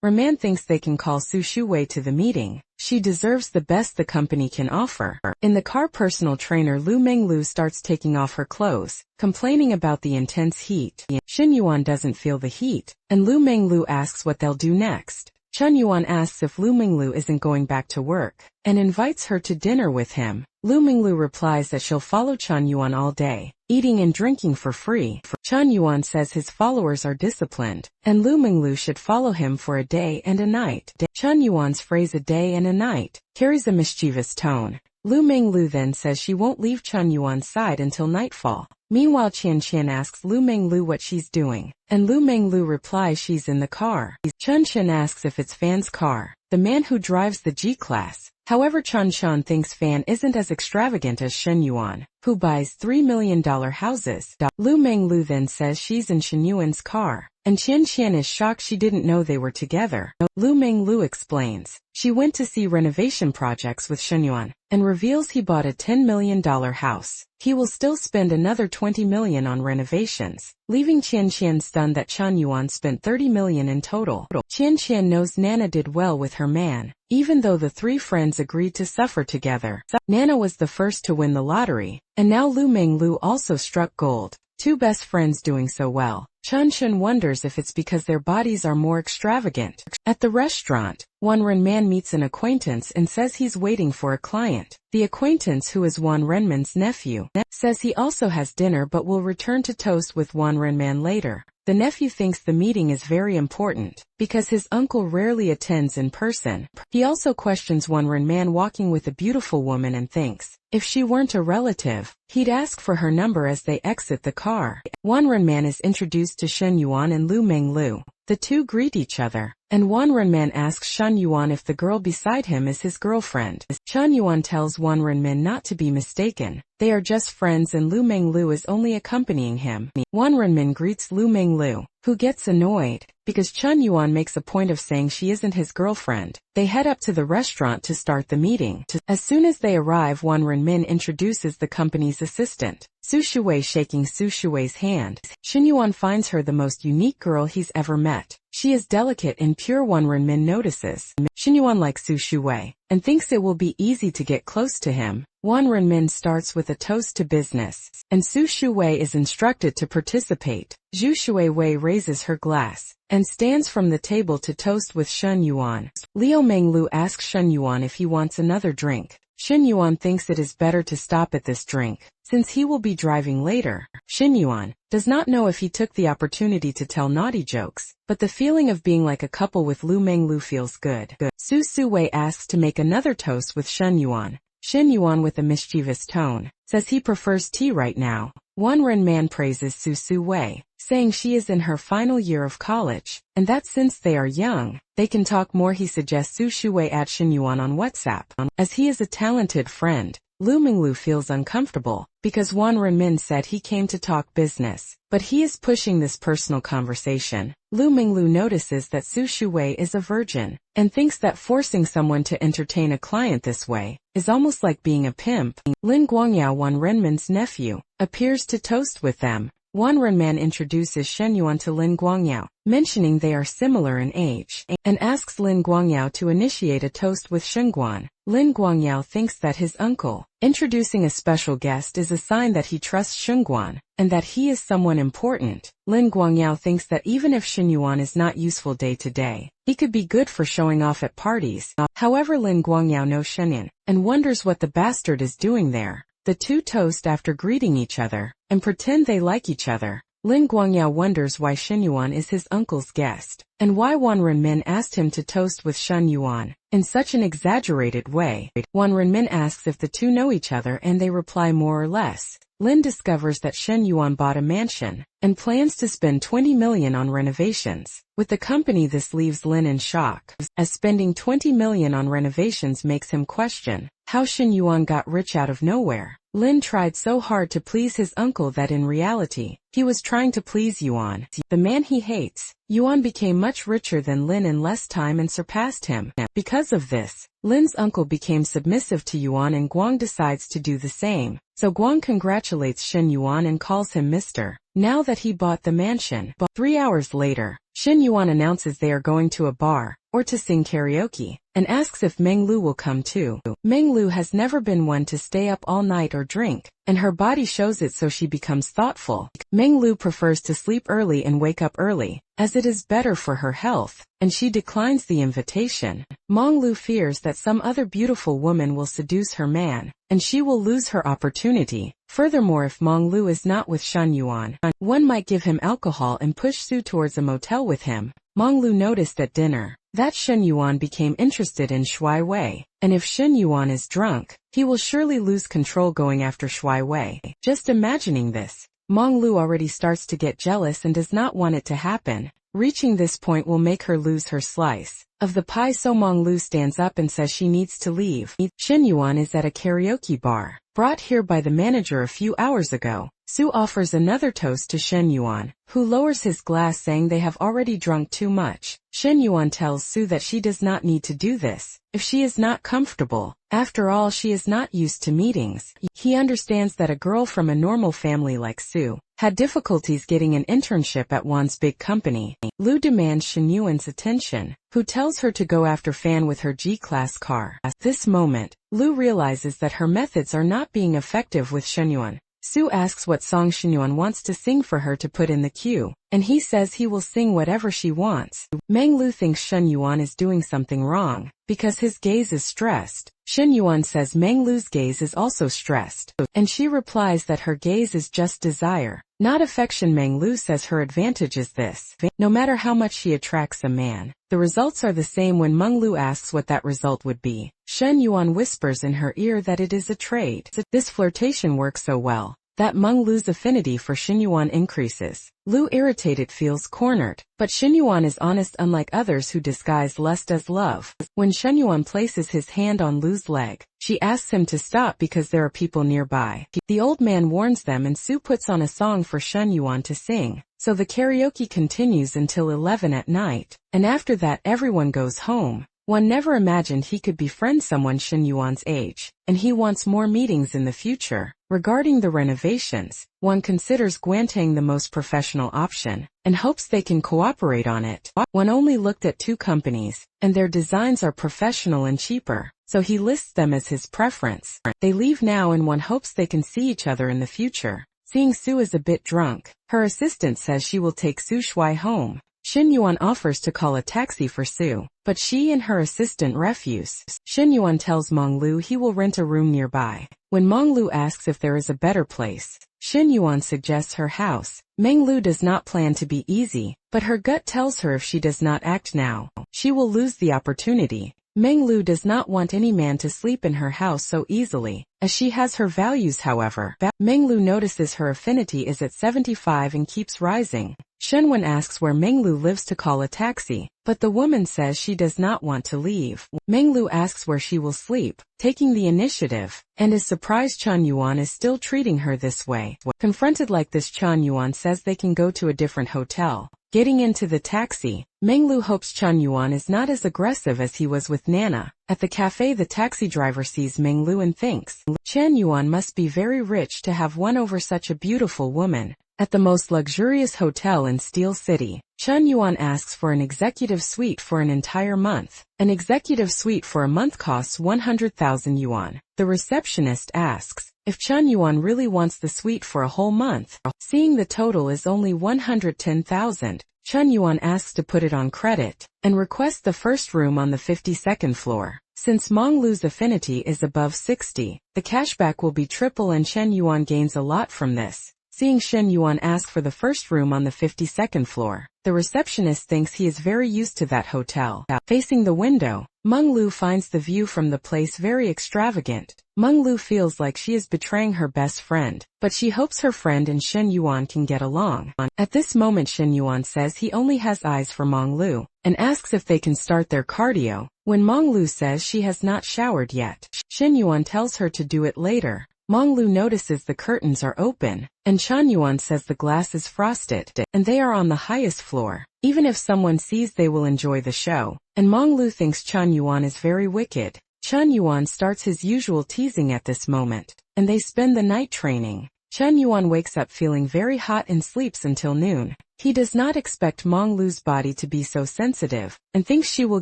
Speaker 1: Man thinks they can call Su Shuwei to the meeting. She deserves the best the company can offer. In the car, personal trainer Lu Menglu starts taking off her clothes, complaining about the intense heat. Shen Yuan doesn't feel the heat, and Lu Menglu asks what they'll do next. Shen Yuan asks if Lu Menglu isn't going back to work, and invites her to dinner with him. Lu Menglu replies that she'll follow Shen Yuan all day, eating and drinking for free. Shen Yuan says his followers are disciplined, and Lu Menglu should follow him for a day and a night. Shen Yuan's phrase "a day and a night" carries a mischievous tone. Lu Menglu then says she won't leave Shen Yuan's side until nightfall. Meanwhile, Qian asks Lu Menglu what she's doing, and Lu Menglu replies she's in the car. Chen asks if it's Fan's car, the man who drives the G-Class. However, Chen thinks Fan isn't as extravagant as Shen Yuan, who buys $3 million houses. Lu Menglu then says she's in Shen Yuan's car, and Qian is shocked she didn't know they were together. Lu Menglu explains she went to see renovation projects with Shen Yuan, and reveals he bought a $10 million house. He will still spend another $20 million on renovations, leaving Qian stunned that Shen Yuan spent $30 million in total. Qian knows Nana did well with her man, even though the three friends agreed to suffer together. Nana was the first to win the lottery, and now Lu Menglu also struck gold. Two best friends doing so well. Chen wonders if it's because their bodies are more extravagant. At the restaurant, Wan Renman meets an acquaintance and says he's waiting for a client. The acquaintance, who is Wan Renman's nephew, says he also has dinner but will return to toast with Wan Renman later. The nephew thinks the meeting is very important, because his uncle rarely attends in person. He also questions Wan Renman walking with a beautiful woman and thinks, if she weren't a relative, he'd ask for her number as they exit the car. Wan Renman is introduced to Shen Yuan and Lu Menglu. The two greet each other, and Wan Renman asks Shen Yuan if the girl beside him is his girlfriend. Shen Yuan tells Wan Renman not to be mistaken. They are just friends and Lu Menglu is only accompanying him. Wan Renman greets Lu Menglu, who gets annoyed, because Shen Yuan makes a point of saying she isn't his girlfriend. They head up to the restaurant to start the meeting. As soon as they arrive, Wan Renmin introduces the company's assistant, Su Shuwei, shaking Su Shuwei's hand. Shen Yuan finds her the most unique girl he's ever met. She is delicate and pure. Wan Renmin notices Shen Yuan likes Su Shuwei, and thinks it will be easy to get close to him. Wan Renmin starts with a toast to business, and Su Shuwei is instructed to participate. Zhu Shuwei raises her glass, and stands from the table to toast with Shen Yuan. Liu Menglu asks Shen Yuan if he wants another drink. Shen Yuan thinks it is better to stop at this drink, since he will be driving later. Shen Yuan does not know if he took the opportunity to tell naughty jokes, but the feeling of being like a couple with Lu Menglu feels good. Su Shuwei asks to make another toast with Shen Yuan. Shen Yuan, with a mischievous tone, says he prefers tea right now. Wan Renman praises Su Wei, saying she is in her final year of college, and that since they are young, they can talk more. He suggests Su Shuwei add Shin Yuan on WhatsApp. As he is a talented friend, Lu Minglu feels uncomfortable, because Wan Renmin said he came to talk business, but he is pushing this personal conversation. Lu Minglu notices that Su Shuwei is a virgin, and thinks that forcing someone to entertain a client this way is almost like being a pimp. Lin Guangyao, Wan Renmin's nephew, appears to toast with them. Wan Renman introduces Shen Yuan to Lin Guangyao, mentioning they are similar in age, and asks Lin Guangyao to initiate a toast with Shengguan. Lin Guangyao thinks that his uncle, introducing a special guest, is a sign that he trusts Shengguan, and that he is someone important. Lin Guangyao thinks that even if Shen Yuan is not useful day to day, he could be good for showing off at parties. However, Lin Guangyao knows Shenyan, and wonders what the bastard is doing there. The two toast after greeting each other, and pretend they like each other. Lin Guangyao wonders why Shen Yuan is his uncle's guest, and why Wan Renmin asked him to toast with Shen Yuan in such an exaggerated way. Wan Renmin asks if the two know each other, and they reply more or less. Lin discovers that Shen Yuan bought a mansion, and plans to spend 20 million on renovations. With the company, this leaves Lin in shock, as spending 20 million on renovations makes him question how Shen Yuan got rich out of nowhere. Lin tried so hard to please his uncle that in reality, he was trying to please Yuan, the man he hates. Yuan became much richer than Lin in less time and surpassed him. Because of this, Lin's uncle became submissive to Yuan, and Guang decides to do the same. So Guang congratulates Shen Yuan and calls him Mr. Now that he bought the mansion. 3 hours later, Shen Yuan announces they are going to a bar, or to sing karaoke, and asks if Meng Lu will come too. Meng Lu has never been one to stay up all night or drink, and her body shows it, so she becomes thoughtful. Meng Lu prefers to sleep early and wake up early, as it is better for her health, and she declines the invitation. Meng Lu fears that some other beautiful woman will seduce her man, and she will lose her opportunity. Furthermore, if Meng Lu is not with Shen Yuan, one might give him alcohol and push Su towards a motel with him. Meng Lu noticed at dinner that Shen Yuan became interested in Shuai Wei, and if Shen Yuan is drunk, he will surely lose control going after Shuai Wei. Just imagining this, Meng Lu already starts to get jealous and does not want it to happen. Reaching this point will make her lose her slice of the pie, so Meng Lu stands up and says she needs to leave. Shen Yuan is at a karaoke bar, brought here by the manager a few hours ago. Su offers another toast to Shen Yuan, who lowers his glass, saying they have already drunk too much. Shen Yuan tells Su that she does not need to do this if she is not comfortable. After all, she is not used to meetings. He understands that a girl from a normal family like Su had difficulties getting an internship at Wan's big company. Lu demands Shen Yuan's attention, who tells her to go after Fan with her G-class car. At this moment, Lu realizes that her methods are not being effective with Shen Yuan. Su asks what song Shen Yuan wants to sing for her to put in the queue, and he says he will sing whatever she wants. Meng Lu thinks Shen Yuan is doing something wrong, because his gaze is stressed. Shen Yuan says Meng Lu's gaze is also stressed, and she replies that her gaze is just desire, not affection. Meng Lu says her advantage is this: no matter how much she attracts a man, the results are the same. When Meng Lu asks what that result would be, Shen Yuan whispers in her ear that it is a trade. This flirtation works so well that Meng Lu's affinity for Shen Yuan increases. Lu, irritated, feels cornered, but Shen Yuan is honest, unlike others who disguise lust as love. When Shen Yuan places his hand on Lu's leg, she asks him to stop because there are people nearby. The old man warns them, and Su puts on a song for Shen Yuan to sing. So the karaoke continues until 11 at night, and after that everyone goes home. One never imagined he could befriend someone Shen Yuan's age, and he wants more meetings in the future. Regarding the renovations, one considers Guantang the most professional option, and hopes they can cooperate on it. One only looked at 2 companies, and their designs are professional and cheaper, so he lists them as his preference. They leave now, and one hopes they can see each other in the future. Seeing Su is a bit drunk, her assistant says she will take Su Shuai home. Shen Yuan offers to call a taxi for Su, but she and her assistant refuse. Shen Yuan tells Meng Lu he will rent a room nearby. When Meng Lu asks if there is a better place, Shen Yuan suggests her house. Meng Lu does not plan to be easy, but her gut tells her if she does not act now, she will lose the opportunity. Meng Lu does not want any man to sleep in her house so easily, as she has her values. However, Meng Lu notices her affinity is at 75 and keeps rising. Shenwen asks where Meng Lu lives to call a taxi, but the woman says she does not want to leave. Meng Lu asks where she will sleep, taking the initiative, and is surprised Chen Yuan is still treating her this way. Confronted like this, Chen Yuan says they can go to a different hotel. Getting into the taxi, Meng Lu hopes Chen Yuan is not as aggressive as he was with Nana. At the cafe, the taxi driver sees Meng Lu and thinks, Chen Yuan must be very rich to have won over such a beautiful woman. At the most luxurious hotel in Steel City, Chen Yuan asks for an executive suite for an entire month. An executive suite for a month costs 100,000 yuan. The receptionist asks if Chen Yuan really wants the suite for a whole month. Seeing the total is only 110,000, Chen Yuan asks to put it on credit, and requests the first room on the 52nd floor. Since Meng Lu's affinity is above 60, the cashback will be triple and Chen Yuan gains a lot from this. Seeing Shen Yuan ask for the first room on the 52nd floor, the receptionist thinks he is very used to that hotel. Facing the window, Meng Lu finds the view from the place very extravagant. Meng Lu feels like she is betraying her best friend, but she hopes her friend and Shen Yuan can get along. At this moment, Shen Yuan says he only has eyes for Meng Lu, and asks if they can start their cardio. When Meng Lu says she has not showered yet, Shen Yuan tells her to do it later. Meng Lu notices the curtains are open, and Chen Yuan says the glass is frosted, and they are on the highest floor. Even if someone sees, they will enjoy the show, and Meng Lu thinks Chen Yuan is very wicked. Chen Yuan starts his usual teasing at this moment, and they spend the night training. Chen Yuan wakes up feeling very hot and sleeps until noon. He does not expect Meng Lu's body to be so sensitive, and thinks she will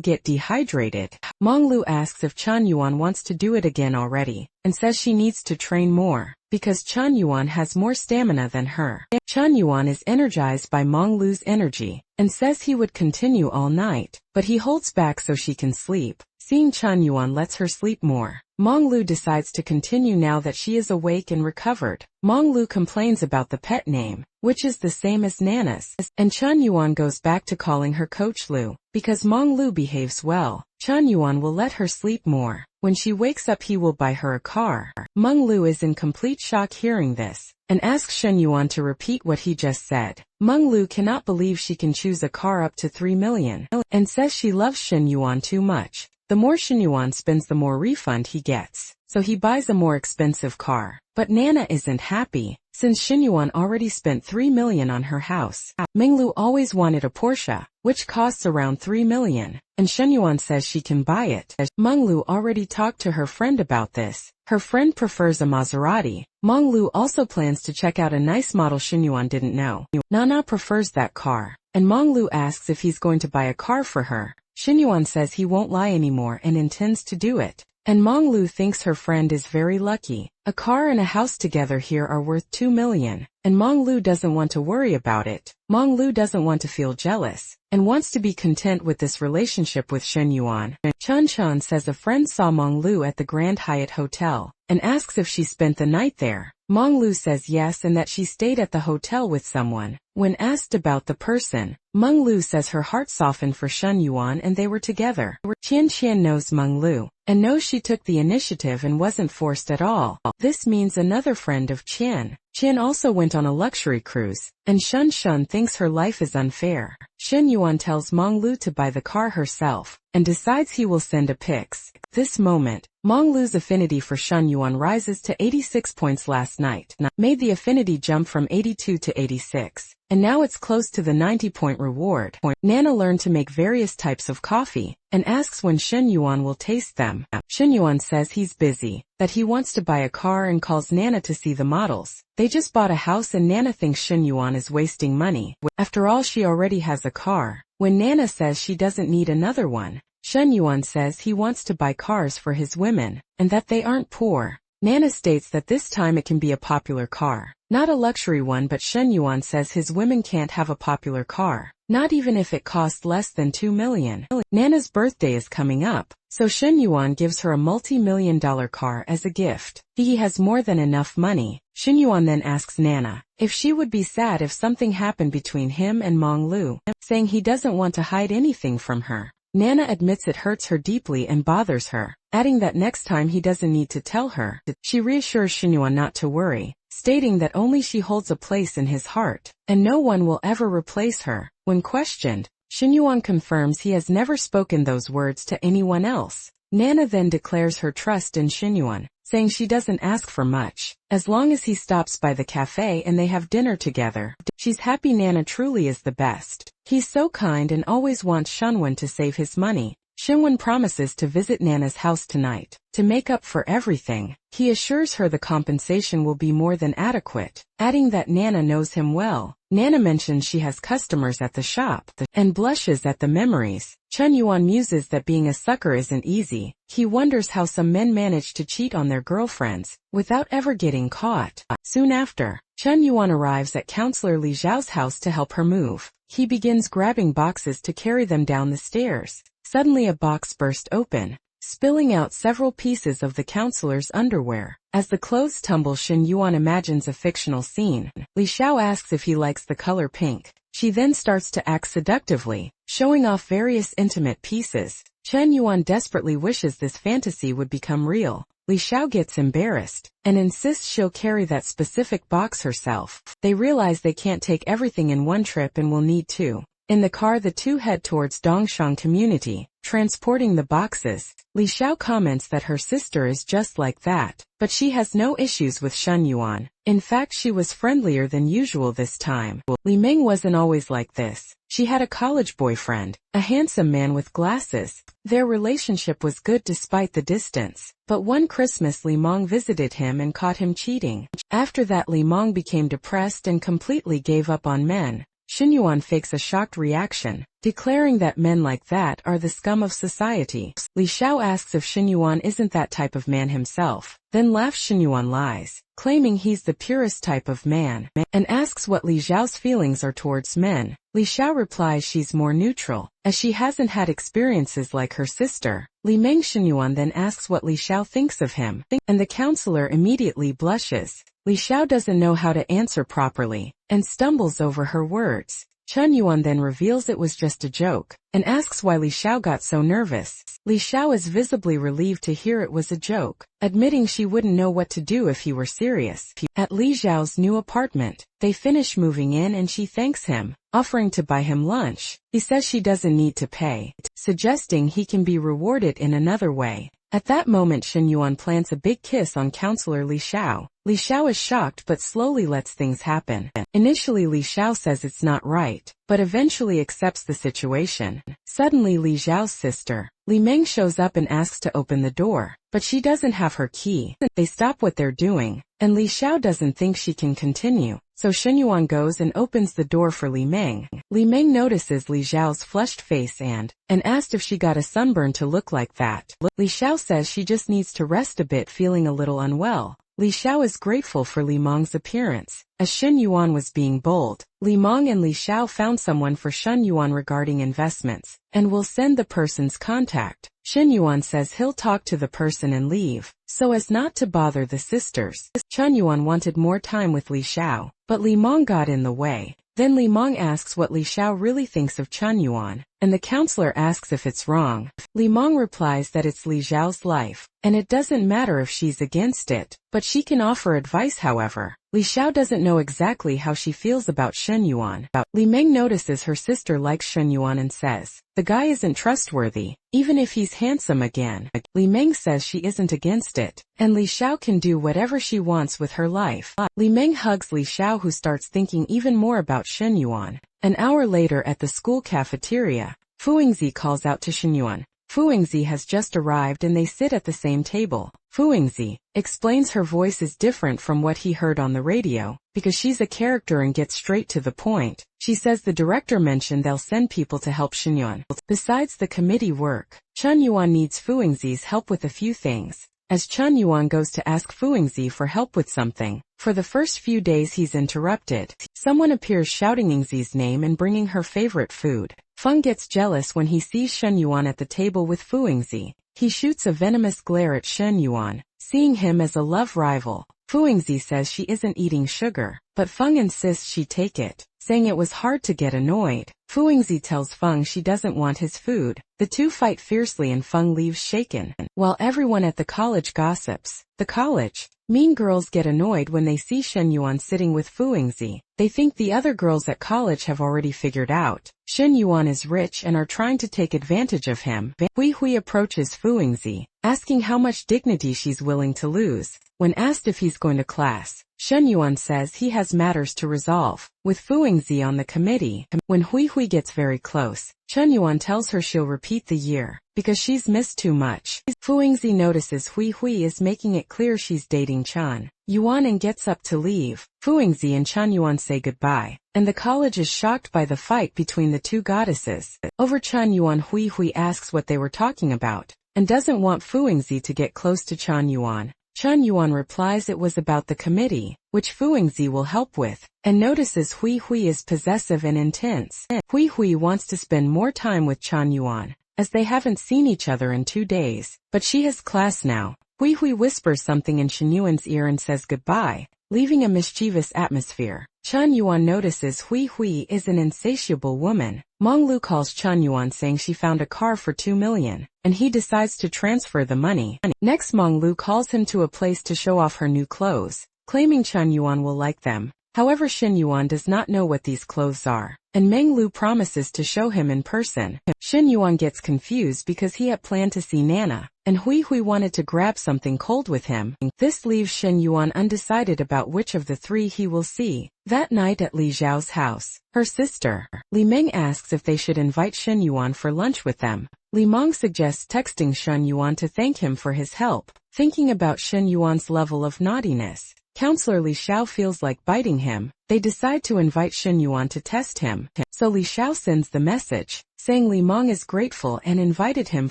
Speaker 1: get dehydrated. Meng Lu asks if Chen Yuan wants to do it again already, and says she needs to train more, because Chen Yuan has more stamina than her. Chen Yuan is energized by Meng Lu's energy, and says he would continue all night, but he holds back so she can sleep. Seeing Chen Yuan lets her sleep more, Meng Lu decides to continue now that she is awake and recovered. Meng Lu complains about the pet name, which is the same as Nana's, and Chen Yuan goes back to calling her Coach Lu. Because Meng Lu behaves well, Chen Yuan will let her sleep more. When she wakes up, he will buy her a car. Meng Lu is in complete shock hearing this, and asks Shen Yuan to repeat what he just said. Meng Lu cannot believe she can choose a car up to 3 million, and says she loves Shen Yuan too much. The more Shen Yuan spends, the more refund he gets, so he buys a more expensive car. But Nana isn't happy, since Shen Yuan already spent 3 million on her house. Meng Lu always wanted a Porsche, which costs around 3 million, and Shen Yuan says she can buy it. Meng Lu already talked to her friend about this. Her friend prefers a Maserati. Meng Lu also plans to check out a nice model Shen Yuan didn't know. Nana prefers that car, and Meng Lu asks if he's going to buy a car for her. Shen Yuan says he won't lie anymore and intends to do it. And Meng Lu thinks her friend is very lucky. A car and a house together here are worth 2 million, and Meng Lu doesn't want to worry about it. Meng Lu doesn't want to feel jealous, and wants to be content with this relationship with Shen Yuan. Chen Chen says a friend saw Meng Lu at the Grand Hyatt Hotel, and asks if she spent the night there. Meng Lu says yes and that she stayed at the hotel with someone. When asked about the person, Meng Lu says her heart softened for Shen Yuan and they were together. Qian Qian knows Meng Lu, and knows she took the initiative and wasn't forced at all. This means another friend of Qian. Qian also went on a luxury cruise, and Shen Shun thinks her life is unfair. Shen Yuan tells Meng Lu to buy the car herself, and decides he will send a pics. This moment, Meng Lu's affinity for Shen Yuan rises to 86 points last night, made the affinity jump from 82 to 86, and now it's close to the 90-point reward. Nana learned to make various types of coffee, and asks when Shen Yuan will taste them. Shen Yuan says he's busy, that he wants to buy a car and calls Nana to see the models. They just bought a house and Nana thinks Shen Yuan is wasting money. After all, she already has a car. When Nana says she doesn't need another one, Shen Yuan says he wants to buy cars for his women, and that they aren't poor. Nana states that this time it can be a popular car, not a luxury one, but Shen Yuan says his women can't have a popular car, not even if it costs less than 2 million. Nana's birthday is coming up, so Shen Yuan gives her a multi-million-dollar car as a gift. He has more than enough money. Shen Yuan then asks Nana if she would be sad if something happened between him and Meng Lu, saying he doesn't want to hide anything from her. Nana admits it hurts her deeply and bothers her, adding that next time he doesn't need to tell her. She reassures Xinyuan not to worry, stating that only she holds a place in his heart, and no one will ever replace her. When questioned, Xinyuan confirms he has never spoken those words to anyone else. Nana then declares her trust in Xinyuan, saying she doesn't ask for much, as long as he stops by the cafe and they have dinner together. She's happy. Nana truly is the best. He's so kind and always wants Xinyuan to save his money. Xinyuan promises to visit Nana's house tonight, to make up for everything. He assures her the compensation will be more than adequate, adding that Nana knows him well. Nana mentions she has customers at the shop, and blushes at the memories. Xinyuan muses that being a sucker isn't easy. He wonders how some men manage to cheat on their girlfriends, without ever getting caught. Soon after, Xinyuan arrives at Counselor Li Zhao's house to help her move. He begins grabbing boxes to carry them down the stairs. Suddenly a box burst open, spilling out several pieces of the counselor's underwear. As the clothes tumble, Xinyuan imagines a fictional scene. Li Xiao asks if he likes the color pink. She then starts to act seductively, showing off various intimate pieces. Xinyuan desperately wishes this fantasy would become real. Li Xiao gets embarrassed, and insists she'll carry that specific box herself. They realize they can't take everything in one trip and will need two. In the car, the two head towards Dongshan community, transporting the boxes. Li Xiao comments that her sister is just like that, but she has no issues with Xinyuan. In fact, she was friendlier than usual this time. Li Meng wasn't always like this. She had a college boyfriend, a handsome man with glasses. Their relationship was good despite the distance, but one Christmas Li Meng visited him and caught him cheating. After that, Li Meng became depressed and completely gave up on men. Xinyuan fakes a shocked reaction, declaring that men like that are the scum of society. Li Xiao asks if Xinyuan isn't that type of man himself, then laughs. Xinyuan lies, claiming he's the purest type of man, and asks what Li Xiao's feelings are towards men. Li Xiao replies she's more neutral, as she hasn't had experiences like her sister. Li Meng Xinyuan then asks what Li Xiao thinks of him, and the counselor immediately blushes. Li Xiao doesn't know how to answer properly, and stumbles over her words. Xinyuan then reveals it was just a joke, and asks why Li Xiao got so nervous. Li Xiao is visibly relieved to hear it was a joke, admitting she wouldn't know what to do if he were serious. At Li Xiao's new apartment, they finish moving in and she thanks him, offering to buy him lunch. He says she doesn't need to pay, suggesting he can be rewarded in another way. At that moment, Xinyuan plants a big kiss on Counselor Li Xiao. Li Xiao is shocked but slowly lets things happen. Initially, Li Xiao says it's not right, but eventually accepts the situation. Suddenly, Li Xiao's sister, Li Meng, shows up and asks to open the door, but she doesn't have her key. They stop what they're doing, and Li Xiao doesn't think she can continue, so Xinyuan goes and opens the door for Li Meng. Li Meng notices Li Xiao's flushed face and asked if she got a sunburn to look like that. Li Xiao says she just needs to rest a bit, feeling a little unwell. Li Xiao is grateful for Li Meng's appearance. As Xinyuan was being bold, Li Meng and Li Xiao found someone for Xinyuan regarding investments, and will send the person's contact. Xinyuan says he'll talk to the person and leave, so as not to bother the sisters. Xinyuan wanted more time with Li Xiao, but Li Meng got in the way. Then Li Meng asks what Li Xiao really thinks of Xinyuan, and the counselor asks if it's wrong. Li Meng replies that it's Li Xiao's life, and it doesn't matter if she's against it, but she can offer advice. However, Li Xiao doesn't know exactly how she feels about Xinyuan. Li Meng notices her sister likes Xinyuan and says, the guy isn't trustworthy, even if he's handsome again. Li Meng says she isn't against it, and Li Xiao can do whatever she wants with her life. Li Meng hugs Li Xiao, who starts thinking even more about Xinyuan. An hour later at the school cafeteria, Fuingzi calls out to Xinyuan. Fuingzi has just arrived and they sit at the same table. Fuingzi explains her voice is different from what he heard on the radio, because she's a character and gets straight to the point. She says the director mentioned they'll send people to help Xinyuan. Besides the committee work, Xinyuan needs Fuingzi's help with a few things. As Xinyuan goes to ask Fuingzi for help with something, for the first few days he's interrupted. Someone appears shouting Ingzi's name and bringing her favorite food. Feng gets jealous when he sees Xinyuan at the table with Fuingzi. He shoots a venomous glare at Xinyuan, seeing him as a love rival. Fuingzi says she isn't eating sugar, but Feng insists she take it, saying it was hard to get annoyed. Fuingzi tells Feng she doesn't want his food. The two fight fiercely and Feng leaves shaken. While everyone at the college gossips, the college mean girls get annoyed when they see Shen Yuan sitting with Fuingzi. They think the other girls at college have already figured out Shen Yuan is rich and are trying to take advantage of him. Hui Hui approaches Fuingzi, asking how much dignity she's willing to lose. When asked if he's going to class, Shen Yuan says he has matters to resolve with Fuingzi on the committee. When Hui Hui gets very close, Shen Yuan tells her she'll repeat the year because she's missed too much. Fuingzi notices Hui Hui is making it clear she's dating Chan Yuan and gets up to leave. Fuingzi and Chan Yuan say goodbye, and the college is shocked by the fight between the two goddesses. Over Chan Yuan, Hui Hui asks what they were talking about and doesn't want Fuingzi to get close to Chan Yuan. Chan Yuan replies it was about the committee, which Fuingzi will help with, and notices Hui Hui is possessive and intense. Hui Hui wants to spend more time with Chan Yuan, as they haven't seen each other in 2 days, but she has class now. Hui Hui whispers something in Shen Yuan's ear and says goodbye, leaving a mischievous atmosphere. Chan Yuan notices Hui Hui is an insatiable woman. Meng Lu calls Chan Yuan saying she found a car for 2 million, and he decides to transfer the money. Next, Meng Lu calls him to a place to show off her new clothes, claiming Chan Yuan will like them. However, Shen Yuan does not know what these clothes are, and Meng Lu promises to show him in person. Shen Yuan gets confused because he had planned to see Nana, and Hui Hui wanted to grab something cold with him. This leaves Shen Yuan undecided about which of the three he will see. That night at Li Zhao's house, her sister, Li Meng, asks if they should invite Shen Yuan for lunch with them. Li Meng suggests texting Shen Yuan to thank him for his help. Thinking about Shen Yuan's level of naughtiness, Counselor Li Xiao feels like biting him. They decide to invite Shen Yuan to test him, so Li Xiao sends the message, saying Li Meng is grateful and invited him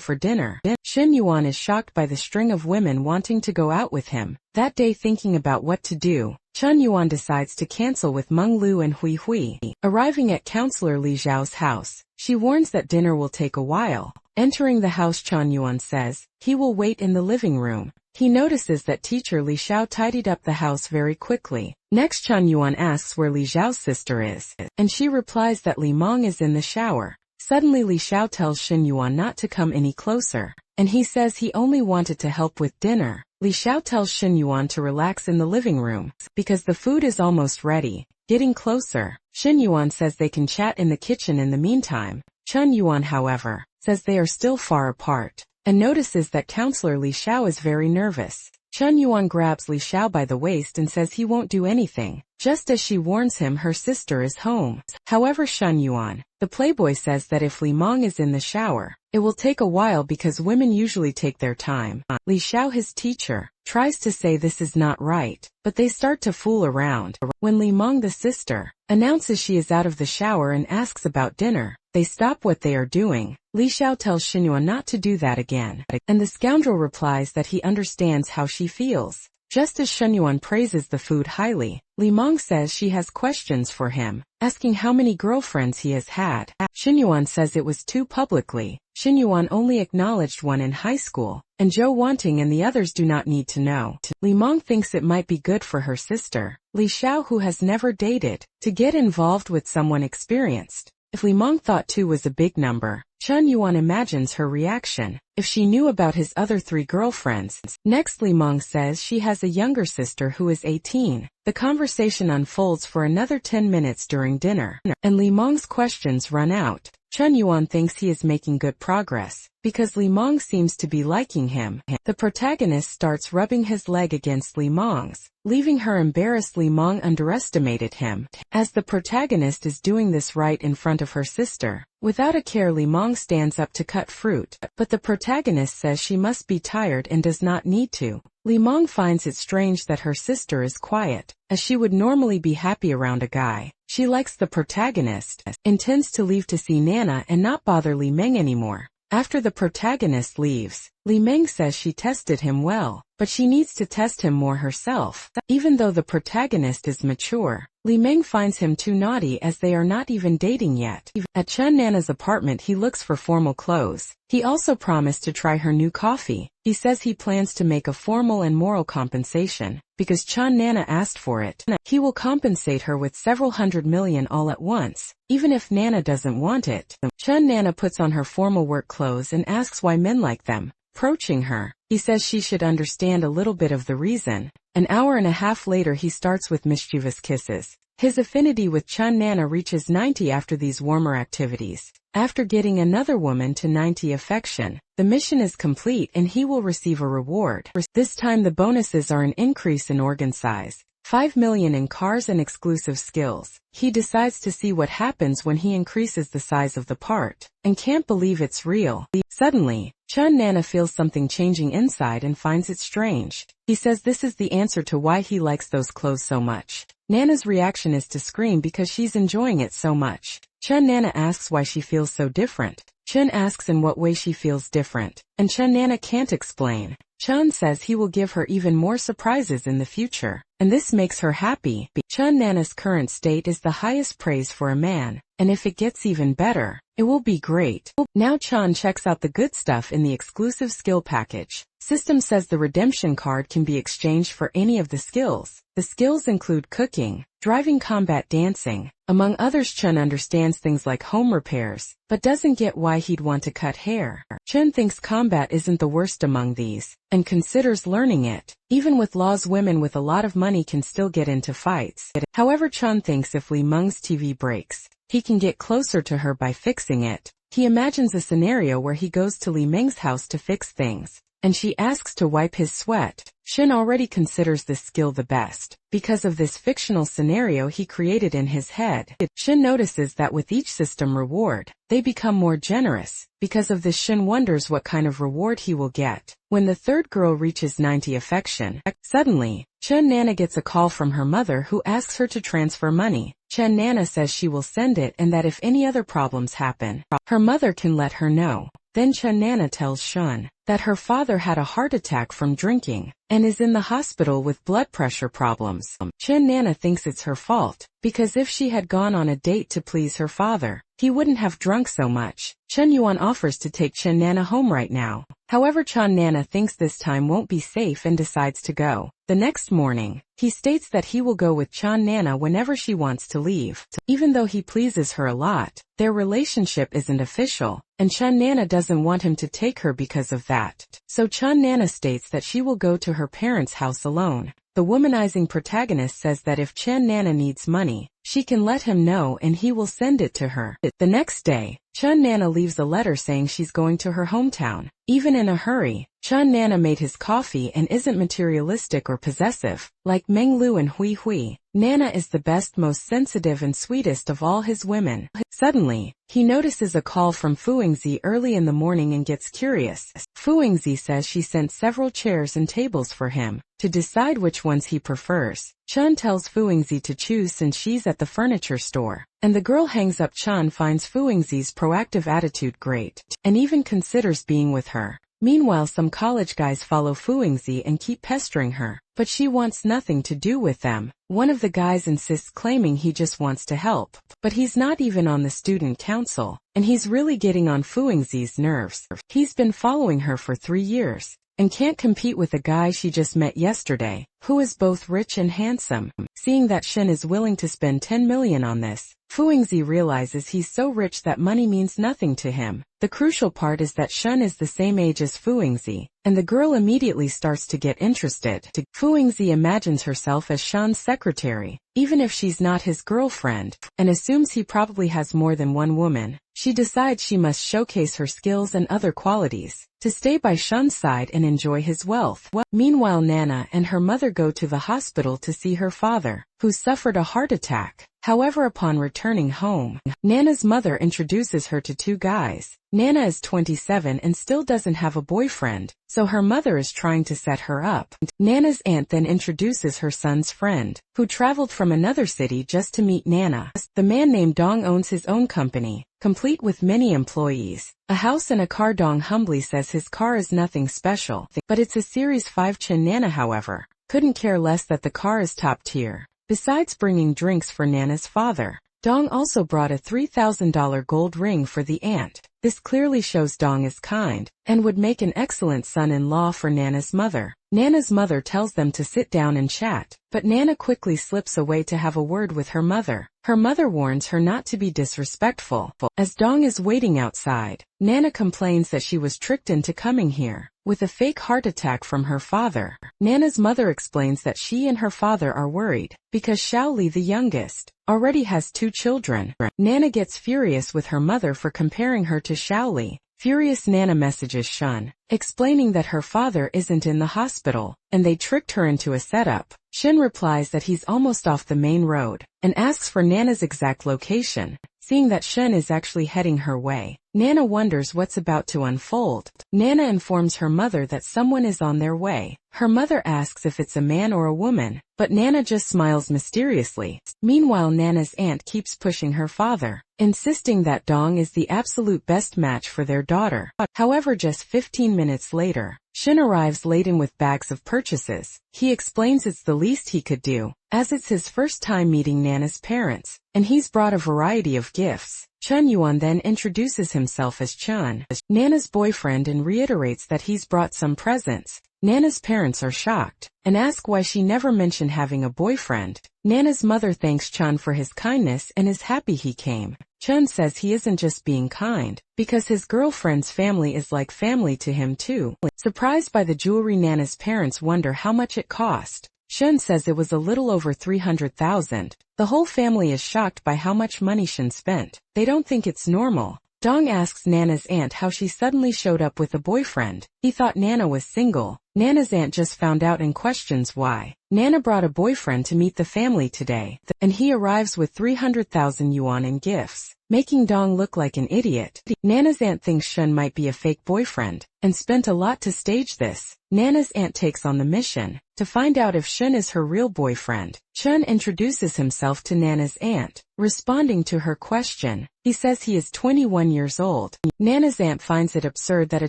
Speaker 1: for dinner. Shen Yuan is shocked by the string of women wanting to go out with him. That day, thinking about what to do, Chen Yuan decides to cancel with Meng Lu and Hui Hui. Arriving at Counselor Li Zhao's house, she warns that dinner will take a while. Entering the house, Chen Yuan says he will wait in the living room. He notices that teacher Li Xiao tidied up the house very quickly. Next, Chen Yuan asks where Li Zhao's sister is, and she replies that Li Meng is in the shower. Suddenly, Li Xiao tells Shen Yuan not to come any closer, and he says he only wanted to help with dinner. Li Xiao tells Shen Yuan to relax in the living room, because the food is almost ready. Getting closer, Shen Yuan says they can chat in the kitchen in the meantime. Chen Yuan, however, says they are still far apart, and notices that Counselor Li Xiao is very nervous. Chen Yuan grabs Li Xiao by the waist and says he won't do anything, just as she warns him her sister is home. However, Shen Yuan, the playboy, says that if Li Meng is in the shower, it will take a while because women usually take their time. Li Xiao, his teacher, tries to say this is not right, but they start to fool around. When Li Meng, the sister, announces she is out of the shower and asks about dinner, they stop what they are doing. Li Xiao tells Shen Yuan not to do that again, and the scoundrel replies that he understands how she feels. Just as Shen Yuan praises the food highly, Li Meng says she has questions for him, asking how many girlfriends he has had. Shen Yuan says it was 2 publicly. Shen Yuan only acknowledged 1 in high school, and Zhou Wanting and the others do not need to know. Li Meng thinks it might be good for her sister, Li Xiao, who has never dated, to get involved with someone experienced. If Li Meng thought 2 was a big number, Chen Yuan imagines her reaction if she knew about his other 3 girlfriends. Next, Li Meng says she has a younger sister who is 18. The conversation unfolds for another 10 minutes during dinner, and Li Meng's questions run out. Chen Yuan thinks he is making good progress, because Li Meng seems to be liking him. The protagonist starts rubbing his leg against Li Meng's, leaving her embarrassed. Li Meng underestimated him, as the protagonist is doing this right in front of her sister. Without a care, Li Meng stands up to cut fruit, but the protagonist says she must be tired and does not need to. Li Meng finds it strange that her sister is quiet, as she would normally be happy around a guy. She likes the protagonist, intends to leave to see Nana and not bother Li Meng anymore. After the protagonist leaves, Li Meng says she tested him well, but she needs to test him more herself. Even though the protagonist is mature, Li Meng finds him too naughty as they are not even dating yet. At Chen Nana's apartment he looks for formal clothes. He also promised to try her new coffee. He says he plans to make a formal and moral compensation, because Chen Nana asked for it. He will compensate her with several hundred million all at once, even if Nana doesn't want it. Chen Nana puts on her formal work clothes and asks why men like them. Approaching her, he says she should understand a little bit of the reason. An hour and a half later he starts with mischievous kisses. His affinity with Chen Nana reaches 90 after these warmer activities. After getting another woman to 90 affection, the mission is complete and he will receive a reward. This time the bonuses are an increase in organ size, 5 million in cars and exclusive skills. He decides to see what happens when he increases the size of the part, and can't believe it's real. Suddenly, Chen Nana feels something changing inside and finds it strange. He says this is the answer to why he likes those clothes so much. Nana's reaction is to scream because she's enjoying it so much. Chen Nana asks why she feels so different. Chen asks in what way she feels different, and Chen Nana can't explain. Chen says he will give her even more surprises in the future, and this makes her happy. Chen Nana's current state is the highest praise for a man, and if it gets even better, it will be great. Now Chen checks out the good stuff in the exclusive skill package. System says the redemption card can be exchanged for any of the skills. The skills include cooking, driving, combat, dancing. Among others, Chen understands things like home repairs, but doesn't get why he'd want to cut hair. Chen thinks combat isn't the worst among these, and considers learning it. Even with laws, women with a lot of money can still get into fights. However, Chen thinks if Li Meng's TV breaks, he can get closer to her by fixing it. He imagines a scenario where he goes to Li Meng's house to fix things, and she asks to wipe his sweat. Shin already considers this skill the best, because of this fictional scenario he created in his head. Shin notices that with each system reward, they become more generous. Because of this, Shin wonders what kind of reward he will get when the third girl reaches 90 affection. Suddenly, Chen Nana gets a call from her mother who asks her to transfer money. Chen Nana says she will send it and that if any other problems happen, her mother can let her know. Then Chen Nana tells Shun that her father had a heart attack from drinking and is in the hospital with blood pressure problems. Chen Nana thinks it's her fault, because if she had gone on a date to please her father, he wouldn't have drunk so much. Chen Yuan offers to take Chen Nana home right now. However, Chen Nana thinks this time won't be safe and decides to go. The next morning, he states that he will go with Chen Nana whenever she wants to leave. Even though he pleases her a lot, their relationship isn't official, and Chen Nana doesn't want him to take her because of that. So Chen Nana states that she will go to her parents' house alone. The womanizing protagonist says that if Chen Nana needs money, she can let him know and he will send it to her. The next day, Chen Nana leaves a letter saying she's going to her hometown. Even in a hurry, Chen Nana made his coffee and isn't materialistic or possessive, like Meng Lu and Hui Hui. Nana is the best, most sensitive and sweetest of all his women. Suddenly, he notices a call from Fuingzi early in the morning and gets curious. Fuingzi says she sent several chairs and tables for him to decide which ones he prefers. Chen tells Fuingzi to choose since she's at the furniture store, and the girl hangs up. Chen finds Fuingzi's proactive attitude great, and even considers being with her. Meanwhile, some college guys follow Fuingzi and keep pestering her, but she wants nothing to do with them. One of the guys insists, claiming he just wants to help, but he's not even on the student council, and he's really getting on Fuingzi's nerves. He's been following her for 3 years, and can't compete with a guy she just met yesterday, who is both rich and handsome. Seeing that Shin is willing to spend 10 million on this, Fuingzi realizes he's so rich that money means nothing to him. The crucial part is that Shun is the same age as Fuingzi, and the girl immediately starts to get interested. Fuingzi imagines herself as Shun's secretary, even if she's not his girlfriend, and assumes he probably has more than one woman. She decides she must showcase her skills and other qualities to stay by Shun's side and enjoy his wealth. Meanwhile, Nana and her mother go to the hospital to see her father, who suffered a heart attack. However, upon returning home, Nana's mother introduces her to 2 guys. Nana is 27 and still doesn't have a boyfriend, so her mother is trying to set her up. Nana's aunt then introduces her son's friend, who traveled from another city just to meet Nana. The man named Dong owns his own company, complete with many employees, a house and a car. Dong humbly says his car is nothing special, but it's a Series 5 Chen. Nana, however, couldn't care less that the car is top tier. Besides bringing drinks for Nana's father, Dong also brought a $3,000 gold ring for the aunt. This clearly shows Dong is kind, and would make an excellent son-in-law for Nana's mother. Nana's mother tells them to sit down and chat, but Nana quickly slips away to have a word with her mother. Her mother warns her not to be disrespectful. As Dong is waiting outside, Nana complains that she was tricked into coming here with a fake heart attack from her father. Nana's mother explains that she and her father are worried because Xiaoli, the youngest, already has 2 children. Nana gets furious with her mother for comparing her to Xiaoli. Furious Nana messages Shun, explaining that her father isn't in the hospital, and they tricked her into a setup. Shun replies that he's almost off the main road, and asks for Nana's exact location. Seeing that Shun is actually heading her way, Nana wonders what's about to unfold. Nana informs her mother that someone is on their way. Her mother asks if it's a man or a woman, but Nana just smiles mysteriously. Meanwhile, Nana's aunt keeps pushing her father, insisting that Dong is the absolute best match for their daughter. However, just 15 minutes later, Shin arrives laden with bags of purchases. He explains it's the least he could do, as it's his first time meeting Nana's parents, and he's brought a variety of gifts. Chun Yuan then introduces himself as Chun, Nana's boyfriend, and reiterates that he's brought some presents. Nana's parents are shocked, and ask why she never mentioned having a boyfriend. Nana's mother thanks Chun for his kindness and is happy he came. Chun says he isn't just being kind, because his girlfriend's family is like family to him too. Surprised by the jewelry, Nana's parents wonder how much it cost. Shun says it was a little over 300,000. The whole family is shocked by how much money Shun spent. They don't think it's normal. Dong asks Nana's aunt how she suddenly showed up with a boyfriend. He thought Nana was single. Nana's aunt just found out and questions why. Nana brought a boyfriend to meet the family today, and he arrives with 300,000 yuan in gifts, making Dong look like an idiot. Nana's aunt thinks Shun might be a fake boyfriend, and spent a lot to stage this. Nana's aunt takes on the mission to find out if Shun is her real boyfriend. Chun introduces himself to Nana's aunt, responding to her question. He says he is 21 years old. Nana's aunt finds it absurd that a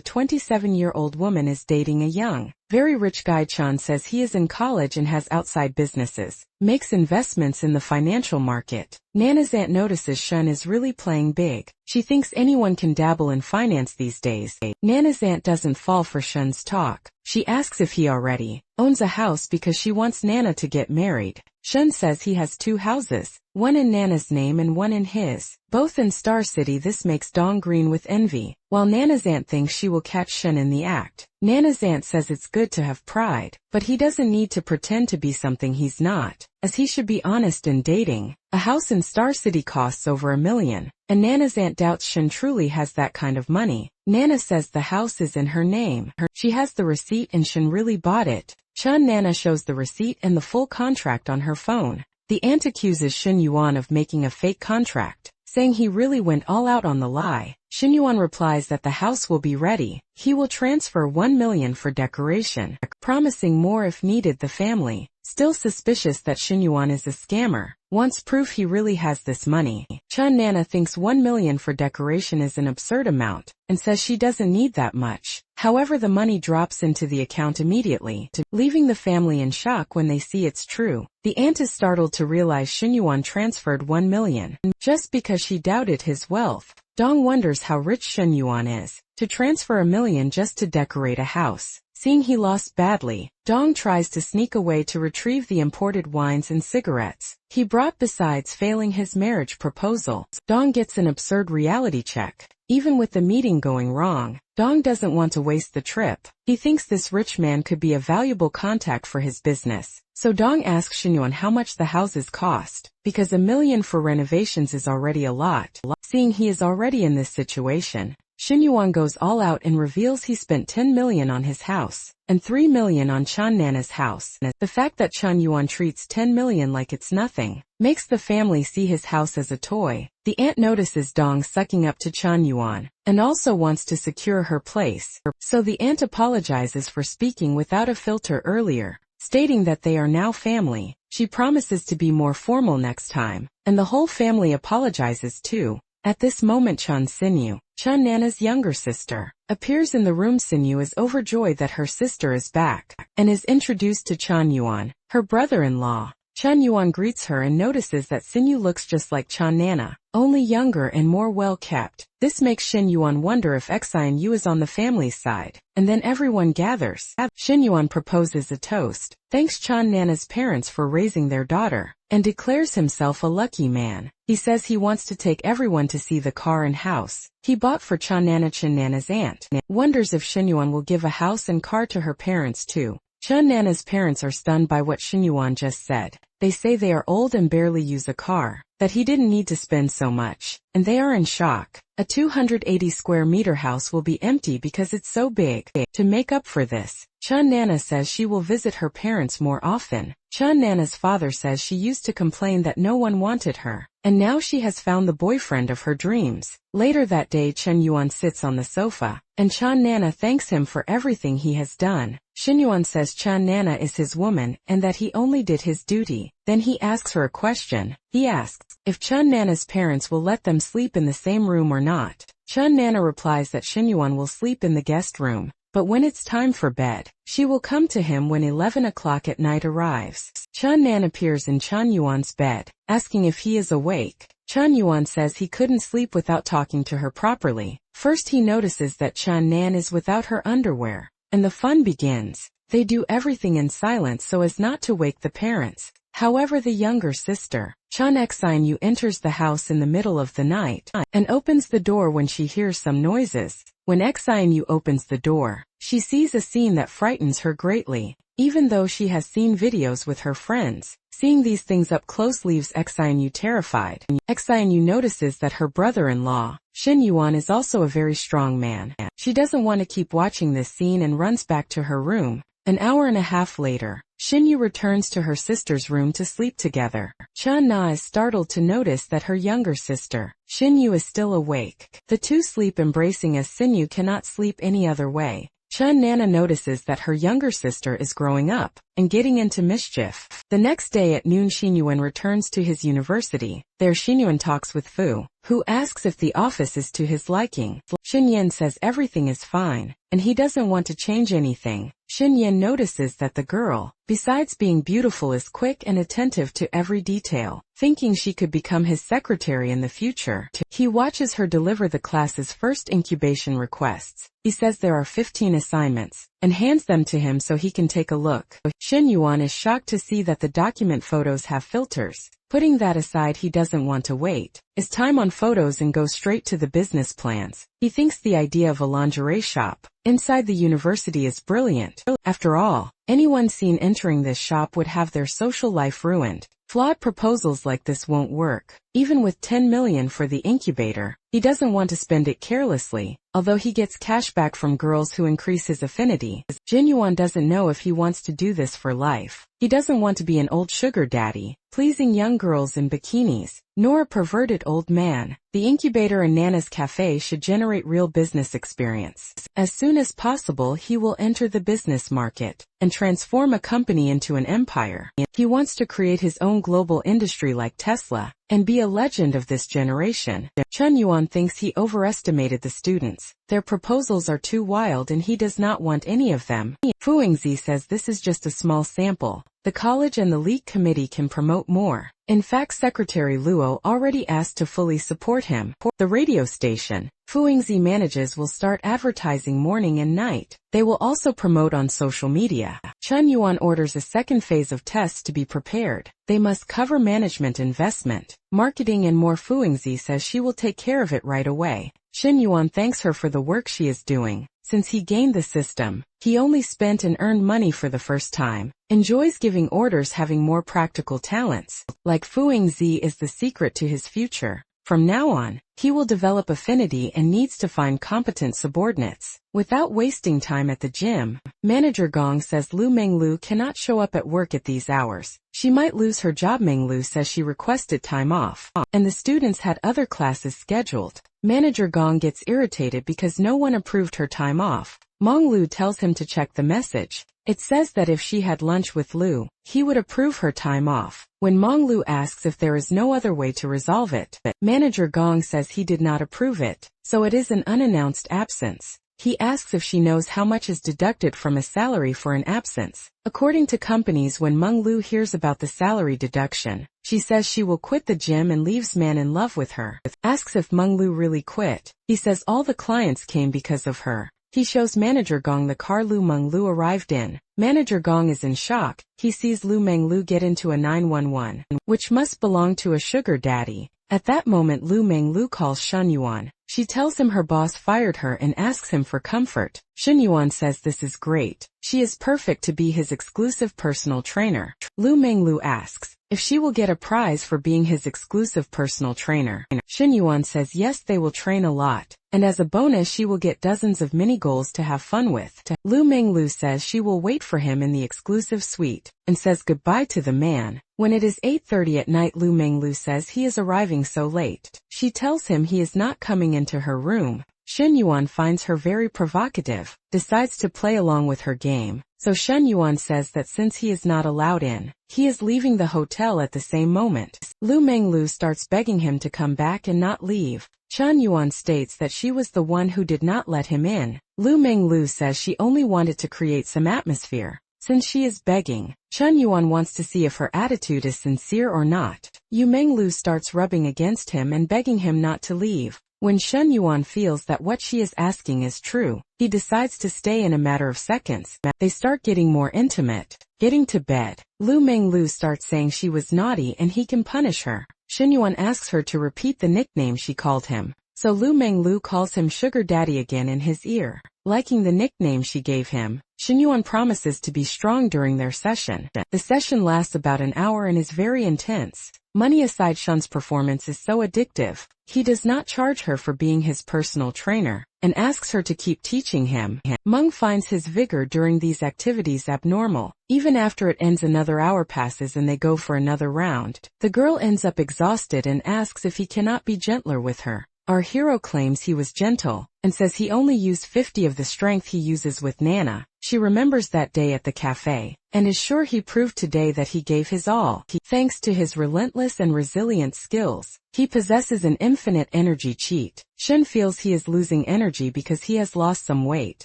Speaker 1: 27-year-old woman is dating a young, very rich guy. Chun says he is in college and has outside businesses, makes investments in the financial market. Nana's aunt notices Shun is really playing big. She thinks anyone can dabble in finance these days. Nana's aunt doesn't fall for Shun's talk. She asks if he already owns a house because she wants Nana to get married. Shun says he has 2 houses, one in Nana's name and one in his, both in Star City. This makes Dong green with envy, while Nana's aunt thinks she will catch Shun in the act. Nana's aunt says it's good to have pride, but he doesn't need to pretend to be something he's not, as he should be honest in dating. A house in Star City costs over $1 million, and Nana's aunt doubts Shun truly has that kind of money. Nana says the house is in her name. She has the receipt and Shun really bought it. Nana shows the receipt and the full contract on her phone. The aunt accuses Shun Yuan of making a fake contract, saying he really went all out on the lie. Shun Yuan replies that the house will be ready. He will transfer 1 million for decoration, promising more if needed. The family, still suspicious that Shun Yuan is a scammer, wants proof he really has this money. Nana thinks 1 million for decoration is an absurd amount, and says she doesn't need that much. However, the money drops into the account immediately, leaving the family in shock when they see it's true. The aunt is startled to realize Shun Yuan transferred 1 million, just because she doubted his wealth. Dong wonders how rich Shun Yuan is, to transfer 1 million just to decorate a house. Seeing he lost badly, Dong tries to sneak away to retrieve the imported wines and cigarettes he brought, besides failing his marriage proposal. Dong gets an absurd reality check. Even with the meeting going wrong, Dong doesn't want to waste the trip. He thinks this rich man could be a valuable contact for his business. So Dong asks Shun Yuan how much the houses cost, because 1 million for renovations is already a lot. Seeing he is already in this situation, Shun Yuan goes all out and reveals he spent 10 million on his house, and 3 million on Nana's house. The fact that Shun Yuan treats 10 million like it's nothing, makes the family see his house as a toy. The aunt notices Dong sucking up to Shun Yuan, and also wants to secure her place. So the aunt apologizes for speaking without a filter earlier, stating that they are now family. She promises to be more formal next time, and the whole family apologizes too. At this moment, Sinu, Nana's younger sister, appears in the room. Sinu is overjoyed that her sister is back, and is introduced to Yuan, her brother-in-law. Chun Yuan greets her and notices that Sinyu looks just like Chan Nana, only younger and more well-kept. This makes Shin Yuan wonder if Xian Yu is on the family's side, and then everyone gathers. Shin Yuan proposes a toast, thanks Chan Nana's parents for raising their daughter, and declares himself a lucky man. He says he wants to take everyone to see the car and house he bought for Chan Nana's aunt. Wonders if Shin Yuan will give a house and car to her parents too. Chan Nana's parents are stunned by what Shin Yuan just said. They say they are old and barely use a car, that he didn't need to spend so much, and they are in shock. A 280 square meter house will be empty because it's so big. To make up for this, Chan Nana says she will visit her parents more often. Chan Nana's father says she used to complain that no one wanted her, and now she has found the boyfriend of her dreams. Later that day, Chen Yuan sits on the sofa, and Chan Nana thanks him for everything he has done. Shin Yuan says Chan Nana is his woman and that he only did his duty. Then he asks her a question. He asks if Chan Nana's parents will let them sleep in the same room or not. Chan Nana replies that Shin Yuan will sleep in the guest room, but when it's time for bed, she will come to him when 11 o'clock at night arrives. Chan Nan appears in Chan Yuan's bed, asking if he is awake. Chan Yuan says he couldn't sleep without talking to her properly. First he notices that Chan Nan is without her underwear, and the fun begins. They do everything in silence so as not to wake the parents. However, the younger sister, Chan Xian Yu, enters the house in the middle of the night, and opens the door when she hears some noises. When Xian Yu opens the door, she sees a scene that frightens her greatly. Even though she has seen videos with her friends, seeing these things up close leaves Xian Yu terrified. Xian Yu notices that her brother-in-law, Shin Yuan, is also a very strong man. She doesn't want to keep watching this scene and runs back to her room. An hour and a half later, Shin Yu returns to her sister's room to sleep together. Chan Na is startled to notice that her younger sister, Shin Yu, is still awake. The two sleep embracing as Sin Yu cannot sleep any other way. Chan Nana notices that her younger sister is growing up and getting into mischief. The next day at noon, Shin Yuan returns to his university. There Shin Yuan talks with Fu, who asks if the office is to his liking. Shin Yan says everything is fine, and he doesn't want to change anything. Shin Yan notices that the girl, besides being beautiful, is quick and attentive to every detail, thinking she could become his secretary in the future. He watches her deliver the class's first incubation requests. He says there are 15 assignments, and hands them to him so he can take a look. Shin Yuan is shocked to see that the document photos have filters. Putting that aside, he doesn't want to wait his time on photos and go straight to the business plans. He thinks the idea of a lingerie shop inside the university is brilliant. After all, anyone seen entering this shop would have their social life ruined. Flawed proposals like this won't work. Even with 10 million for the incubator, he doesn't want to spend it carelessly, although he gets cash back from girls who increase his affinity. Jin Yuan doesn't know if he wants to do this for life. He doesn't want to be an old sugar daddy, pleasing young girls in bikinis, nor a perverted old man. The incubator and Nana's cafe should generate real business experience. As soon as possible, he will enter the business market and transform a company into an empire. He wants to create his own global industry like Tesla and be a legend of this generation. Chun Yuan thinks he overestimated the students. Their proposals are too wild and he does not want any of them. Fu Yingzi says this is just a small sample. The college and the league committee can promote more. In fact, Secretary Luo already asked to fully support him. The radio station Fu Yingzi manages will start advertising morning and night. They will also promote on social media. Chun Yuan orders a second phase of tests to be prepared. They must cover management, investment, marketing and more. Fu Yingzi says she will take care of it right away. Shin Yuan thanks her for the work she is doing. Since he gained the system, he only spent and earned money for the first time. Enjoys giving orders, having more practical talents. Like Fu Yingzi is the secret to his future. From now on, he will develop affinity and needs to find competent subordinates. Without wasting time at the gym, Manager Gong says Lu Menglu cannot show up at work at these hours. She might lose her job. Menglu says she requested time off, and the students had other classes scheduled. Manager Gong gets irritated because no one approved her time off. Menglu tells him to check the message. It says that if she had lunch with Lu, he would approve her time off. When Menglu asks if there is no other way to resolve it, Manager Gong says he did not approve it, so it is an unannounced absence. He asks if she knows how much is deducted from a salary for an absence. According to companies, when Meng Lu hears about the salary deduction, she says she will quit the gym and leaves man in love with her. Asks if Meng Lu really quit. He says all the clients came because of her. He shows Manager Gong the car Meng Lu arrived in. Manager Gong is in shock. He sees Meng Lu get into a 911, which must belong to a sugar daddy. At that moment Meng Lu calls Shen Yuan. She tells him her boss fired her and asks him for comfort. Shen Yuan says this is great. She is perfect to be his exclusive personal trainer. Meng Lu asks if she will get a prize for being his exclusive personal trainer. Shen Yuan says yes, they will train a lot, and as a bonus she will get dozens of mini goals to have fun with. Meng Lu says she will wait for him in the exclusive suite, and says goodbye to the man. When it is 8:30 at night, Meng Lu says he is arriving so late. She tells him he is not coming into her room. Shen Yuan finds her very provocative, decides to play along with her game. So Shen Yuan says that since he is not allowed in, he is leaving the hotel at the same moment. Meng Lu starts begging him to come back and not leave. Shen Yuan states that she was the one who did not let him in. Meng Lu says she only wanted to create some atmosphere. Since she is begging, Shen Yuan wants to see if her attitude is sincere or not. Meng Lu starts rubbing against him and begging him not to leave. When Shen Yuan feels that what she is asking is true, he decides to stay in a matter of seconds. They start getting more intimate. Getting to bed, Meng Lu starts saying she was naughty and he can punish her. Shen Yuan asks her to repeat the nickname she called him. So Meng Lu calls him Sugar Daddy again in his ear. Liking the nickname she gave him, Shen Yuan promises to be strong during their session. The session lasts about an hour and is very intense. Money aside, Shen's performance is so addictive. He does not charge her for being his personal trainer, and asks her to keep teaching him. Meng finds his vigor during these activities abnormal. Even after it ends, another hour passes and they go for another round. The girl ends up exhausted and asks if he cannot be gentler with her. Our hero claims he was gentle, and says he only used 50 of the strength he uses with Nana. She remembers that day at the cafe, and is sure he proved today that he gave his all. Thanks to his relentless and resilient skills, he possesses an infinite energy cheat. Shen feels he is losing energy because he has lost some weight.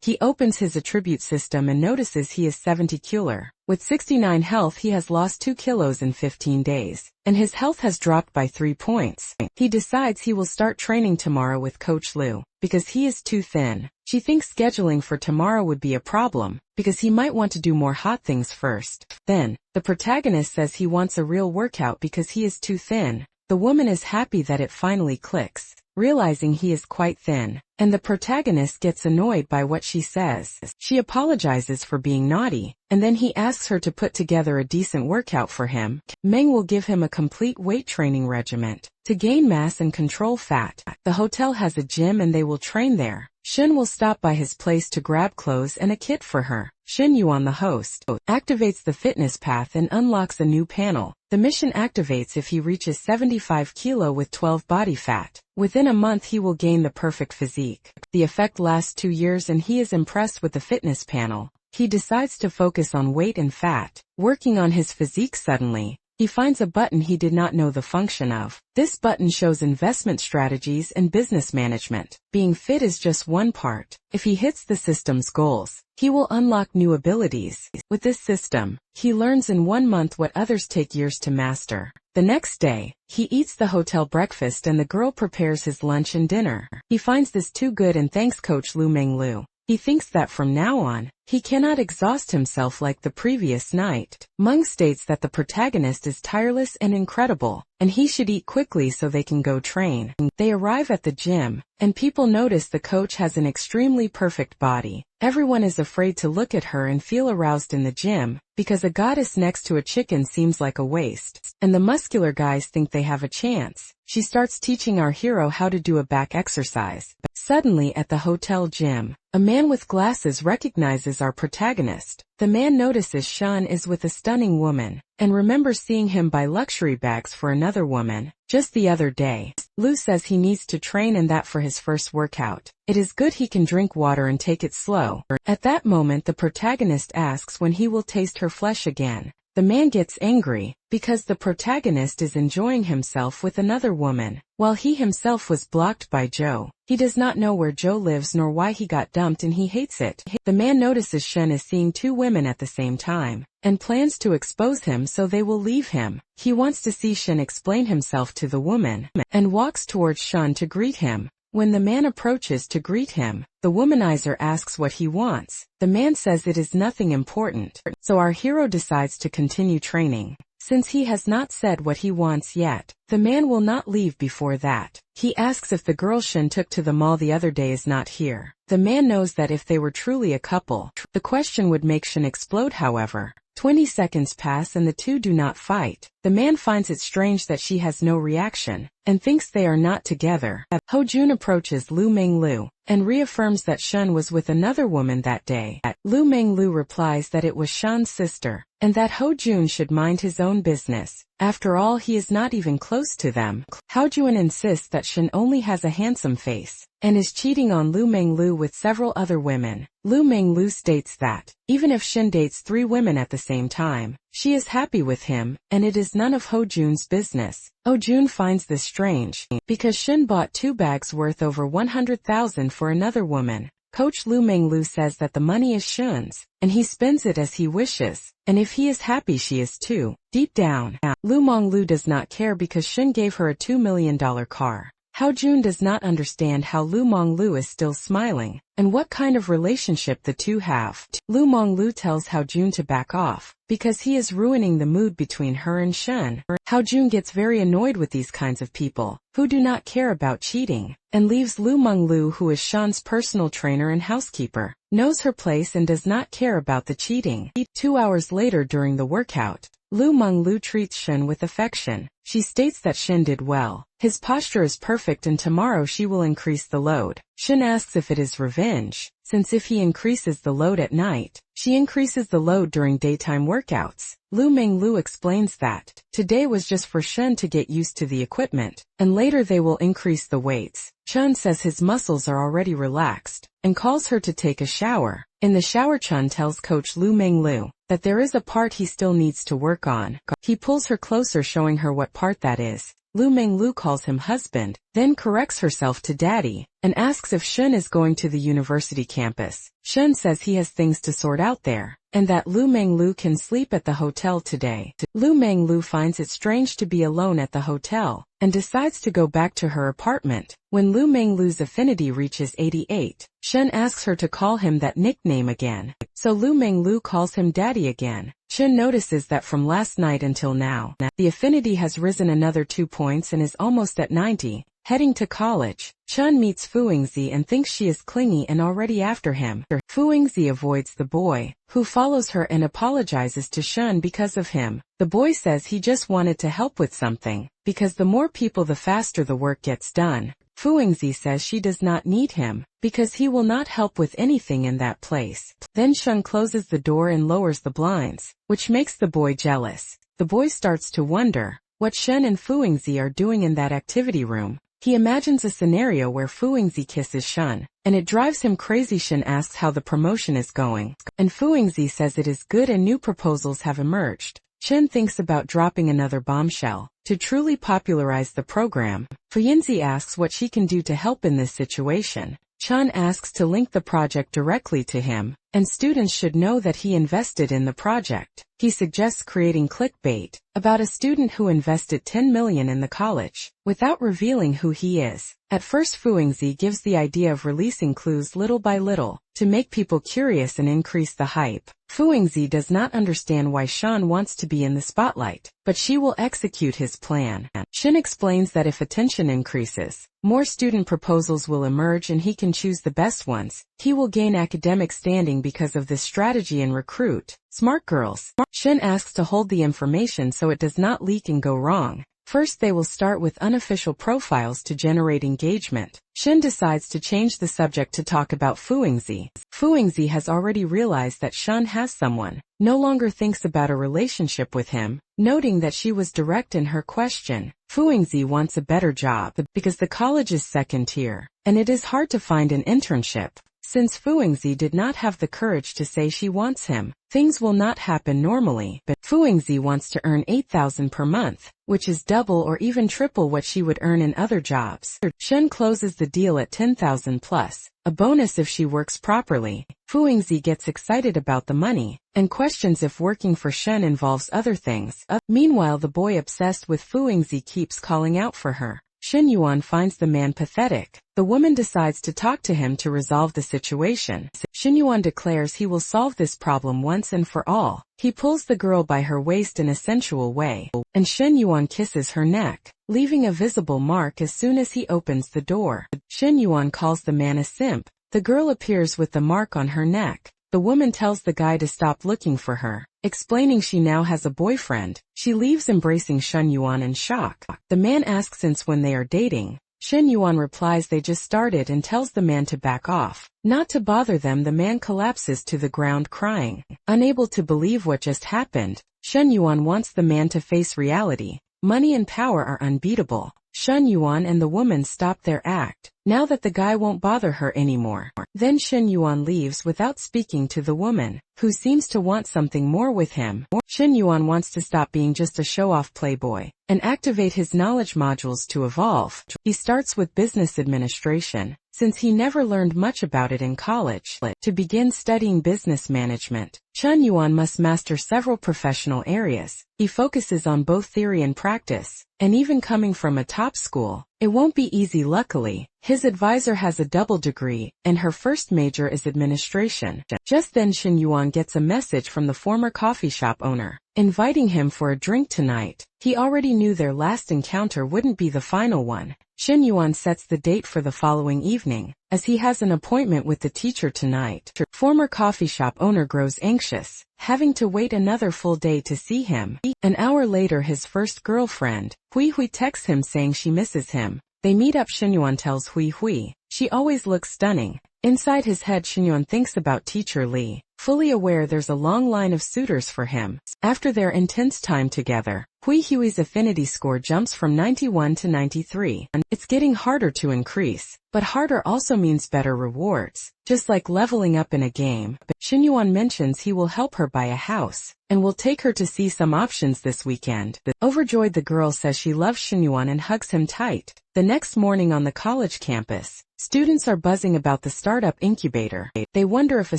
Speaker 1: He opens his attribute system and notices he is 70 kg. With 69 health, he has lost 2 kilos in 15 days, and his health has dropped by 3 points. He decides he will start training tomorrow with Coach Liu, because he is too thin. She thinks scheduling for tomorrow would be a problem, because he might want to do more hot things first. Then, the protagonist says he wants a real workout because he is too thin. The woman is happy that it finally clicks, realizing he is quite thin, and the protagonist gets annoyed by what she says. She apologizes for being naughty, and then he asks her to put together a decent workout for him. Meng will give him a complete weight training regimen to gain mass and control fat. The hotel has a gym and they will train there. Shen will stop by his place to grab clothes and a kit for her. Shen Yuan, the host, activates the fitness path and unlocks a new panel. The mission activates if he reaches 75 kg with 12 body fat. Within a month he will gain the perfect physique. The effect lasts 2 years and he is impressed with the fitness panel. He decides to focus on weight and fat. Working on his physique, suddenly, he finds a button he did not know the function of. This button shows investment strategies and business management. Being fit is just one part. If he hits the system's goals, he will unlock new abilities. With this system, he learns in 1 month what others take years to master. The next day, he eats the hotel breakfast and the girl prepares his lunch and dinner. He finds this too good and thanks Coach Meng Lu. He thinks that from now on, he cannot exhaust himself like the previous night. Meng states that the protagonist is tireless and incredible, and he should eat quickly so they can go train. They arrive at the gym, and people notice the coach has an extremely perfect body. Everyone is afraid to look at her and feel aroused in the gym, because a goddess next to a chicken seems like a waste, and the muscular guys think they have a chance. She starts teaching our hero how to do a back exercise. Suddenly at the hotel gym, a man with glasses recognizes our protagonist. The man notices Shen is with a stunning woman, and remembers seeing him buy luxury bags for another woman just the other day. Lu says he needs to train and that for his first workout, it is good he can drink water and take it slow. At that moment the protagonist asks when he will taste her flesh again. The man gets angry, because the protagonist is enjoying himself with another woman, while he himself was blocked by Joe. He does not know where Joe lives nor why he got dumped and he hates it. The man notices Shun is seeing two women at the same time, and plans to expose him so they will leave him. He wants to see Shun explain himself to the woman, and walks towards Shun to greet him. When the man approaches to greet him, the womanizer asks what he wants. The man says it is nothing important, so our hero decides to continue training. Since he has not said what he wants yet, the man will not leave before that. He asks if the girl Shun took to the mall the other day is not here. The man knows that if they were truly a couple, the question would make Shun explode. However, 20 seconds pass and the two do not fight. The man finds it strange that she has no reaction, and thinks they are not together. Ho-jun approaches Lu Menglu, and reaffirms that Shun was with another woman that day. Lu Menglu replies that it was Shun's sister, and that Ho-jun should mind his own business. After all, he is not even close to them. Ho-jun insists that Shun only has a handsome face, and is cheating on Lu Menglu with several other women. Lu Menglu states that, even if Shun dates 3 women at the same time, she is happy with him, and it is none of Ho-jun's business. Ho-jun finds this strange, because Shun bought 2 bags worth over 100,000 for another woman. Coach Lu Menglu says that the money is Shun's, and he spends it as he wishes, and if he is happy she is too. Deep down, Lu Menglu does not care because Shun gave her a $2 million car. Ho-jun does not understand how Lu Menglu is still smiling, and what kind of relationship the two have. Lu Menglu tells Ho-jun to back off, because he is ruining the mood between her and Shun. Ho-jun gets very annoyed with these kinds of people, who do not care about cheating, and leaves Lu Menglu, who is Shun's personal trainer and housekeeper, knows her place and does not care about the cheating. 2 hours later during the workout, Lu Menglu treats Shun with affection. She states that Shun did well. His posture is perfect and tomorrow she will increase the load. Shun asks if it is revenge, since if he increases the load at night, she increases the load during daytime workouts. Lu Menglu explains that today was just for Shun to get used to the equipment, and later they will increase the weights. Shun says his muscles are already relaxed, and calls her to take a shower. In the shower, Chun tells Coach Lu Menglu that there is a part he still needs to work on. He pulls her closer, showing her what part that is. Lu Menglu calls him husband, then corrects herself to daddy, and asks if Shun is going to the university campus. Shun says he has things to sort out there, and that Lu Menglu can sleep at the hotel today. Lu Menglu finds it strange to be alone at the hotel, and decides to go back to her apartment. When Lu Menglu's affinity reaches 88, Shun asks her to call him that nickname again, so Lu Menglu calls him daddy again. Shun notices that from last night until now, the affinity has risen another 2 points and is almost at 90. Heading to college, Chun meets Fuingzi and thinks she is clingy and already after him. Fuingzi avoids the boy, who follows her and apologizes to Shun because of him. The boy says he just wanted to help with something, because the more people the faster the work gets done. Fuingzi says she does not need him, because he will not help with anything in that place. Then Shun closes the door and lowers the blinds, which makes the boy jealous. The boy starts to wonder what Shun and Fuingzi are doing in that activity room. He imagines a scenario where Fuingzi kisses Shun, and it drives him crazy. Shun asks how the promotion is going, and Fuingzi says it is good and new proposals have emerged. Shun thinks about dropping another bombshell to truly popularize the program. Fuingzi asks what she can do to help in this situation. Chun asks to link the project directly to him, and students should know that he invested in the project. He suggests creating clickbait about a student who invested 10 million in the college, without revealing who he is. At first Fuingzi gives the idea of releasing clues little by little, to make people curious and increase the hype. Fuingzi does not understand why Shun wants to be in the spotlight, but she will execute his plan. Shun explains that if attention increases, more student proposals will emerge and he can choose the best ones. He will gain academic standing because of this strategy and recruit smart girls. Shun asks to hold the information so it does not leak and go wrong. First they will start with unofficial profiles to generate engagement. Shun decides to change the subject to talk about Fuingzi. Fuingzi has already realized that Shun has someone, no longer thinks about a relationship with him, noting that she was direct in her question. Fuingzi wants a better job, because the college is second tier, and it is hard to find an internship. Since Fu Yingzi did not have the courage to say she wants him, things will not happen normally, but Fu Yingzi wants to earn 8,000 per month, which is double or even triple what she would earn in other jobs. Shen closes the deal at 10,000 plus, a bonus if she works properly. Fu Yingzi gets excited about the money, and questions if working for Shen involves other things. Meanwhile, the boy obsessed with Fu Yingzi keeps calling out for her. Shen Yuan finds the man pathetic. The woman decides to talk to him to resolve the situation. Shen Yuan declares he will solve this problem once and for all. He pulls the girl by her waist in a sensual way, and Shen Yuan kisses her neck, leaving a visible mark as soon as he opens the door. Shen Yuan calls the man a simp. The girl appears with the mark on her neck. The woman tells the guy to stop looking for her, explaining she now has a boyfriend. She leaves embracing Shen Yuan in shock. The man asks since when they are dating. Shen Yuan replies they just started and tells the man to back off. Not to bother them, the man collapses to the ground crying. Unable to believe what just happened, Shen Yuan wants the man to face reality. Money and power are unbeatable. Shen Yuan and the woman stop their act, now that the guy won't bother her anymore. Then Shen Yuan leaves without speaking to the woman, who seems to want something more with him. Shen Yuan wants to stop being just a show-off playboy, and activate his knowledge modules to evolve. He starts with business administration, since he never learned much about it in college. To begin studying business management, Shen Yuan must master several professional areas. He focuses on both theory and practice, and even coming from a top school, it won't be easy. Luckily, his advisor has a double degree, and her first major is administration. Just then Shen Yuan gets a message from the former coffee shop owner, inviting him for a drink tonight. He already knew their last encounter wouldn't be the final one. Shen Yuan sets the date for the following evening, as he has an appointment with the teacher tonight. Former coffee shop owner grows anxious, having to wait another full day to see him. An hour later, his first girlfriend, Hui Hui, texts him saying she misses him. They meet up. Shen Yuan tells Hui Hui she always looks stunning. Inside his head, Shen Yuan thinks about teacher Li, fully aware there's a long line of suitors for him. After their intense time together, Hui Hui's affinity score jumps from 91 to 93. It's getting harder to increase, but harder also means better rewards, just like leveling up in a game. Shen Yuan mentions he will help her buy a house, and will take her to see some options this weekend. Overjoyed, the girl says she loves Shen Yuan and hugs him tight. The next morning on the college campus, students are buzzing about the startup incubator. They wonder if a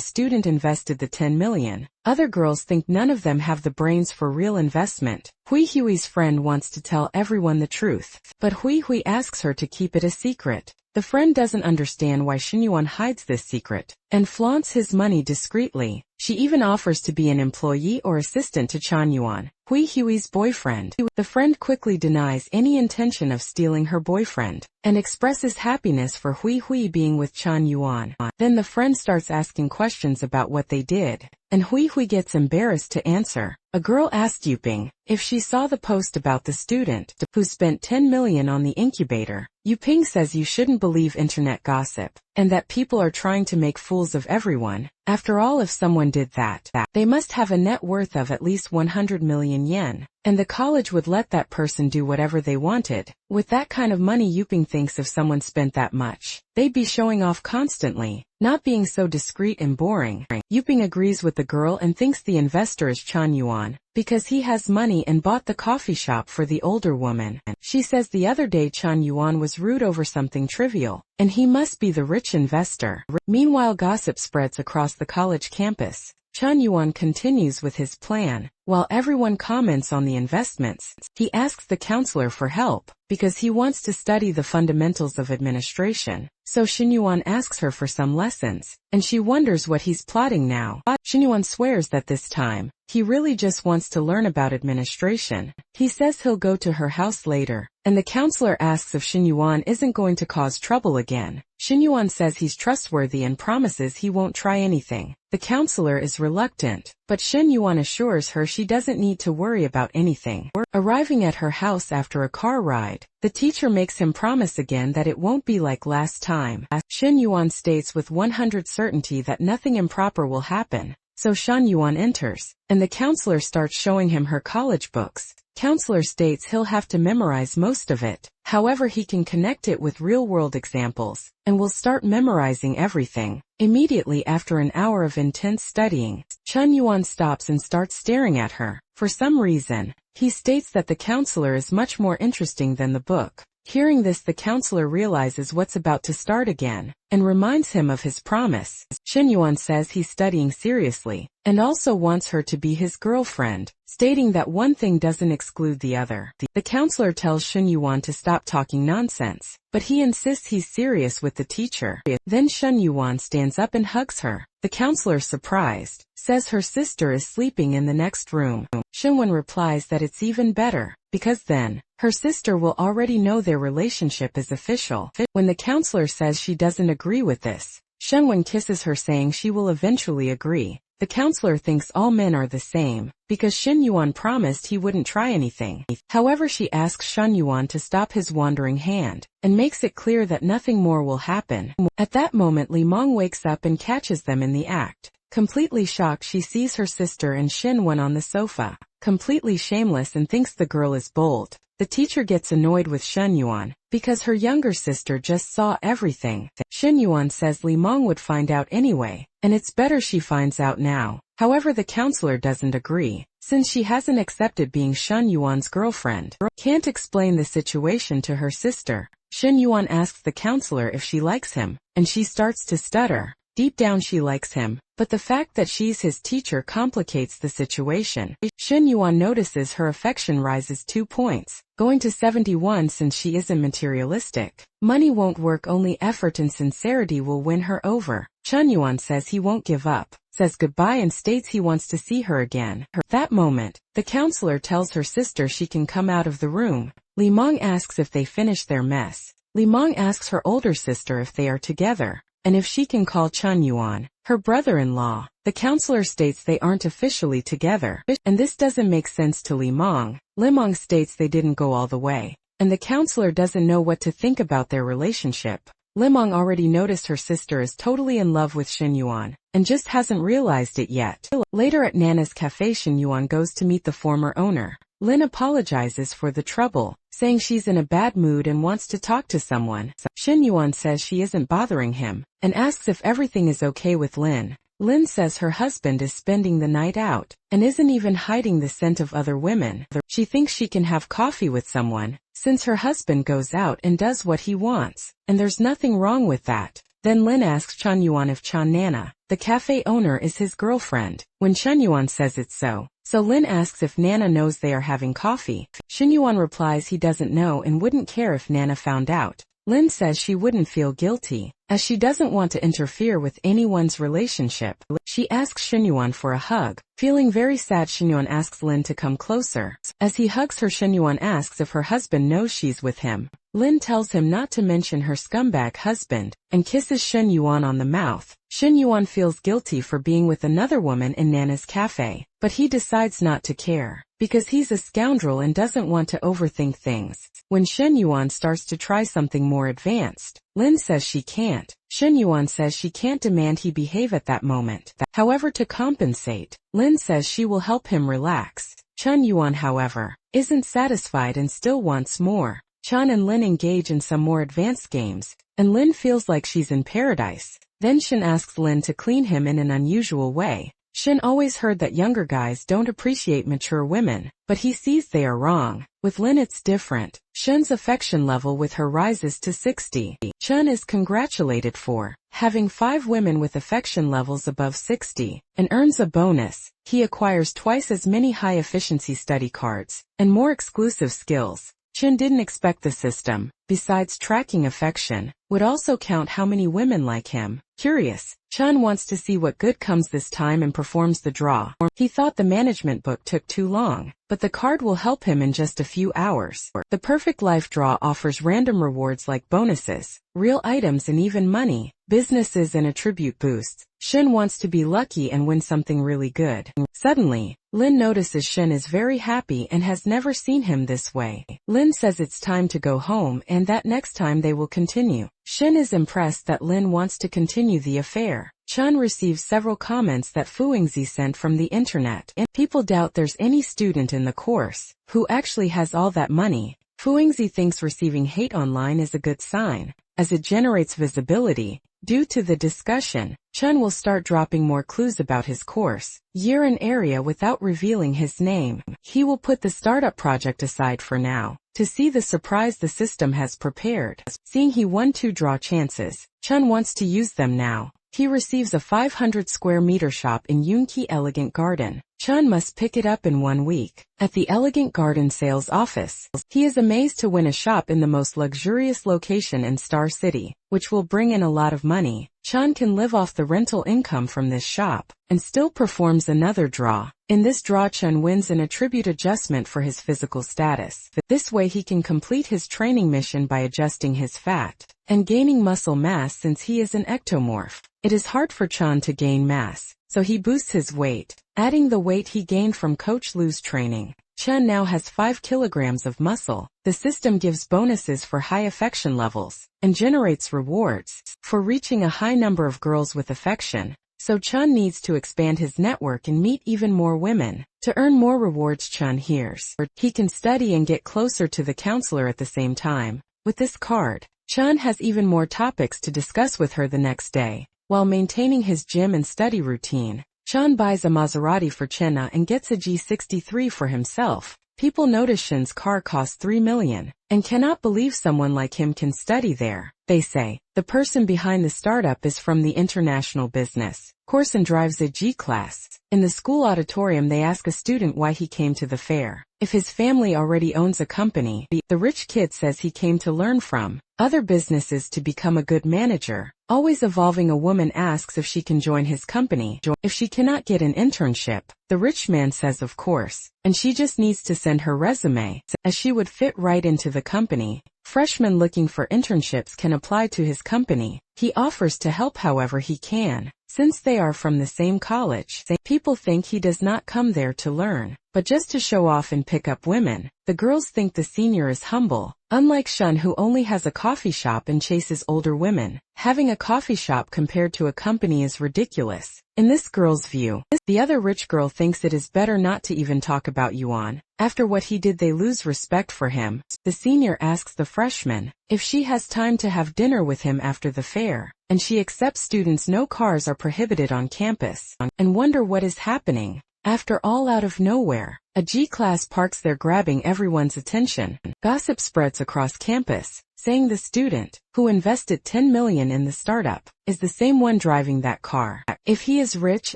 Speaker 1: student invested the 10 million. Other girls think none of them have the brains for real investment. Hui Hui's friend wants to tell everyone the truth, but Hui Hui asks her to keep it a secret. The friend doesn't understand why Shen Yuan hides this secret, and flaunts his money discreetly. She even offers to be an employee or assistant to Chan Yuan, Hui Hui's boyfriend. The friend quickly denies any intention of stealing her boyfriend, and expresses happiness for Hui Hui being with Chan Yuan. Then the friend starts asking questions about what they did, and Hui Hui gets embarrassed to answer. A girl asked Yuping if she saw the post about the student who spent 10 million on the incubator. Yuping says you shouldn't believe internet gossip, and that people are trying to make fools of everyone. After all, if someone did that, they must have a net worth of at least 100 million yen, and the college would let that person do whatever they wanted. With that kind of money, Yuping thinks if someone spent that much, they'd be showing off constantly, not being so discreet and boring. Yuping agrees with the girl and thinks the investor is Chan Yuan, because he has money and bought the coffee shop for the older woman. She says the other day Chan Yuan was rude over something trivial, and he must be the rich investor. Meanwhile, gossip spreads across the college campus. Chan Yuan continues with his plan. While everyone comments on the investments, he asks the counselor for help, because he wants to study the fundamentals of administration. So Shen Yuan asks her for some lessons, and she wonders what he's plotting now. Shen Yuan swears that this time, he really just wants to learn about administration. He says he'll go to her house later, and the counselor asks if Shen Yuan isn't going to cause trouble again. Shen Yuan says he's trustworthy and promises he won't try anything. The counselor is reluctant, but Shen Yuan assures her she doesn't need to worry about anything. Arriving at her house after a car ride, the teacher makes him promise again that it won't be like last time. Shen Yuan states with 100% certainty that nothing improper will happen. So Shen Yuan enters, and the counselor starts showing him her college books. Counselor states he'll have to memorize most of it. However, he can connect it with real-world examples, and will start memorizing everything. Immediately after an hour of intense studying, Chun Yuan stops and starts staring at her. For some reason, he states that the counselor is much more interesting than the book. Hearing this, the counselor realizes what's about to start again, and reminds him of his promise. Shin Yuan says he's studying seriously, and also wants her to be his girlfriend, stating that one thing doesn't exclude the other. The counselor tells Shin Yuan to stop talking nonsense, but he insists he's serious with the teacher. Then Shin Yuan stands up and hugs her. The counselor, surprised, says her sister is sleeping in the next room. Shin Yuan replies that it's even better, because then, her sister will already know their relationship is official. When the counselor says she doesn't agree with this, Shin Yuan kisses her, saying she will eventually agree. The counselor thinks all men are the same, because Shin Yuan promised he wouldn't try anything. However, she asks Shin Yuan to stop his wandering hand, and makes it clear that nothing more will happen. At that moment, Li Mong wakes up and catches them in the act. Completely shocked, she sees her sister and Shin Yuan on the sofa, completely shameless, and thinks the girl is bold. The teacher gets annoyed with Shin Yuan, because her younger sister just saw everything. Shin Yuan says Li Mong would find out anyway, and it's better she finds out now. However, the counselor doesn't agree, since she hasn't accepted being Shin Yuan's girlfriend. Can't explain the situation to her sister. Shin Yuan asks the counselor if she likes him, and she starts to stutter. Deep down she likes him, but the fact that she's his teacher complicates the situation. Shin Yuan notices her affection rises 2 points, going to 71 since she isn't materialistic. Money won't work, only effort and sincerity will win her over. Chun Yuan says he won't give up, says goodbye, and states he wants to see her again. That moment, the counselor tells her sister she can come out of the room. Li Mong asks if they finished their mess. Li Mong asks her older sister if they are together, and if she can call Chun Yuan her brother-in-law. The counselor states they aren't officially together, and this doesn't make sense to Li Mong. Li Mong states they didn't go all the way, and the counselor doesn't know what to think about their relationship. Li Mong already noticed her sister is totally in love with Shin Yuan, and just hasn't realized it yet. Later at Nana's cafe, Shin Yuan goes to meet the former owner. Lin apologizes for the trouble, saying she's in a bad mood and wants to talk to someone. Shin Yuan says she isn't bothering him, and asks if everything is okay with Lin. Lin says her husband is spending the night out, and isn't even hiding the scent of other women. She thinks she can have coffee with someone, since her husband goes out and does what he wants, and there's nothing wrong with that. Then Lin asks Chun Yuan if Chun Nana, the cafe owner, is his girlfriend. When Chun Yuan says it's so Lin asks if Nana knows they are having coffee. Shin Yuan replies he doesn't know and wouldn't care if Nana found out. Lin says she wouldn't feel guilty, as she doesn't want to interfere with anyone's relationship. She asks Shin Yuan for a hug. Feeling very sad, Shin Yuan asks Lin to come closer. As he hugs her, Shin Yuan asks if her husband knows she's with him. Lin tells him not to mention her scumbag husband, and kisses Shin Yuan on the mouth. Shin Yuan feels guilty for being with another woman in Nana's cafe, but he decides not to care, because he's a scoundrel and doesn't want to overthink things. When Shin Yuan starts to try something more advanced, Lin says she can't. Shin Yuan says she can't demand he behave at that moment. However, to compensate, Lin says she will help him relax. Chun Yuan, however, isn't satisfied and still wants more. Chun and Lin engage in some more advanced games, and Lin feels like she's in paradise. Then Shin asks Lin to clean him in an unusual way. Shin always heard that younger guys don't appreciate mature women, but he sees they are wrong. With Lin it's different. Shin's affection level with her rises to 60. Chun is congratulated for having 5 women with affection levels above 60, and earns a bonus. He acquires twice as many high-efficiency study cards, and more exclusive skills. Chin didn't expect the system, besides tracking affection, would also count how many women like him. Curious, Chun wants to see what good comes this time and performs the draw. He thought the management book took too long, but the card will help him in just a few hours. The Perfect Life draw offers random rewards like bonuses, real items, and even money, businesses, and attribute boosts. Shin wants to be lucky and win something really good. Suddenly, Lin notices Shin is very happy and has never seen him this way. Lin says it's time to go home and that next time they will continue. Shin is impressed that Lin wants to continue the affair. Chun receives several comments that Fuingzi sent from the internet. People doubt there's any student in the course who actually has all that money. Fuingzi thinks receiving hate online is a good sign, as it generates visibility. Due to the discussion, Chun will start dropping more clues about his course, year and area without revealing his name. He will put the startup project aside for now, to see the surprise the system has prepared. Seeing he won 2 draw chances, Chun wants to use them now. He receives a 500 square meter shop in Yunqi Elegant Garden. Chun must pick it up in 1 week. At the Elegant Garden sales office, he is amazed to win a shop in the most luxurious location in Star City, which will bring in a lot of money. Chun can live off the rental income from this shop, and still performs another draw. In this draw, Chun wins an attribute adjustment for his physical status. This way he can complete his training mission by adjusting his fat and gaining muscle mass since he is an ectomorph. It is hard for Chun to gain mass, so he boosts his weight, adding the weight he gained from Coach Lu's training. Chun now has 5 kilograms of muscle. The system gives bonuses for high affection levels, and generates rewards for reaching a high number of girls with affection. So Chun needs to expand his network and meet even more women. To earn more rewards, Chun hears he can study and get closer to the counselor at the same time. With this card, Chun has even more topics to discuss with her the next day. While maintaining his gym and study routine, Chun buys a Maserati for Chenna and gets a G63 for himself. People notice Shin's car costs 3 million, and cannot believe someone like him can study there. They say, the person behind the startup is from the international business course and drives a G-class. In the school auditorium they ask a student why he came to the fair. If his family already owns a company, the rich kid says he came to learn from other businesses to become a good manager. Always evolving, a woman asks if she can join his company. If she cannot get an internship, the rich man says of course, and she just needs to send her resume, as she would fit right into the company. Freshmen looking for internships can apply to his company. He offers to help however he can, since they are from the same college. People think he does not come there to learn, but just to show off and pick up women. The girls think the senior is humble. Unlike Shun, who only has a coffee shop and chases older women, having a coffee shop compared to a company is ridiculous. In this girl's view, the other rich girl thinks it is better not to even talk about Yuan. After what he did, they lose respect for him. The senior asks the freshman if she has time to have dinner with him after the fair, and she accepts. Students no cars are prohibited on campus, and wonder what is happening. After all, out of nowhere, a G-class parks there, grabbing everyone's attention. Gossip spreads across campus, saying the student, who invested 10 million in the startup, is the same one driving that car. If he is rich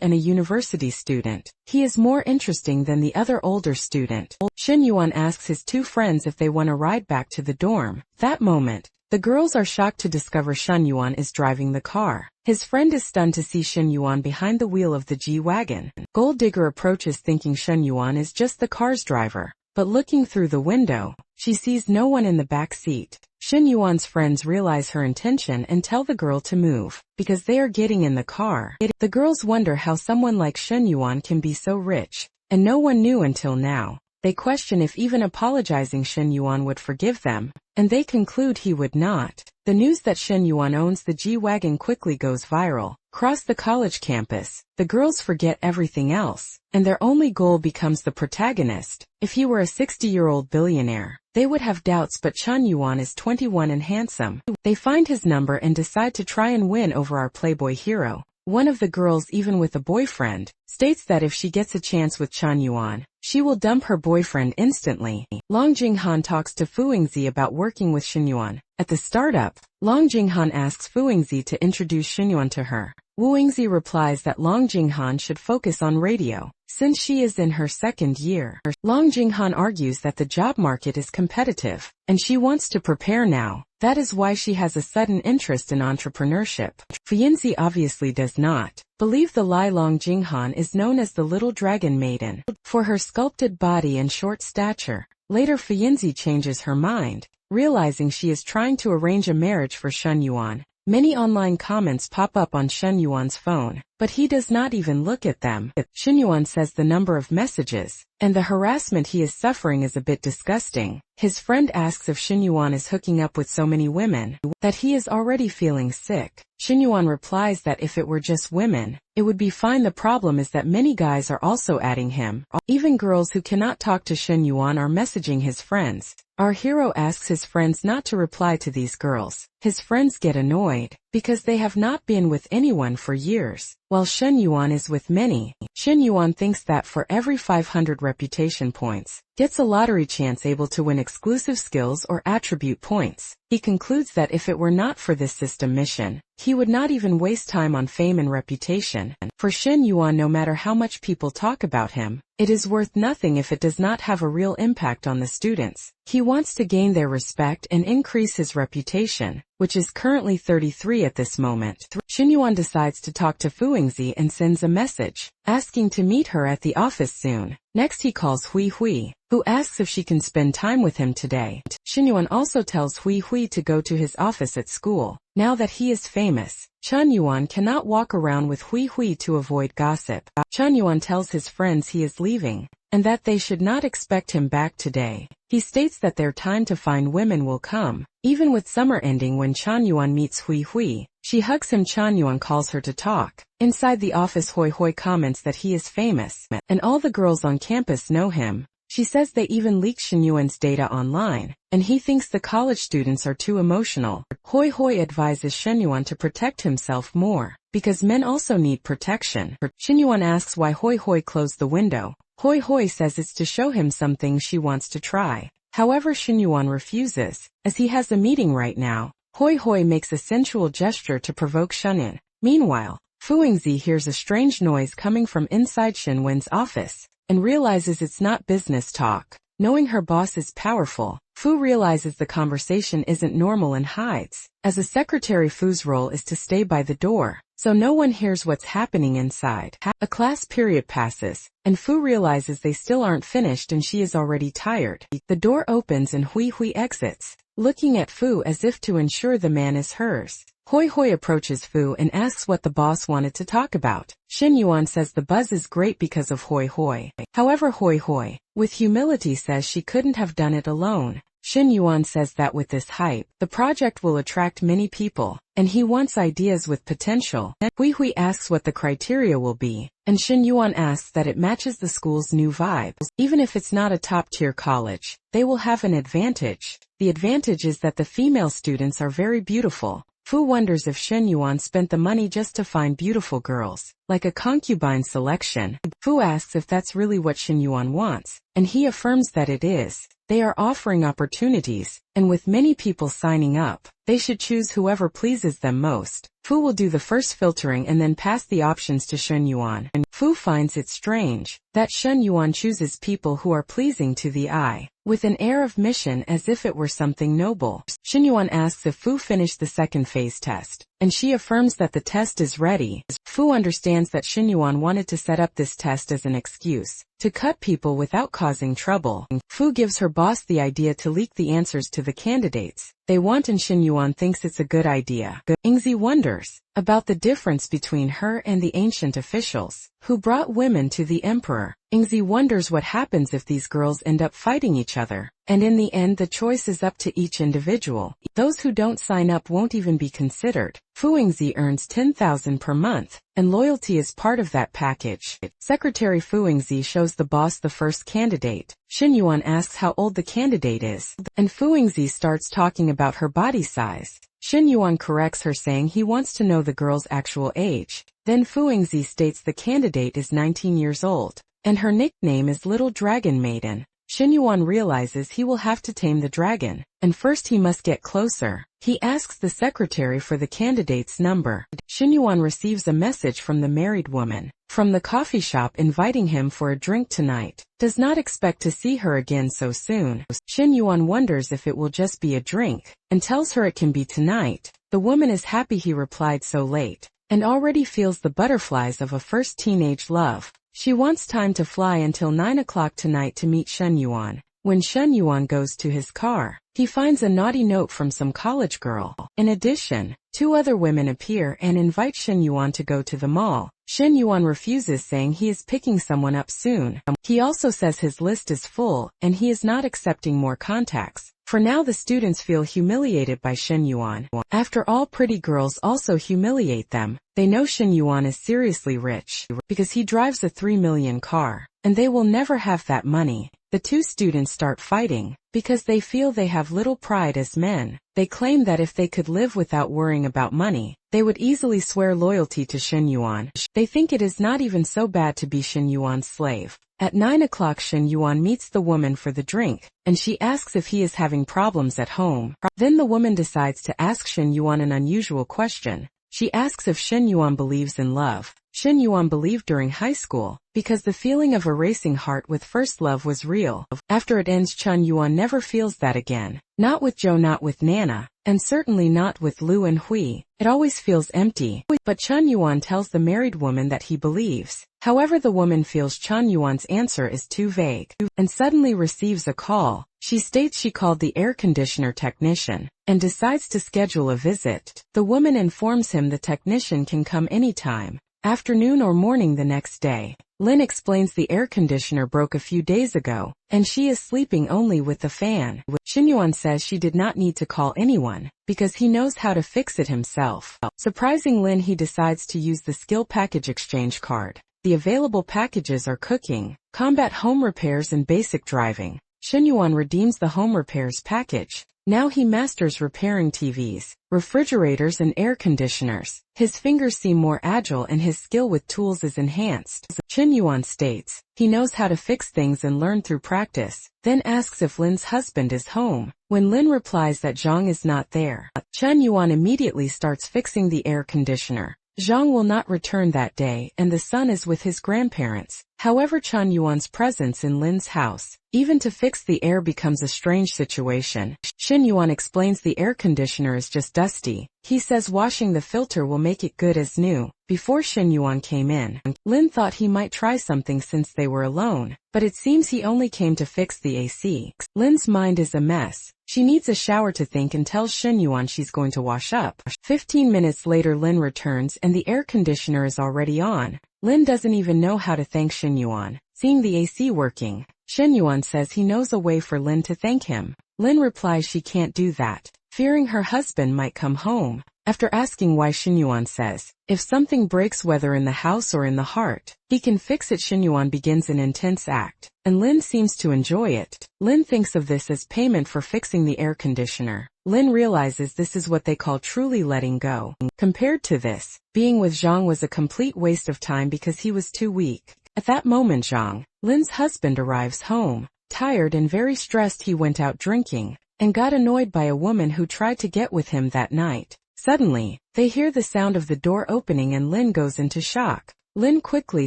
Speaker 1: and a university student, he is more interesting than the other older student. Shin Yuan asks his 2 friends if they want a ride back to the dorm. That moment, the girls are shocked to discover Shin Yuan is driving the car. His friend is stunned to see Shin Yuan behind the wheel of the G-Wagon. Gold Digger approaches thinking Shin Yuan is just the car's driver, but looking through the window, she sees no one in the back seat. Shin Yuan's friends realize her intention and tell the girl to move, because they are getting in the car. The girls wonder how someone like Shin Yuan can be so rich, and no one knew until now. They question if even apologizing Shin Yuan would forgive them, and they conclude he would not. The news that Shin Yuan owns the G-Wagon quickly goes viral. Across the college campus, the girls forget everything else, and their only goal becomes the protagonist. If he were a 60-year-old billionaire, they would have doubts, but Shin Yuan is 21 and handsome. They find his number and decide to try and win over our playboy hero. One of the girls, even with a boyfriend, states that if she gets a chance with Shin Yuan, she will dump her boyfriend instantly. Long Jinghan talks to Fuingzi about working with Shin Yuan. At the startup, Long Jinghan asks Fuingzi to introduce Shin Yuan to her. Wuingzi replies that Long Jinghan should focus on radio, since she is in her 2nd year. Long Jinghan argues that the job market is competitive, and she wants to prepare now. That is why she has a sudden interest in entrepreneurship. Fuingzi obviously does not believe the lie. Long Jinghan is known as the Little Dragon Maiden for her sculpted body and short stature. Later, Fuingzi changes her mind, realizing she is trying to arrange a marriage for Shin Yuan. Many online comments pop up on Shin Yuan's phone. but he does not even look at them. Xinyuan says the number of messages and the harassment he is suffering is a bit disgusting. His friend asks if Xinyuan is hooking up with so many women that he is already feeling sick. Xinyuan replies that if it were just women, it would be fine. The problem is that many guys are also adding him. Even girls who cannot talk to Xinyuan are messaging his friends. Our hero asks his friends not to reply to these girls. His friends get annoyed because they have not been with anyone for years, while Xinyuan is with many. Xinyuan thinks that for every 500 reputation points, gets a lottery chance able to win exclusive skills or attribute points. He concludes that if it were not for this system mission, he would not even waste time on fame and reputation. For Xinyuan, no matter how much people talk about him, it is worth nothing if it does not have a real impact on the students. He wants to gain their respect and increase his reputation, which is currently 33 at this moment. Xinyuan decides to talk to Fuingzi and sends a message, asking to meet her at the office soon. Next he calls Hui Hui, who asks if she can spend time with him today. Xinyuan also tells Hui Hui to go to his office at school. Now that he is famous, Xinyuan cannot walk around with Hui Hui to avoid gossip. Xinyuan tells his friends he is leaving, and that they should not expect him back today. He states that their time to find women will come, even with summer ending. When Xinyuan meets Hui Hui, she hugs him. Xinyuan calls her to talk. Inside the office, Hui Hui comments that he is famous, and all the girls on campus know him. She says they even leaked Xinyuan's data online, and he thinks the college students are too emotional. Hui Hui advises Xinyuan to protect himself more, because men also need protection. Xinyuan asks why Hui Hui closed the window. Hui Hui says it's to show him something she wants to try. However, Xinyuan refuses, as he has a meeting right now. Hui Hui makes a sensual gesture to provoke Xinyuan. Meanwhile, Fuingzi hears a strange noise coming from inside Xinyuan's office, and realizes it's not business talk. Knowing her boss is powerful, Fu realizes the conversation isn't normal and hides. As a secretary, Fu's role is to stay by the door, so no one hears what's happening inside. A class period passes, and Fu realizes they still aren't finished and she is already tired. The door opens and Hui Hui exits, looking at Fu as if to ensure the man is hers. Hui Hui approaches Fu and asks what the boss wanted to talk about. Xinyuan says the buzz is great because of Hui Hui. However, Hui Hui, with humility, says she couldn't have done it alone. Xinyuan says that with this hype, the project will attract many people, and he wants ideas with potential. Hui Hui asks what the criteria will be, and Xinyuan asks that it matches the school's new vibe. Even if it's not a top-tier college, they will have an advantage. The advantage is that the female students are very beautiful. Fu wonders if Xinyuan spent the money just to find beautiful girls, like a concubine selection. Fu asks if that's really what Xinyuan wants, and he affirms that it is. They are offering opportunities, and with many people signing up, they should choose whoever pleases them most. Fu will do the first filtering and then pass the options to Xinyuan. Fu finds it strange that Xinyuan chooses people who are pleasing to the eye, with an air of mission as if it were something noble. Xinyuan asks if Fu finished the second phase test, and she affirms that the test is ready. Fu understands that Xinyuan wanted to set up this test as an excuse to cut people without causing trouble. Fu gives her boss the idea to leak the answers to the candidates they want, and Xinyuan thinks it's a good idea. Ingzi wonders about the difference between her and the ancient officials who brought women to the emperor. Ingzi wonders what happens if these girls end up fighting each other, and in the end the choice is up to each individual. Those who don't sign up won't even be considered. Fuingzi earns 10,000 per month, and loyalty is part of that package. Secretary Fuingzi shows the boss the first candidate. Xinyuan asks how old the candidate is, and Fuingzi starts talking about her body size. Xinyuan corrects her, saying he wants to know the girl's actual age. Then Fuingzi states the candidate is 19 years old, and her nickname is Little Dragon Maiden. Xinyuan realizes he will have to tame the dragon, and first he must get closer. He asks the secretary for the candidate's number. Xinyuan receives a message from the married woman from the coffee shop inviting him for a drink tonight. Does not expect to see her again so soon. Xinyuan wonders if it will just be a drink, and tells her it can be tonight. The woman is happy he replied so late, and already feels the butterflies of a first teenage love. She wants time to fly until 9 o'clock tonight to meet Xinyuan. When Xinyuan goes to his car, he finds a naughty note from some college girl. In addition, Two other women appear and invite Shen Yuan to go to the mall. Shen Yuan refuses, saying he is picking someone up soon. He also says his list is full and he is not accepting more contacts. For now, the students feel humiliated by Shen Yuan. After all, pretty girls also humiliate them. They know Shen Yuan is seriously rich because he drives a 3 million car, and they will never have that money. The two students start fighting because they feel they have little pride as men. They claim that if they could live without worrying about money, they would easily swear loyalty to Shen Yuan. They think it is not even so bad to be Shen Yuan's slave. At 9 o'clock, Shen Yuan meets the woman for the drink, and she asks if he is having problems at home. Then the woman decides to ask Shen Yuan an unusual question. She asks if Shen Yuan believes in love. Shen Yuan believed during high school, because the feeling of a racing heart with first love was real. After it ends, Chen Yuan never feels that again. Not with Zhou, not with Nana, and certainly not with Lu and Hui. It always feels empty. But Chen Yuan tells the married woman that he believes. However, the woman feels Chen Yuan's answer is too vague, and suddenly receives a call. She states she called the air conditioner technician, and decides to schedule a visit. The woman informs him the technician can come anytime, afternoon or morning the next day. Lin explains the air conditioner broke a few days ago, and she is sleeping only with the fan. Shen Yuan says she did not need to call anyone, because he knows how to fix it himself. Surprising Lin, he decides to use the skill package exchange card. The available packages are cooking, combat, home repairs, and basic driving. Shen Yuan redeems the home repairs package. Now he masters repairing TVs, refrigerators, and air conditioners. His fingers seem more agile and his skill with tools is enhanced. Shen Yuan states he knows how to fix things and learn through practice, then asks if Lin's husband is home. When Lin replies that Zhang is not there, Chen Yuan immediately starts fixing the air conditioner. Zhang will not return that day and the son is with his grandparents. However, Chen Yuan's presence in Lin's house, even to fix the air, becomes a strange situation. Shen Yuan explains the air conditioner is just dusty. He says washing the filter will make it good as new. Before Shen Yuan came in, Lin thought he might try something since they were alone, but it seems he only came to fix the AC. Lin's mind is a mess. She needs a shower to think and tells Shen Yuan she's going to wash up. 15 minutes later, Lin returns and the air conditioner is already on. Lin doesn't even know how to thank Shen Yuan. Seeing the AC working, Shen Yuan says he knows a way for Lin to thank him. Lin replies she can't do that, fearing her husband might come home. After asking why, Shen Yuan says, if something breaks, whether in the house or in the heart, he can fix it. Shen Yuan begins an intense act, and Lin seems to enjoy it. Lin thinks of this as payment for fixing the air conditioner. Lin realizes this is what they call truly letting go. Compared to this, being with Zhang was a complete waste of time because he was too weak. At that moment, Zhang, Lin's husband, arrives home. Tired and very stressed, he went out drinking, and got annoyed by a woman who tried to get with him that night. Suddenly, they hear the sound of the door opening and Lin goes into shock. Lin quickly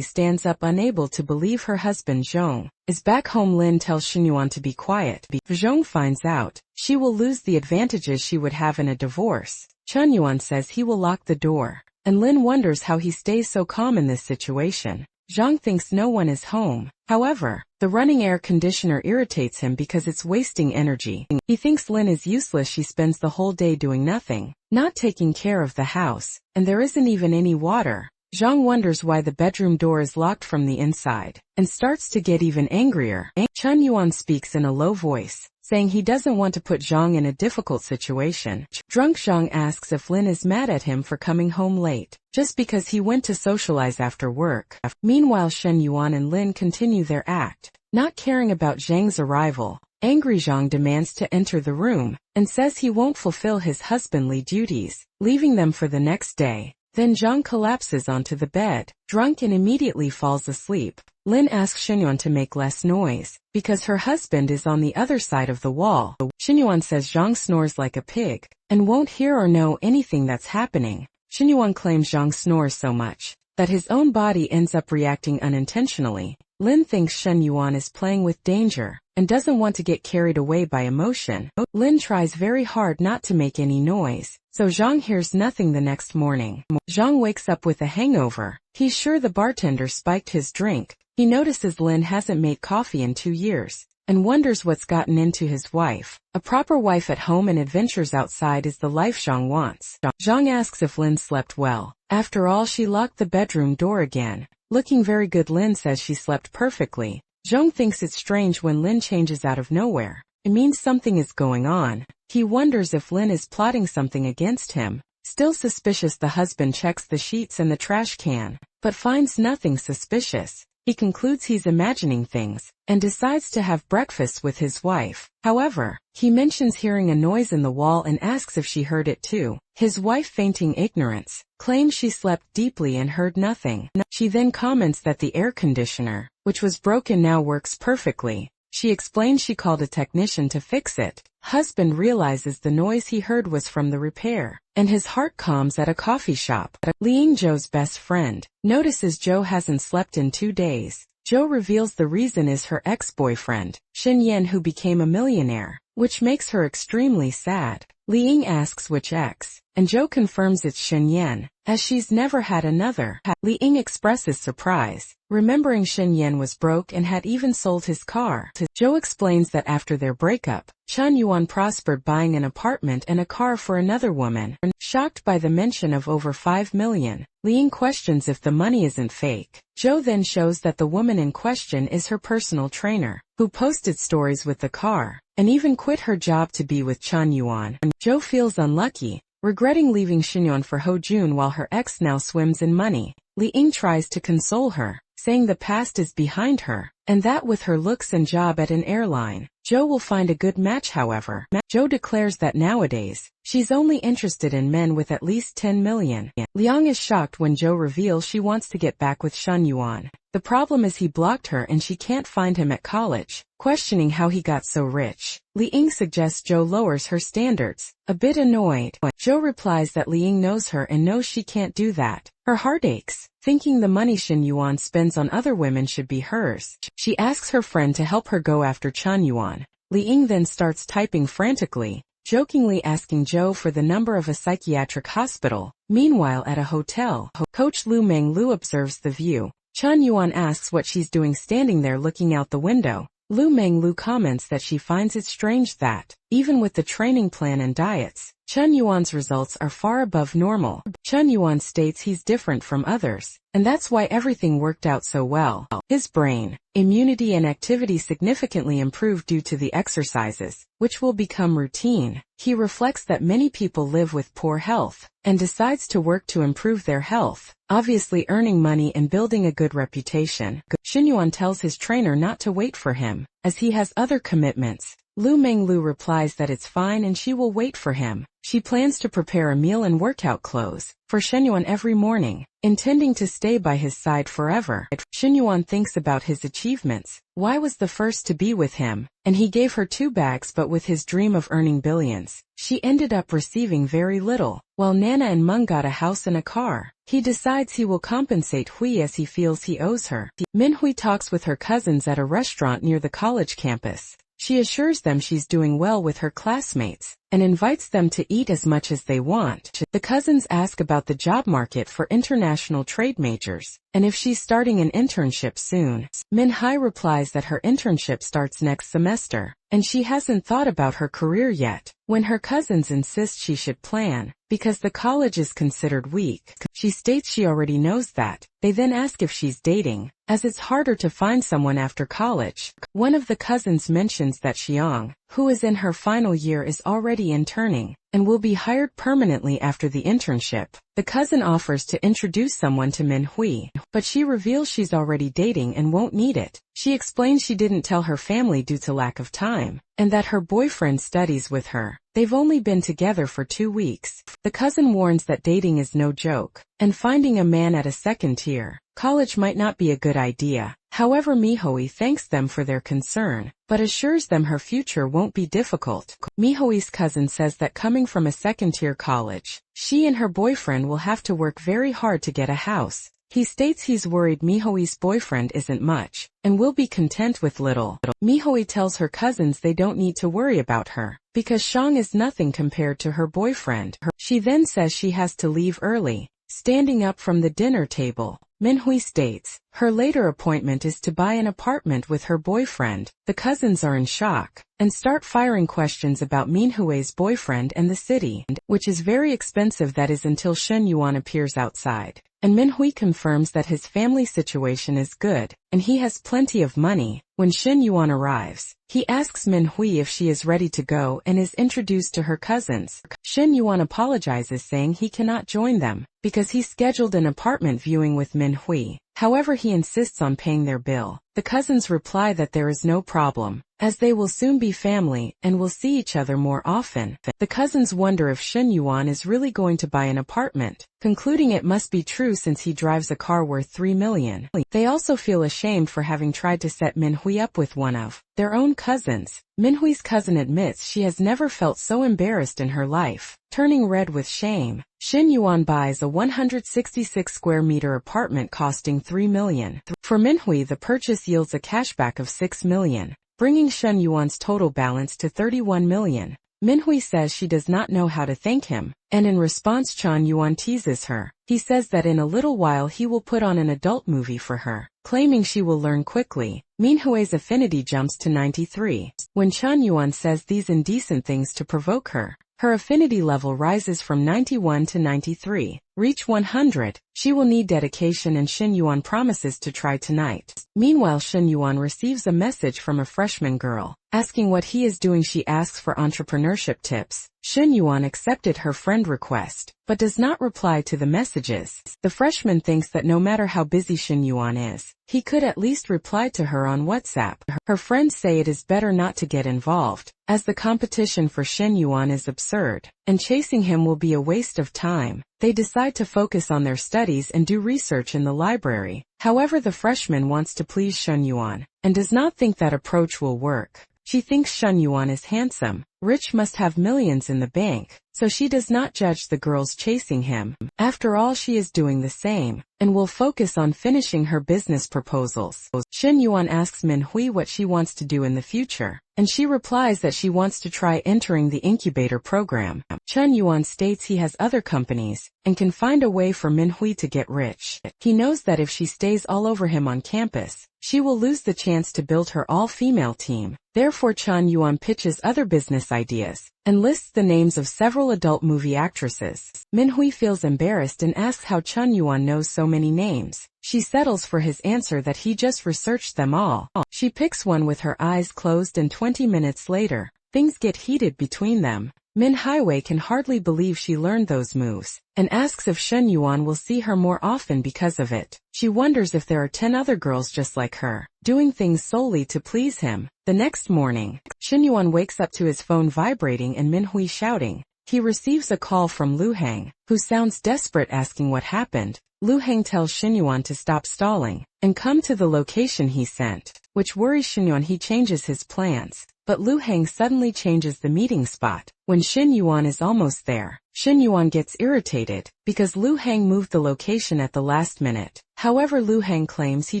Speaker 1: stands up, unable to believe her husband Zhong is back home. Lin tells Shen Yuan to be quiet. If Zhong finds out, she will lose the advantages she would have in a divorce. Chen Yuan says he will lock the door, and Lin wonders how he stays so calm in this situation. Zhang thinks no one is home. However, the running air conditioner irritates him because it's wasting energy. He thinks Lin is useless. She spends the whole day doing nothing, not taking care of the house, and there isn't even any water. Zhang wonders why the bedroom door is locked from the inside, and starts to get even angrier. Chen Yuan speaks in a low voice, saying he doesn't want to put Zhang in a difficult situation. Drunk Zhang asks if Lin is mad at him for coming home late, just because he went to socialize after work. Meanwhile, Shen Yuan and Lin continue their act, not caring about Zhang's arrival. Angry Zhang demands to enter the room, and says he won't fulfill his husbandly duties, leaving them for the next day. Then Zhang collapses onto the bed, drunk, and immediately falls asleep. Lin asks Shen Yuan to make less noise, because her husband is on the other side of the wall. Shen Yuan says Zhang snores like a pig, and won't hear or know anything that's happening. Shen Yuan claims Zhang snores so much that his own body ends up reacting unintentionally. Lin thinks Shen Yuan is playing with danger, and doesn't want to get carried away by emotion. Lin tries very hard not to make any noise, so Zhang hears nothing. The next morning, Zhang wakes up with a hangover. He's sure the bartender spiked his drink. He notices Lin hasn't made coffee in 2 years. and wonders what's gotten into his wife. A proper wife at home and adventures outside is the life Zhang wants. Zhang asks if Lin slept well. After all, she locked the bedroom door again. Looking very good, Lin says she slept perfectly. Zhang thinks it's strange when Lin changes out of nowhere. It means something is going on. He wonders if Lin is plotting something against him. Still suspicious, the husband checks the sheets and the trash can, but finds nothing suspicious. He concludes he's imagining things, and decides to have breakfast with his wife. However, he mentions hearing a noise in the wall and asks if she heard it too. His wife, feigning ignorance, claims she slept deeply and heard nothing. She then comments that the air conditioner, which was broken, now works perfectly. She explains she called a technician to fix it. Husband realizes the noise he heard was from the repair, and his heart calms at a coffee shop. Liang, Zhou's best friend, notices Zhou hasn't slept in 2 days. Zhou reveals the reason is her ex-boyfriend, Shen Yan, who became a millionaire, which makes her extremely sad. Liang asks which ex, and Zhou confirms it's Shen Yan, as she's never had another. Liang expresses surprise, remembering Shen Yan was broke and had even sold his car. Zhou explains that after their breakup, Chen Yuan prospered, buying an apartment and a car for another woman. Shocked by the mention of over 5 million, Liang questions if the money isn't fake. Zhou then shows that the woman in question is her personal trainer, who posted stories with the car, and even quit her job to be with Chen Yuan. Zhou feels unlucky, regretting leaving Xinyuan for Ho Jun while her ex now swims in money. Liang tries to console her, saying the past is behind her, and that with her looks and job at an airline, Zhou will find a good match. However, Zhou declares that nowadays, she's only interested in men with at least 10 million. Liang is shocked when Zhou reveals she wants to get back with Shen Yuan. The problem is he blocked her and she can't find him at college. Questioning how he got so rich, Liang suggests Zhou lowers her standards. A bit annoyed, Zhou replies that Liang knows her and knows she can't do that. Her heart aches, thinking the money Shen Yuan spends on other women should be hers. She asks her friend to help her go after Chen Yuan. Liang then starts typing frantically, jokingly asking Zhou for the number of a psychiatric hospital. Meanwhile, at a hotel, Coach Lu Menglu observes the view. Chen Yuan asks what she's doing standing there looking out the window. Lu Menglu comments that she finds it strange that, even with the training plan and diets, Chen Yuan's results are far above normal. Chen Yuan states he's different from others, and that's why everything worked out so well. His brain, immunity and activity significantly improved due to the exercises, which will become routine. He reflects that many people live with poor health, and decides to work to improve their health, obviously earning money and building a good reputation. Xinyuan tells his trainer not to wait for him, as he has other commitments. Lu Menglu replies that it's fine and she will wait for him. She plans to prepare a meal and workout clothes for Xinyuan every morning, intending to stay by his side forever. Xinyuan thinks about his achievements. Wei was the first to be with him, and he gave her 2 bags, but with his dream of earning billions, she ended up receiving very little. While Nana and Meng got a house and a car, he decides he will compensate Hui as he feels he owes her. Min Hui talks with her cousins at a restaurant near the college campus. She assures them she's doing well with her classmates, and invites them to eat as much as they want. The cousins ask about the job market for international trade majors, and if she's starting an internship soon. Min Hai replies that her internship starts next semester, and she hasn't thought about her career yet. When her cousins insist she should plan, because the college is considered weak, she states she already knows that. They then ask if she's dating, as it's harder to find someone after college. One of the cousins mentions that Xiang, who is in her final year, is already interning, and will be hired permanently after the internship. The cousin offers to introduce someone to Min Hui, but she reveals she's already dating and won't need it. She explains she didn't tell her family due to lack of time, and that her boyfriend studies with her. They've only been together for 2 weeks. The cousin warns that dating is no joke, and finding a man at a second-tier college might not be a good idea. However, Mihui thanks them for their concern, but assures them her future won't be difficult. Mihoi's cousin says that coming from a second-tier college, she and her boyfriend will have to work very hard to get a house. He states he's worried Mihoi's boyfriend isn't much, and will be content with little. Mihui tells her cousins they don't need to worry about her, because Shang is nothing compared to her boyfriend. She then says she has to leave early, standing up from the dinner table. Minhui states, her later appointment is to buy an apartment with her boyfriend. The cousins are in shock and start firing questions about Minhui's boyfriend and the city, which is very expensive, that is until Shen Yuan appears outside. And Minhui confirms that his family situation is good, and he has plenty of money. When Shen Yuan arrives, he asks Minhui if she is ready to go and is introduced to her cousins. Shen Yuan apologizes, saying he cannot join them, because he scheduled an apartment viewing with Minhui. However, he insists on paying their bill. The cousins reply that there is no problem, as they will soon be family and will see each other more often. The cousins wonder if Shen Yuan is really going to buy an apartment, concluding it must be true since he drives a car worth 3 million. They also feel ashamed for having tried to set Minhui up with one of their own cousins. Minhui's cousin admits she has never felt so embarrassed in her life. Turning red with shame, Shen Yuan buys a 166 square meter apartment costing 3 million. For Minhui, the purchase yields a cashback of 6 million, bringing Shen Yuan's total balance to 31 million. Minhui says she does not know how to thank him, and in response Shen Yuan teases her. He says that in a little while he will put on an adult movie for her, claiming she will learn quickly. Minhui's affinity jumps to 93. When Shen Yuan says these indecent things to provoke her, her affinity level rises from 91 to 93. Reach 100. She will need dedication, and Shen Yuan promises to try tonight. Meanwhile, Shen Yuan receives a message from a freshman girl, asking what he is doing. She asks for entrepreneurship tips. Shen Yuan accepted her friend request, but does not reply to the messages. The freshman thinks that no matter how busy Shen Yuan is, he could at least reply to her on WhatsApp. Her friends say it is better not to get involved, as the competition for Shen Yuan is absurd, and chasing him will be a waste of time. They decide to focus on their studies and do research in the library. However, the freshman wants to please Shen Yuan, and does not think that approach will work. She thinks Shen Yuan is handsome, rich, must have millions in the bank, so she does not judge the girls chasing him. After all, she is doing the same, and will focus on finishing her business proposals. Shen Yuan asks Minhui what she wants to do in the future, and she replies that she wants to try entering the incubator program. Shen Yuan states he has other companies, and can find a way for Minhui to get rich. He knows that if she stays all over him on campus, she will lose the chance to build her all-female team. Therefore, Shen Yuan pitches other business ideas, and lists the names of several adult movie actresses. Minhui feels embarrassed and asks how Shen Yuan knows so many names. She settles for his answer that he just researched them all. She picks one with her eyes closed, and 20 minutes later, things get heated between them. Minhui can hardly believe she learned those moves, and asks if Shen Yuan will see her more often because of it. She wonders if there are 10 other girls just like her, doing things solely to please him. The next morning, Shen Yuan wakes up to his phone vibrating and Minhui shouting. He receives a call from Lu Hang, who sounds desperate, asking what happened. Lu Hang tells Shen Yuan to stop stalling and come to the location he sent, which worries Shen Yuan. He changes his plans, but Lu Hang suddenly changes the meeting spot. When Shen Yuan is almost there, Shen Yuan gets irritated because Lu Hang moved the location at the last minute. However, Lu Hang claims he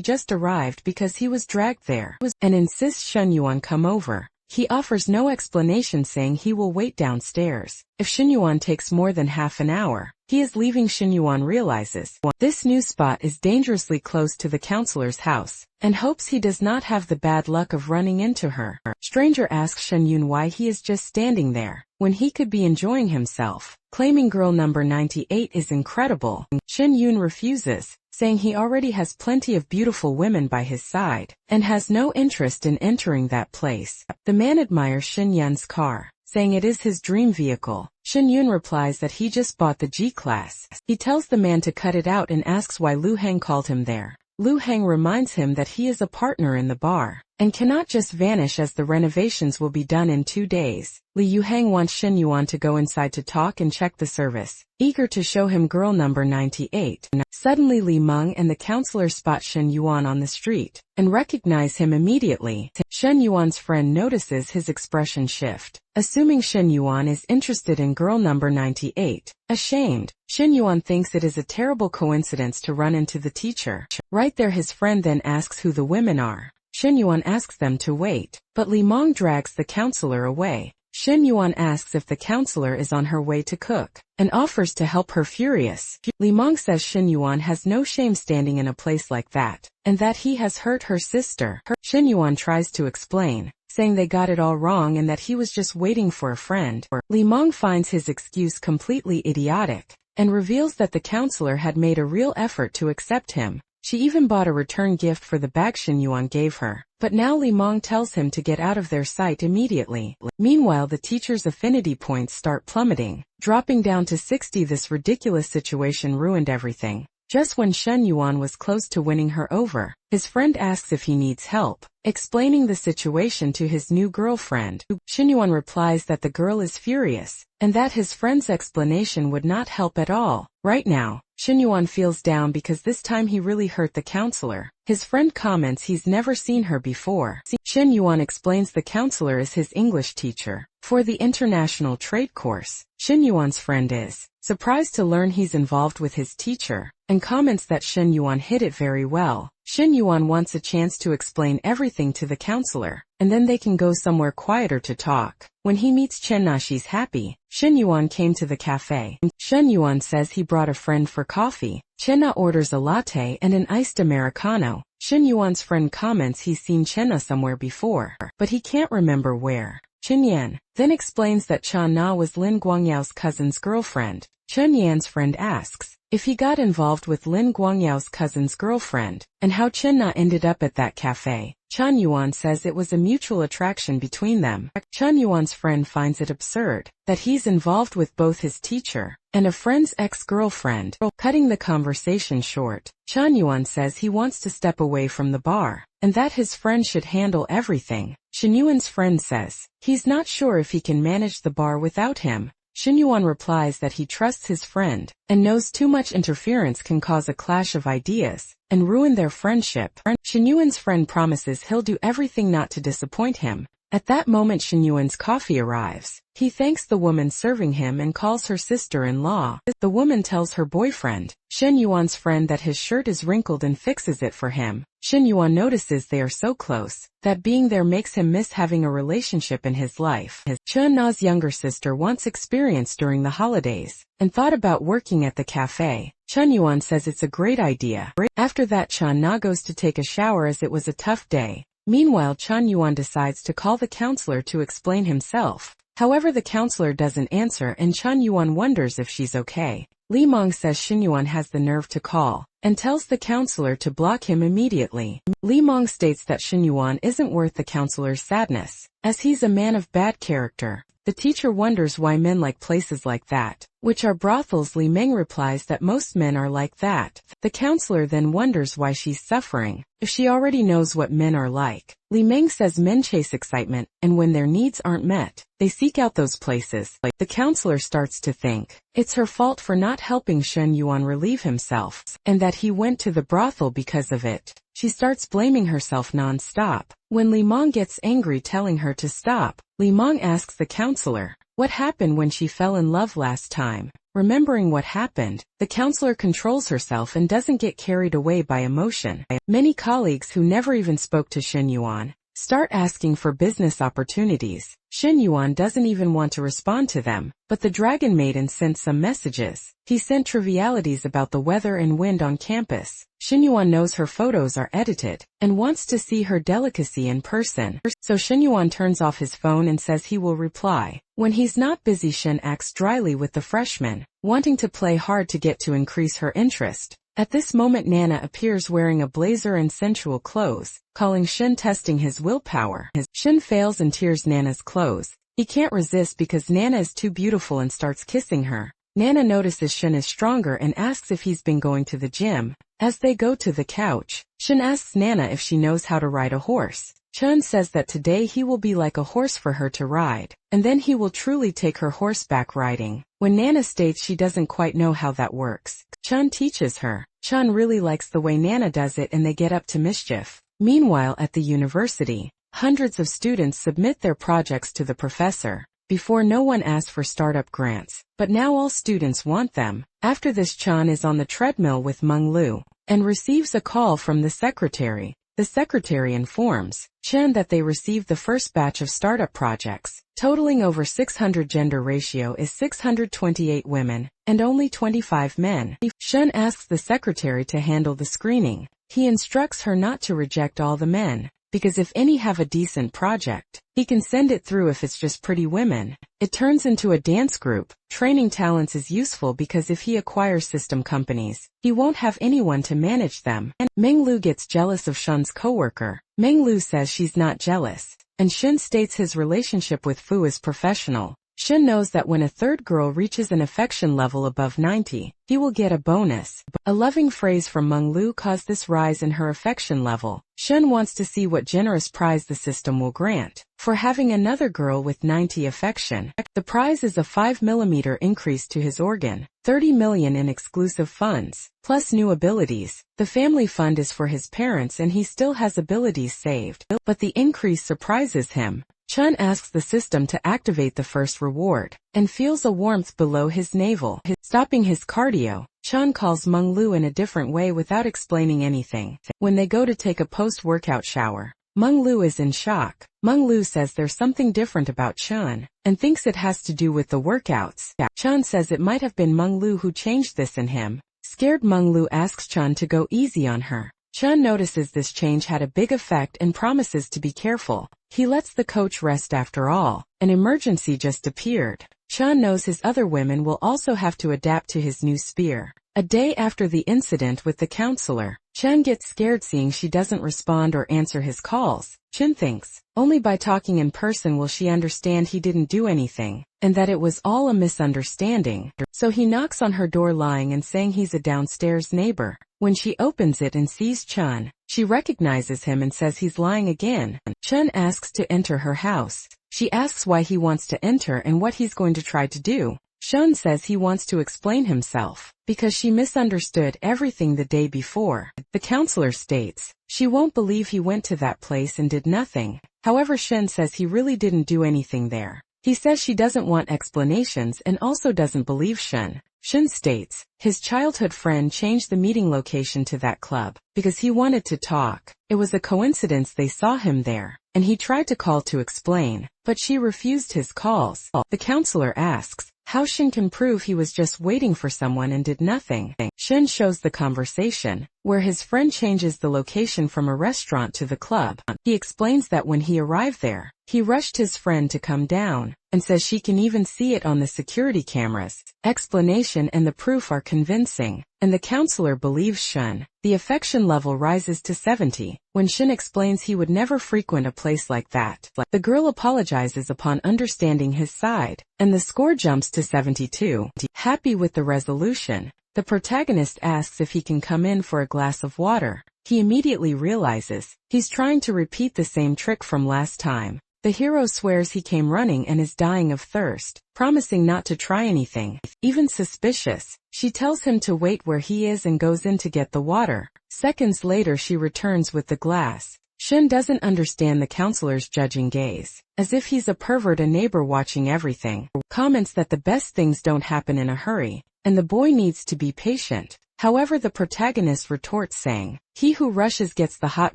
Speaker 1: just arrived because he was dragged there, and insists Shen Yuan come over. He offers no explanation, saying he will wait downstairs. If Shen Yuan takes more than half an hour, he is leaving. Shen Yuan realizes this new spot is dangerously close to the counselor's house, and hopes he does not have the bad luck of running into her. Stranger asks Shen Yuan why he is just standing there, when he could be enjoying himself, claiming girl number 98 is incredible. Shen Yuan refuses, saying he already has plenty of beautiful women by his side, and has no interest in entering that place. The man admires Shen Yuan's car, saying it is his dream vehicle. Shen Yuan replies that he just bought the G-Class. He tells the man to cut it out and asks why Lu Hang called him there. Lu Hang reminds him that he is a partner in the bar, and cannot just vanish as the renovations will be done in 2 days. Li Yuhang wants Shen Yuan to go inside to talk and check the service, eager to show him girl number 98. Suddenly Li Meng and the counselor spot Shen Yuan on the street, and recognize him immediately. Shen Yuan's friend notices his expression shift, assuming Shen Yuan is interested in girl number 98. Ashamed, Shen Yuan thinks it is a terrible coincidence to run into the teacher. Right there his friend then asks who the women are. Shen Yuan asks them to wait, but Li Meng drags the counselor away. Shin Yuan asks if the counselor is on her way to cook, and offers to help her furious. Li Meng says Shin Yuan has no shame standing in a place like that, and that he has hurt her sister. Shin Yuan tries to explain, saying they got it all wrong and that he was just waiting for a friend. Li Meng finds his excuse completely idiotic, and reveals that the counselor had made a real effort to accept him. She even bought a return gift for the bag Shin Yuan gave her. But now Li Meng tells him to get out of their sight immediately. Meanwhile, the teacher's affinity points start plummeting, dropping down to 60. This ridiculous situation ruined everything. Just when Shen Yuan was close to winning her over, his friend asks if he needs help, explaining the situation to his new girlfriend. Shen Yuan replies that the girl is furious, and that his friend's explanation would not help at all. Right now, Shen Yuan feels down because this time he really hurt the counselor. His friend comments he's never seen her before. Shen Yuan explains the counselor is his English teacher for the international trade course. Shen Yuan's friend is surprised to learn he's involved with his teacher, and comments that Shen Yuan hid it very well. Shen Yuan wants a chance to explain everything to the counselor, and then they can go somewhere quieter to talk. When he meets Chen Na, she's happy. Shen Yuan came to the cafe. Shen Yuan says he brought a friend for coffee. Chen Na orders a latte and an iced Americano. Shen Yuan's friend comments he's seen Chen Na somewhere before, but he can't remember where. Chen Yan then explains that Chen Na was Lin Guangyao's cousin's girlfriend. Chen Yan's friend asks if he got involved with Lin Guangyao's cousin's girlfriend, and how Chen Na ended up at that cafe. Chen Yuan says it was a mutual attraction between them. Chen Yuan's friend finds it absurd that he's involved with both his teacher and a friend's ex-girlfriend. Cutting the conversation short, Chen Yuan says he wants to step away from the bar, and that his friend should handle everything. Shen Yuan's friend says he's not sure if he can manage the bar without him. Shen Yuan replies that he trusts his friend, and knows too much interference can cause a clash of ideas and ruin their friendship. Shen Yuan's friend promises he'll do everything not to disappoint him. At that moment, Shen Yuan's coffee arrives. He thanks the woman serving him and calls her sister-in-law. The woman tells her boyfriend, Shen Yuan's friend, that his shirt is wrinkled and fixes it for him. Shen Yuan notices they are so close that being there makes him miss having a relationship in his life. Chen Na's younger sister once experienced during the holidays and thought about working at the cafe. Chen Yuan says it's a great idea. After that, Chen Na goes to take a shower as it was a tough day. Meanwhile, Chen Yuan decides to call the counselor to explain himself. However, the counselor doesn't answer and Chen Yuan wonders if she's okay. Li Meng says Shen Yuan has the nerve to call, and tells the counselor to block him immediately. Li Meng states that Shen Yuan isn't worth the counselor's sadness, as he's a man of bad character. The teacher wonders why men like places like that, which are brothels. Li Meng replies that most men are like that. The counselor then wonders why she's suffering, if she already knows what men are like. Li Meng says men chase excitement, and when their needs aren't met, they seek out those places. The counselor starts to think it's her fault for not helping Shen Yuan relieve himself, and that he went to the brothel because of it. She starts blaming herself non-stop. When Li Meng gets angry, telling her to stop, Li Meng asks the counselor what happened when she fell in love last time. Remembering what happened, the counselor controls herself and doesn't get carried away by emotion. Many colleagues who never even spoke to Shen Yuan start asking for business opportunities. Shen Yuan doesn't even want to respond to them, but the Dragon Maiden sent some messages. He sent trivialities about the weather and wind on campus. Shen Yuan knows her photos are edited, and wants to see her delicacy in person. So Shen Yuan turns off his phone and says he will reply. When he's not busy, Shen acts dryly with the freshman, wanting to play hard to get to increase her interest. At this moment, Nana appears wearing a blazer and sensual clothes, calling Shen testing his willpower. Shen fails and tears Nana's clothes. He can't resist because Nana is too beautiful and starts kissing her. Nana notices Shen is stronger and asks if he's been going to the gym. As they go to the couch, Shen asks Nana if she knows how to ride a horse. Chen says that today he will be like a horse for her to ride, and then he will truly take her horseback riding. When Nana states she doesn't quite know how that works, Chen teaches her. Chen really likes the way Nana does it and they get up to mischief. Meanwhile, at the university, hundreds of students submit their projects to the professor. Before, no one asked for startup grants, but now all students want them. After this, Chen is on the treadmill with Meng Lu and receives a call from the secretary. The secretary informs Chen that they received the first batch of startup projects, totaling over 600. Gender ratio is 628 women, and only 25 men. Chen asks the secretary to handle the screening. He instructs her not to reject all the men, because if any have a decent project, he can send it through if it's just pretty women. It turns into a dance group. Training talents is useful because if he acquires system companies, he won't have anyone to manage them. And Menglu gets jealous of Shen's coworker. Menglu says she's not jealous, and Shen states his relationship with Fu is professional. Shen knows that when a third girl reaches an affection level above 90, he will get a bonus. A loving phrase from Menglu caused this rise in her affection level. Shen wants to see what generous prize the system will grant for having another girl with 90 affection. The prize is a 5mm increase to his organ, 30 million in exclusive funds, plus new abilities. The family fund is for his parents and he still has abilities saved, but the increase surprises him. Chen asks the system to activate the first reward, and feels a warmth below his navel. Stopping his cardio, Chen calls Menglu in a different way without explaining anything. When they go to take a post-workout shower, Menglu is in shock. Menglu says there's something different about Chen, and thinks it has to do with the workouts. Chen says it might have been Menglu who changed this in him. Scared, Menglu asks Chen to go easy on her. Chen notices this change had a big effect and promises to be careful. He lets the coach rest after all. An emergency just appeared. Chen knows his other women will also have to adapt to his new spear. A day after the incident with the counselor, Chen gets scared seeing she doesn't respond or answer his calls. Chen thinks, only by talking in person will she understand he didn't do anything, and that it was all a misunderstanding. So he knocks on her door lying and saying he's a downstairs neighbor. When she opens it and sees Chen, she recognizes him and says he's lying again. Chen asks to enter her house. She asks why he wants to enter and what he's going to try to do. Chen says he wants to explain himself, because she misunderstood everything the day before. The counselor states she won't believe he went to that place and did nothing. However, Chen says he really didn't do anything there. He says she doesn't want explanations and also doesn't believe Chen. Chen states his childhood friend changed the meeting location to that club because he wanted to talk. It was a coincidence they saw him there, and he tried to call to explain, but she refused his calls. The counselor asks how Shen can prove he was just waiting for someone and did nothing. Shen shows the conversation, where his friend changes the location from a restaurant to the club. He explains that when he arrived there, he rushed his friend to come down, and says she can even see it on the security cameras. Explanation and the proof are convincing, and the counselor believes Shen. The affection level rises to 70, when Shen explains he would never frequent a place like that. The girl apologizes upon understanding his side, and the score jumps to 72. Happy with the resolution, the protagonist asks if he can come in for a glass of water. He immediately realizes he's trying to repeat the same trick from last time. The hero swears he came running and is dying of thirst, promising not to try anything. Even suspicious, she tells him to wait where he is and goes in to get the water. Seconds later she returns with the glass. Shen doesn't understand the counselor's judging gaze, as if he's a pervert, a neighbor watching everything. Comments that the best things don't happen in a hurry, and the boy needs to be patient. However, the protagonist retorts saying, he who rushes gets the hot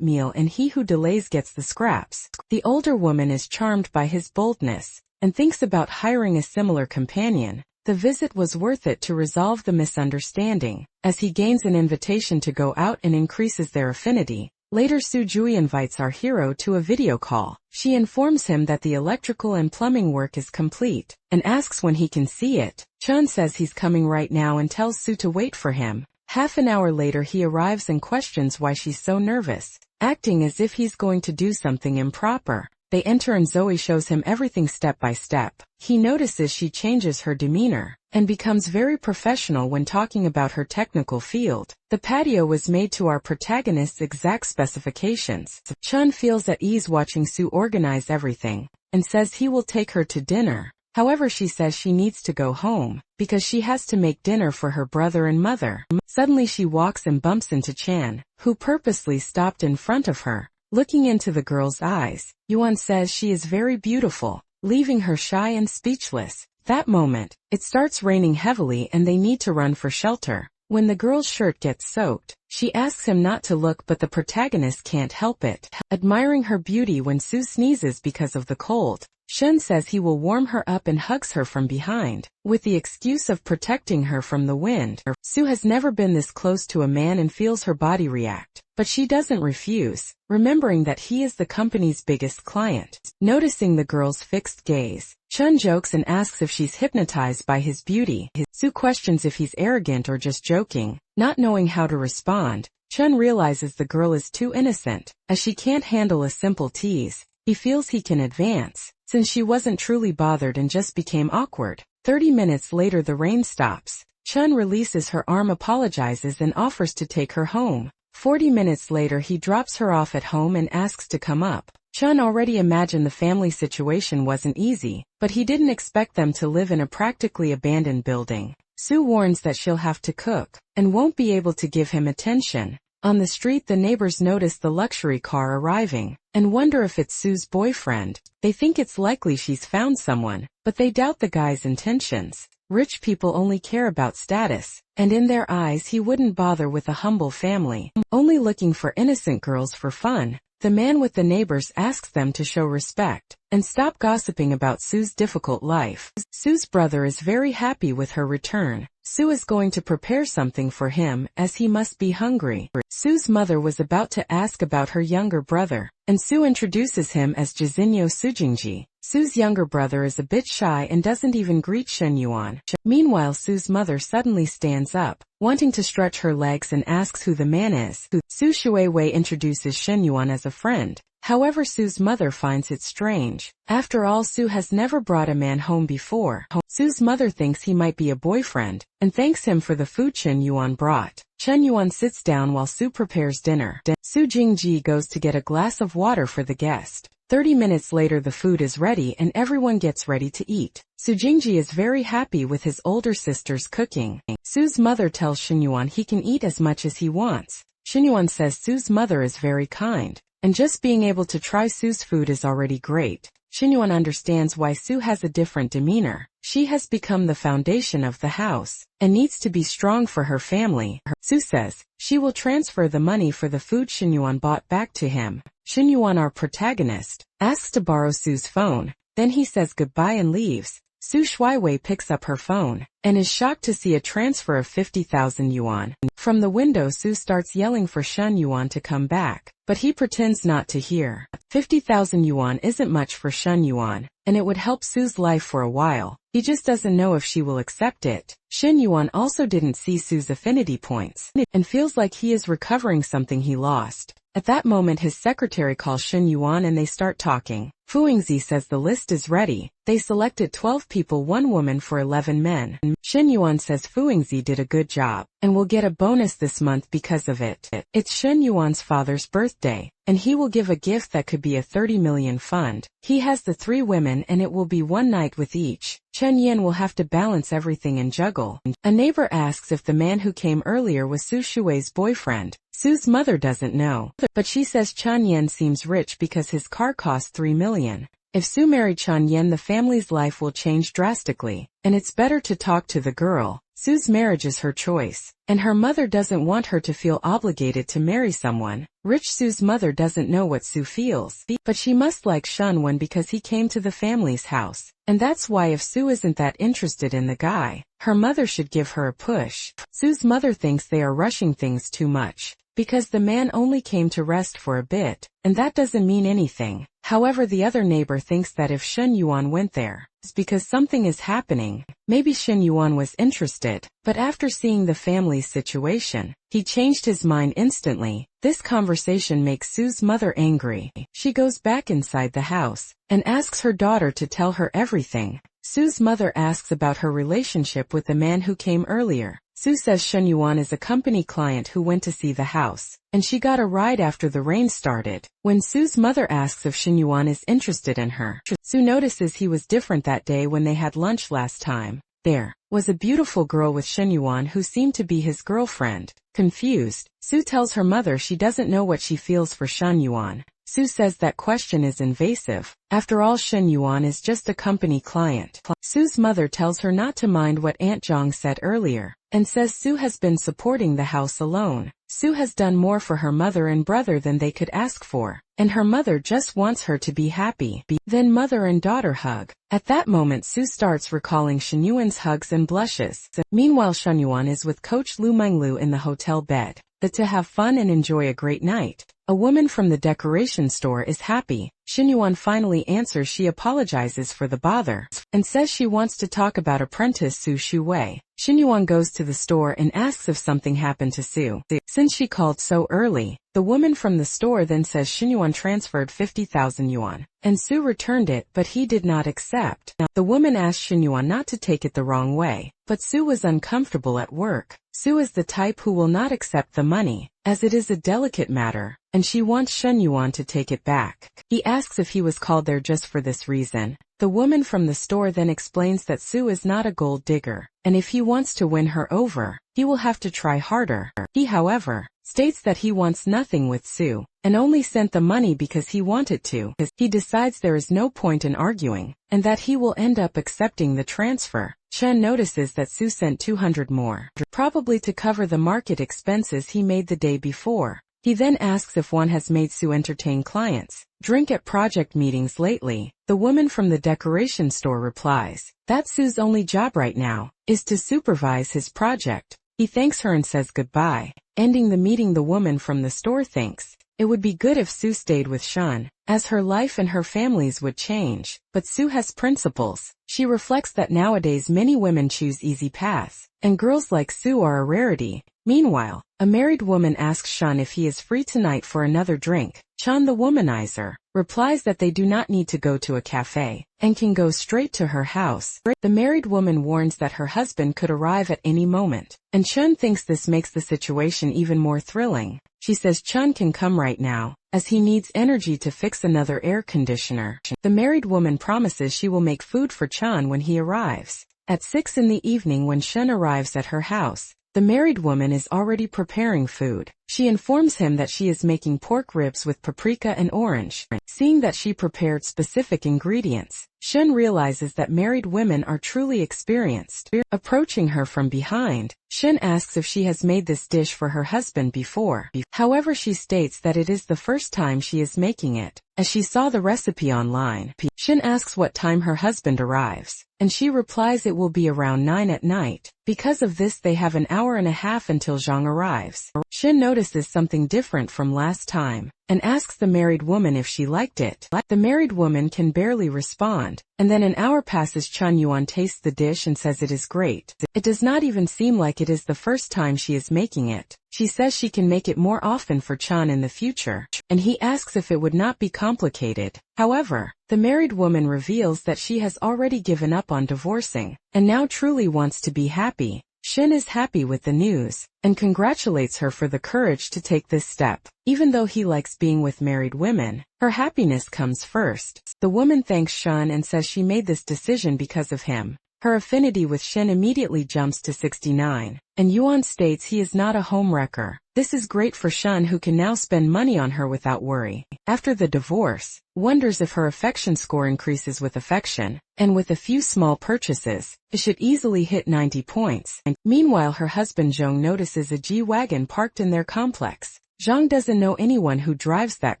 Speaker 1: meal and he who delays gets the scraps. The older woman is charmed by his boldness, and thinks about hiring a similar companion. The visit was worth it to resolve the misunderstanding, as he gains an invitation to go out and increases their affinity. Later, Su Jui invites our hero to a video call. She informs him that the electrical and plumbing work is complete, and asks when he can see it. Chen says he's coming right now and tells Su to wait for him. Half an hour later he arrives and questions why she's so nervous, acting as if he's going to do something improper. They enter and Zoe shows him everything step by step. He notices she changes her demeanor, and becomes very professional when talking about her technical field. The patio was made to our protagonist's exact specifications. Chen feels at ease watching Su organize everything, and says he will take her to dinner. However, she says she needs to go home, because she has to make dinner for her brother and mother. Suddenly she walks and bumps into Chan, who purposely stopped in front of her. Looking into the girl's eyes, Yuan says she is very beautiful, leaving her shy and speechless. That moment, it starts raining heavily and they need to run for shelter. When the girl's shirt gets soaked, she asks him not to look, but the protagonist can't help it, admiring her beauty when Sue sneezes because of the cold. Shun says he will warm her up and hugs her from behind, with the excuse of protecting her from the wind. Sue has never been this close to a man and feels her body react, but she doesn't refuse, remembering that he is the company's biggest client. Noticing the girl's fixed gaze, Shun jokes and asks if she's hypnotized by his beauty. Sue questions if he's arrogant or just joking. Not knowing how to respond, Shun realizes the girl is too innocent, as she can't handle a simple tease. He feels he can advance, since she wasn't truly bothered and just became awkward. 30 minutes later the rain stops. Shun releases her arm, apologizes and offers to take her home. 40 minutes later he drops her off at home and asks to come up. Shun already imagined the family situation wasn't easy, but he didn't expect them to live in a practically abandoned building. Sue warns that she'll have to cook, and won't be able to give him attention. On the street the neighbors notice the luxury car arriving, and wonder if it's Sue's boyfriend. They think it's likely she's found someone, but they doubt the guy's intentions. Rich people only care about status, and in their eyes he wouldn't bother with a humble family, only looking for innocent girls for fun. The man with the neighbors asks them to show respect, and stop gossiping about Sue's difficult life. Sue's brother is very happy with her return. Sue is going to prepare something for him, as he must be hungry. Sue's mother was about to ask about her younger brother, and Sue introduces him as Jizinyo Sujingji. Sue's younger brother is a bit shy and doesn't even greet Shen Yuan. Meanwhile Sue's mother suddenly stands up, wanting to stretch her legs and asks who the man is. Su Shuiwei introduces Shen Yuan as a friend. However, Sue's mother finds it strange. After all, Sue has never brought a man home before. Sue's mother thinks he might be a boyfriend, and thanks him for the food Shen Yuan brought. Shen Yuan sits down while Sue prepares dinner. Su Jingji goes to get a glass of water for the guest. 30 minutes later the food is ready and everyone gets ready to eat. Su Jingji is very happy with his older sister's cooking. Sue's mother tells Shen Yuan he can eat as much as he wants. Shen Yuan says Sue's mother is very kind, and just being able to try Sue's food is already great. Shen Yuan understands why Sue has a different demeanor. She has become the foundation of the house, and needs to be strong for her family. Sue says she will transfer the money for the food Shen Yuan bought back to him. Shen Yuan, our protagonist, asks to borrow Sue's phone, then he says goodbye and leaves. Su Shuiwei picks up her phone, and is shocked to see a transfer of 50,000 yuan. From the window Sue starts yelling for Shen Yuan to come back, but he pretends not to hear. 50,000 yuan isn't much for Shen Yuan, and it would help Sue's life for a while. He just doesn't know if she will accept it. Shen Yuan also didn't see Sue's affinity points, and feels like he is recovering something he lost. At that moment his secretary calls Shen Yuan and they start talking. Fu Yingzi says the list is ready. They selected 12 people, 1 woman for 11 men. Shen Yuan says Fu Yingzi did a good job, and will get a bonus this month because of it. It's Shen Yuan's father's birthday, and he will give a gift that could be a 30 million fund. He has the 3 women and it will be 1 night with each. Chen Yin will have to balance everything and juggle. A neighbor asks if the man who came earlier was Su Shui's boyfriend. Sue's mother doesn't know, but she says Chen Yin seems rich because his car cost 3 million. If Sue married Chen Yin, the family's life will change drastically, and it's better to talk to the girl. Sue's marriage is her choice, and her mother doesn't want her to feel obligated to marry someone. Rich Sue's mother doesn't know what Sue feels, but she must like Shen Yuan because he came to the family's house, and that's why if Sue isn't that interested in the guy, her mother should give her a push. Sue's mother thinks they are rushing things too much, because the man only came to rest for a bit, and that doesn't mean anything. However, the other neighbor thinks that if Shen Yuan went there, it's because something is happening. Maybe Shen Yuan was interested, but after seeing the family's situation, he changed his mind instantly. This conversation makes Sue's mother angry. She goes back inside the house, and asks her daughter to tell her everything. Sue's mother asks about her relationship with the man who came earlier. Sue says Shen Yuan is a company client who went to see the house, and she got a ride after the rain started. When Sue's mother asks if Shen Yuan is interested in her, Sue notices he was different that day when they had lunch last time. There was a beautiful girl with Shen Yuan who seemed to be his girlfriend. Confused, Sue tells her mother she doesn't know what she feels for Shen Yuan. Sue says that question is invasive. After all, Shen Yuan is just a company client. Sue's mother tells her not to mind what Aunt Zhang said earlier, and says Sue has been supporting the house alone. Sue has done more for her mother and brother than they could ask for, and her mother just wants her to be happy. Then mother and daughter hug. At that moment, Sue starts recalling Shen Yuan's hugs and blushes. Meanwhile, Shen Yuan is with Coach Lu Menglu in the hotel bed. To have fun and enjoy a great night. A woman from the decoration store is happy. Shen Yuan finally answers she apologizes for the bother, and says she wants to talk about apprentice Su Shuwei. Shen Yuan goes to the store and asks if something happened to Sue, since she called so early. The woman from the store then says Shen Yuan transferred 50,000 yuan, and Sue returned it, but he did not accept. The woman asked Shen Yuan not to take it the wrong way, but Sue was uncomfortable at work. Sue is the type who will not accept the money, as it is a delicate matter, and she wants Shen Yuan to take it back. He asks if he was called there just for this reason. The woman from the store then explains that Sue is not a gold digger, and if he wants to win her over, he will have to try harder. He, however, states that he wants nothing with Sue, and only sent the money because he wanted to. He decides there is no point in arguing, and that he will end up accepting the transfer. Chen notices that Sue sent 200 more, probably to cover the market expenses he made the day before. He then asks if one has made Sue entertain clients, drink at project meetings lately. The woman from the decoration store replies that Sue's only job right now is to supervise his project. He thanks her and says goodbye. Ending the meeting, the woman from the store thinks it would be good if Sue stayed with Shen, as her life and her family's would change. But Sue has principles. She reflects that nowadays many women choose easy paths, and girls like Sue are a rarity. Meanwhile, a married woman asks Shen if he is free tonight for another drink. Shen, the womanizer, replies that they do not need to go to a cafe, and can go straight to her house. The married woman warns that her husband could arrive at any moment, and Chun thinks this makes the situation even more thrilling. She says Chun can come right now, as he needs energy to fix another air conditioner. The married woman promises she will make food for Chun when he arrives. At 6 in the evening, when Chun arrives at her house, the married woman is already preparing food. She informs him that she is making pork ribs with paprika and orange. Seeing that she prepared specific ingredients, Shen realizes that married women are truly experienced. Approaching her from behind, Shen asks if she has made this dish for her husband before. However, she states that it is the first time she is making it, as she saw the recipe online. Shen asks what time her husband arrives, and she replies it will be around 9 at night. Because of this, they have an hour and a half until Zhang arrives. Shen notices something different from last time, and asks the married woman if she liked it. The married woman can barely respond, and then an hour passes. Chun Yuan tastes the dish and says it is great. It does not even seem like it is the first time she is making it. She says she can make it more often for Chun in the future, and he asks if it would not be complicated. However, the married woman reveals that she has already given up on divorcing, and now truly wants to be happy. Shen is happy with the news, and congratulates her for the courage to take this step. Even though he likes being with married women, her happiness comes first. The woman thanks Shen and says she made this decision because of him. Her affinity with Shen immediately jumps to 69, and Yuan states he is not a homewrecker. This is great for Shen, who can now spend money on her without worry. After the divorce, wonders if her affection score increases with affection, and with a few small purchases, it should easily hit 90 points. Meanwhile, her husband Zhang notices a G-Wagon parked in their complex. Zhang doesn't know anyone who drives that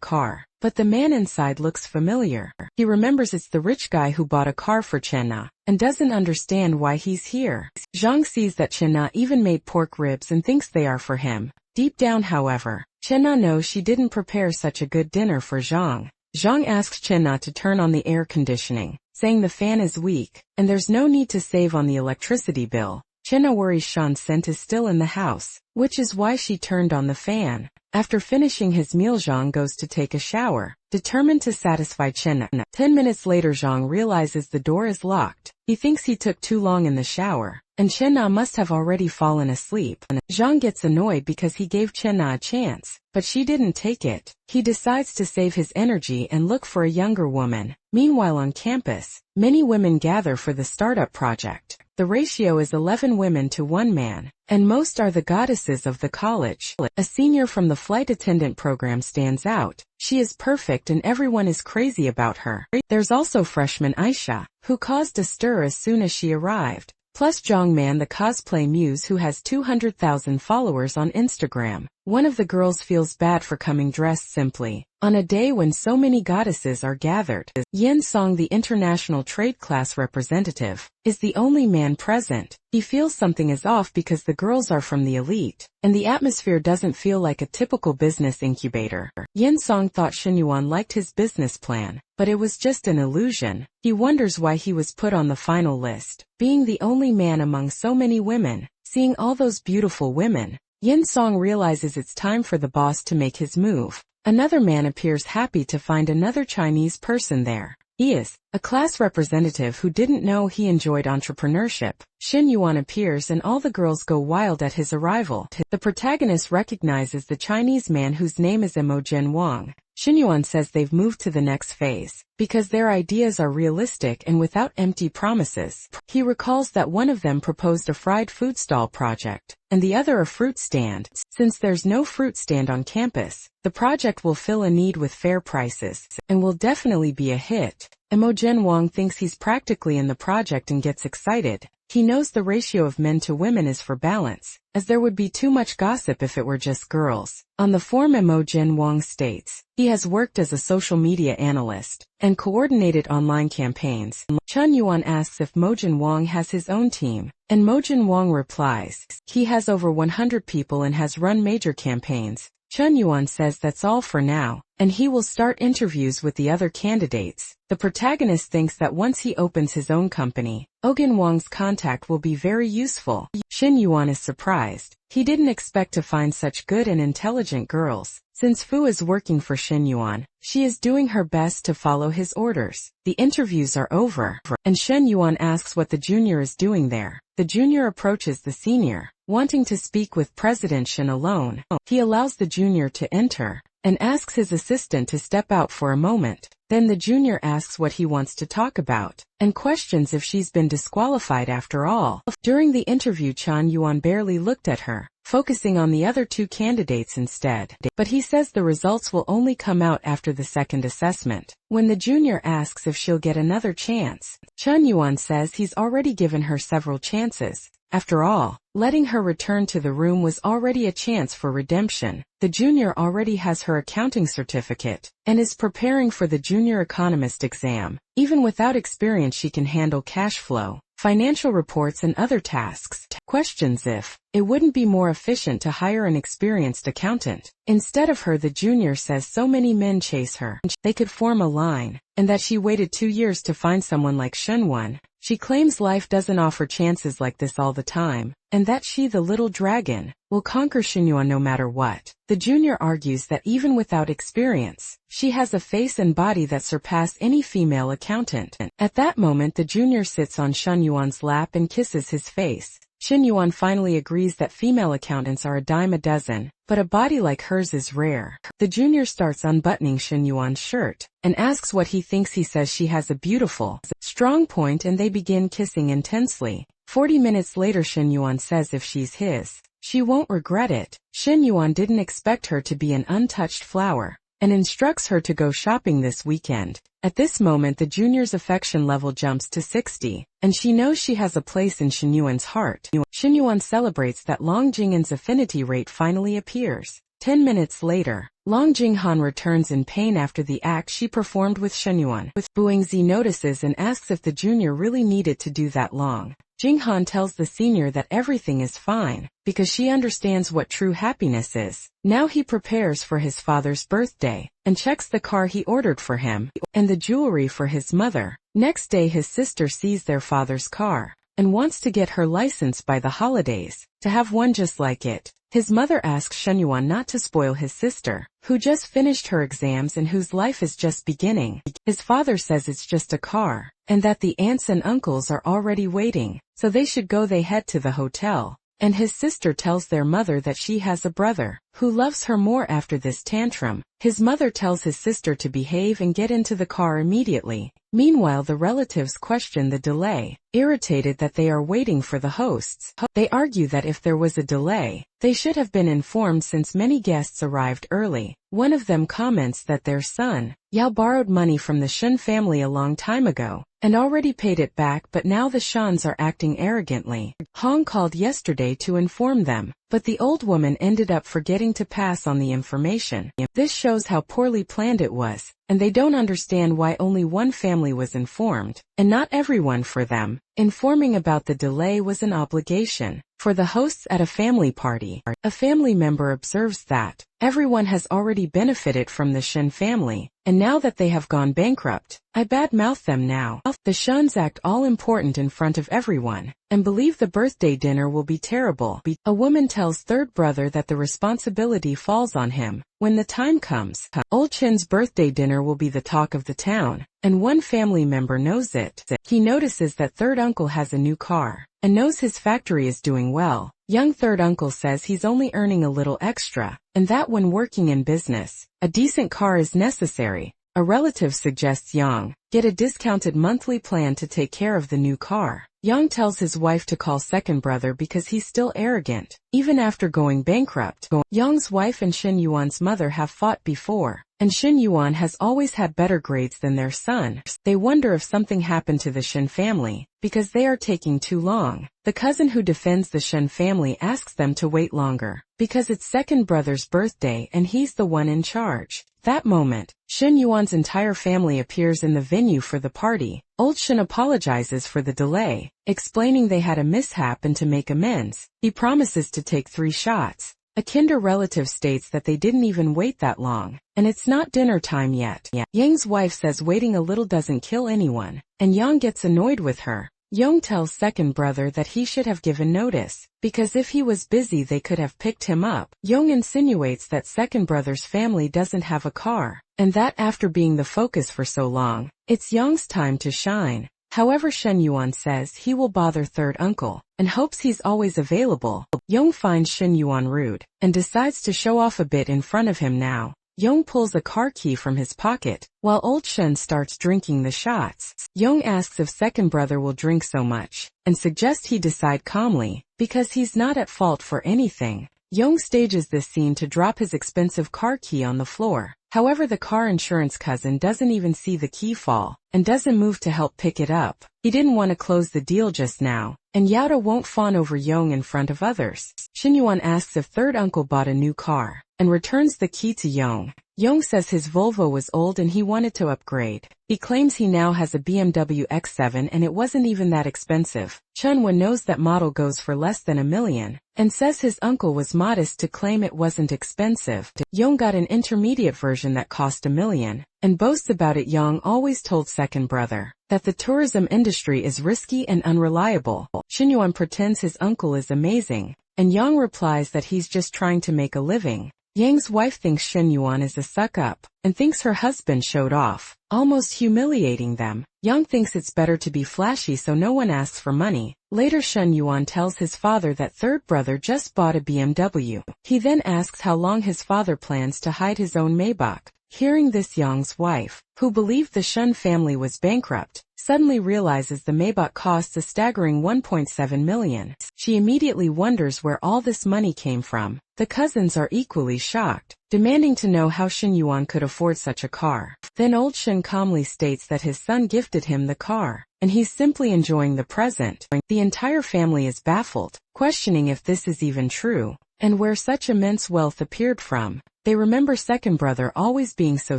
Speaker 1: car, but the man inside looks familiar. He remembers it's the rich guy who bought a car for Chenna, and doesn't understand why he's here. Zhang sees that Chenna even made pork ribs and thinks they are for him. Deep down, however, Chenna knows she didn't prepare such a good dinner for Zhang. Zhang asks Chenna to turn on the air conditioning, saying the fan is weak, and there's no need to save on the electricity bill. Chenna worries Shan's scent is still in the house, which is why she turned on the fan. After finishing his meal, Zhang goes to take a shower, determined to satisfy Chenna. 10 minutes later, Zhang realizes the door is locked. He thinks he took too long in the shower, and Chenna must have already fallen asleep. Zhang gets annoyed because he gave Chenna a chance, but she didn't take it. He decides to save his energy and look for a younger woman. Meanwhile, on campus, many women gather for the startup project. The ratio is 11 women to 1 man, and most are the goddesses of the college. A senior from the flight attendant program stands out. She is perfect and everyone is crazy about her. There's also freshman Aisha, who caused a stir as soon as she arrived. Plus Jongman, the cosplay muse who has 200,000 followers on Instagram. One of the girls feels bad for coming dressed simply, on a day when so many goddesses are gathered. Yen Song, the international trade class representative, is the only man present. He feels something is off because the girls are from the elite, and the atmosphere doesn't feel like a typical business incubator. Yen Song thought Shinyuan liked his business plan, but it was just an illusion. He wonders why he was put on the final list. Being the only man among so many women, seeing all those beautiful women, Yen Song realizes it's time for the boss to make his move. Another man appears happy to find another Chinese person there. He is a class representative who didn't know he enjoyed entrepreneurship. Shin Yuan appears and all the girls go wild at his arrival. The protagonist recognizes the Chinese man whose name is Imogen Wang. Shin Yuan says they've moved to the next phase, because their ideas are realistic and without empty promises. He recalls that one of them proposed a fried food stall project, and the other a fruit stand. Since there's no fruit stand on campus, the project will fill a need with fair prices, and will definitely be a hit. Imogen Wang thinks he's practically in the project and gets excited. He knows the ratio of men to women is for balance, as there would be too much gossip if it were just girls. On the form, Imogen Wang states, he has worked as a social media analyst, and coordinated online campaigns. Chun Yuan asks if Mojin Wang has his own team, and Mojin Wang replies, he has over 100 people and has run major campaigns. Chun Yuan says that's all for now, and he will start interviews with the other candidates. The protagonist thinks that once he opens his own company, Ogin Wang's contact will be very useful. Shin Yuan is surprised. He didn't expect to find such good and intelligent girls. Since Fu is working for Shin Yuan, she is doing her best to follow his orders. The interviews are over, and Shin Yuan asks what the junior is doing there. The junior approaches the senior, wanting to speak with President Shin alone. He allows the junior to enter, and asks his assistant to step out for a moment. Then the junior asks what he wants to talk about, and questions if she's been disqualified after all. During the interview, Chan Yuan barely looked at her, focusing on the other two candidates instead. But he says the results will only come out after the second assessment. When the junior asks if she'll get another chance, Chun Yuan says he's already given her several chances. After all, letting her return to the room was already a chance for redemption. The junior already has her accounting certificate, and is preparing for the junior economist exam. Even without experience, she can handle cash flow, financial reports and other tasks. Questions if it wouldn't be more efficient to hire an experienced accountant. Instead of her, the junior says so many men chase her, they could form a line, and that she waited 2 years to find someone like Shenwan. She claims life doesn't offer chances like this all the time, and that she, the little dragon, will conquer Shinyuan no matter what. The junior argues that even without experience, she has a face and body that surpass any female accountant. At that moment, the junior sits on Shinyuan's lap and kisses his face. Shinyuan finally agrees that female accountants are a dime a dozen, but a body like hers is rare. The junior starts unbuttoning Shinyuan's shirt, and asks what he thinks. He says she has a beautiful, strong point, and they begin kissing intensely. 40 minutes later, Shinyuan says if she's his, she won't regret it. Shinyuan didn't expect her to be an untouched flower, and instructs her to go shopping this weekend. At this moment, the junior's affection level jumps to 60, and she knows she has a place in Shinyuan's heart. Shinyuan celebrates that Long Jinghan's affinity rate finally appears. 10 minutes later, Long Jinghan returns in pain after the act she performed with Shinyuan. Buingzi notices and asks if the junior really needed to do that long. Jinghan tells the senior that everything is fine, because she understands what true happiness is. Now he prepares for his father's birthday, and checks the car he ordered for him, and the jewelry for his mother. Next day, his sister sees their father's car, and wants to get her license by the holidays, to have one just like it. His mother asks Shenyuan not to spoil his sister, who just finished her exams and whose life is just beginning. His father says it's just a car, and that the aunts and uncles are already waiting, so they should go. They head to the hotel, and his sister tells their mother that she has a brother, who loves her more after this tantrum. His mother tells his sister to behave and get into the car immediately. Meanwhile, the relatives question the delay. irritated that they are waiting for the hosts. They argue that if there was a delay, they should have been informed since many guests arrived early. One of them comments that their son, Yao, borrowed money from the Shun family a long time ago and already paid it back, but now the Shuns are acting arrogantly. Hong called yesterday to inform them, but the old woman ended up forgetting to pass on the information. This shows how poorly planned it was, and they don't understand why only one family was informed, and not everyone for them. Informing about the delay was an obligation for the hosts at a family party. A family member observes that everyone has already benefited from the Shun family, and now that they have gone bankrupt, I badmouth them now. The Shuns act all important in front of everyone, and believe the birthday dinner will be terrible. A woman tells third brother that the responsibility falls on him. When the time comes, Old Chin's birthday dinner will be the talk of the town, and one family member knows it. He notices that third uncle has a new car, and knows his factory is doing well. Young third uncle says he's only earning a little extra, and that when working in business, a decent car is necessary. A relative suggests Yang get a discounted monthly plan to take care of the new car. Yang tells his wife to call second brother because he's still arrogant, even after going bankrupt. Yang's wife and Shin Yuan's mother have fought before, and Shin Yuan has always had better grades than their son. They wonder if something happened to the Shin family, because they are taking too long. The cousin who defends the Shin family asks them to wait longer, because it's second brother's birthday and he's the one in charge. That moment, Shin Yuan's entire family appears in the venue for the party. Old Shin apologizes for the delay, explaining they had a mishap and to make amends, he promises to take 3 shots. A kinder relative states that they didn't even wait that long, and it's not dinner time yet. Yang's wife says waiting a little doesn't kill anyone, and Yang gets annoyed with her. Yang tells second brother that he should have given notice, because if he was busy they could have picked him up. Yang insinuates that second brother's family doesn't have a car, and that after being the focus for so long, it's Yang's time to shine. However, Shen Yuan says he will bother third uncle, and hopes he's always available. Yang finds Shen Yuan rude, and decides to show off a bit in front of him now. Yang pulls a car key from his pocket, while old Shen starts drinking the shots. Yang asks if second brother will drink so much, and suggests he decide calmly, because he's not at fault for anything. Yang stages this scene to drop his expensive car key on the floor. However, the car insurance cousin doesn't even see the key fall, and doesn't move to help pick it up. He didn't want to close the deal just now, and Yauda won't fawn over Yang in front of others. Xinyuan asks if third uncle bought a new car, and returns the key to Yang. Yang says his Volvo was old and he wanted to upgrade. He claims he now has a BMW X7 and it wasn't even that expensive. Chunwa knows that model goes for less than $1 million, and says his uncle was modest to claim it wasn't expensive. Yang got an intermediate version that cost $1 million, and boasts about it. Yang always told second brother that the tourism industry is risky and unreliable. Xinyuan pretends his uncle is amazing, and Yang replies that he's just trying to make a living. Yang's wife thinks Shen Yuan is a suck-up, and thinks her husband showed off, almost humiliating them. Yang thinks it's better to be flashy so no one asks for money. Later, Shen Yuan tells his father that third brother just bought a BMW. He then asks how long his father plans to hide his own Maybach. Hearing this, Yang's wife, who believed the Shun family was bankrupt, suddenly realizes the Maybach costs a staggering $1.7 million. She immediately wonders where all this money came from. The cousins are equally shocked, demanding to know how Shen Yuan could afford such a car. Then old Shen calmly states that his son gifted him the car, and he's simply enjoying the present. The entire family is baffled, questioning if this is even true, and where such immense wealth appeared from. They remember second brother always being so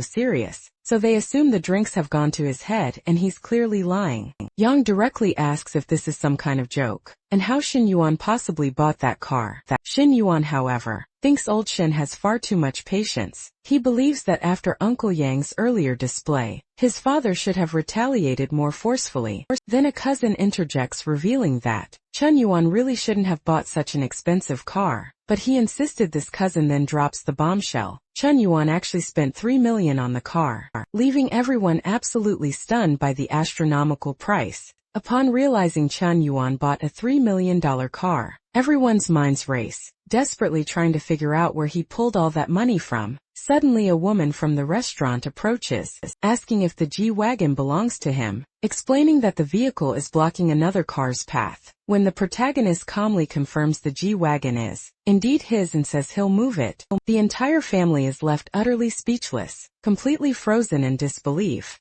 Speaker 1: serious, so they assume the drinks have gone to his head and he's clearly lying. Yang directly asks if this is some kind of joke, and how Shen Yuan possibly bought that car. Shen Yuan, however, thinks old Shen has far too much patience. He believes that after Uncle Yang's earlier display, his father should have retaliated more forcefully. Then a cousin interjects, revealing that Chen Yuan really shouldn't have bought such an expensive car, but he insisted. This cousin then drops the bombshell. Chen Yuan actually spent $3 million on the car, leaving everyone absolutely stunned by the astronomical price. Upon realizing Chun Yuan bought a $3 million car, everyone's minds race, desperately trying to figure out where he pulled all that money from. Suddenly a woman from the restaurant approaches, asking if the G-Wagon belongs to him, explaining that the vehicle is blocking another car's path. When the protagonist calmly confirms the G-Wagon is indeed his and says he'll move it, the entire family is left utterly speechless, completely frozen in disbelief.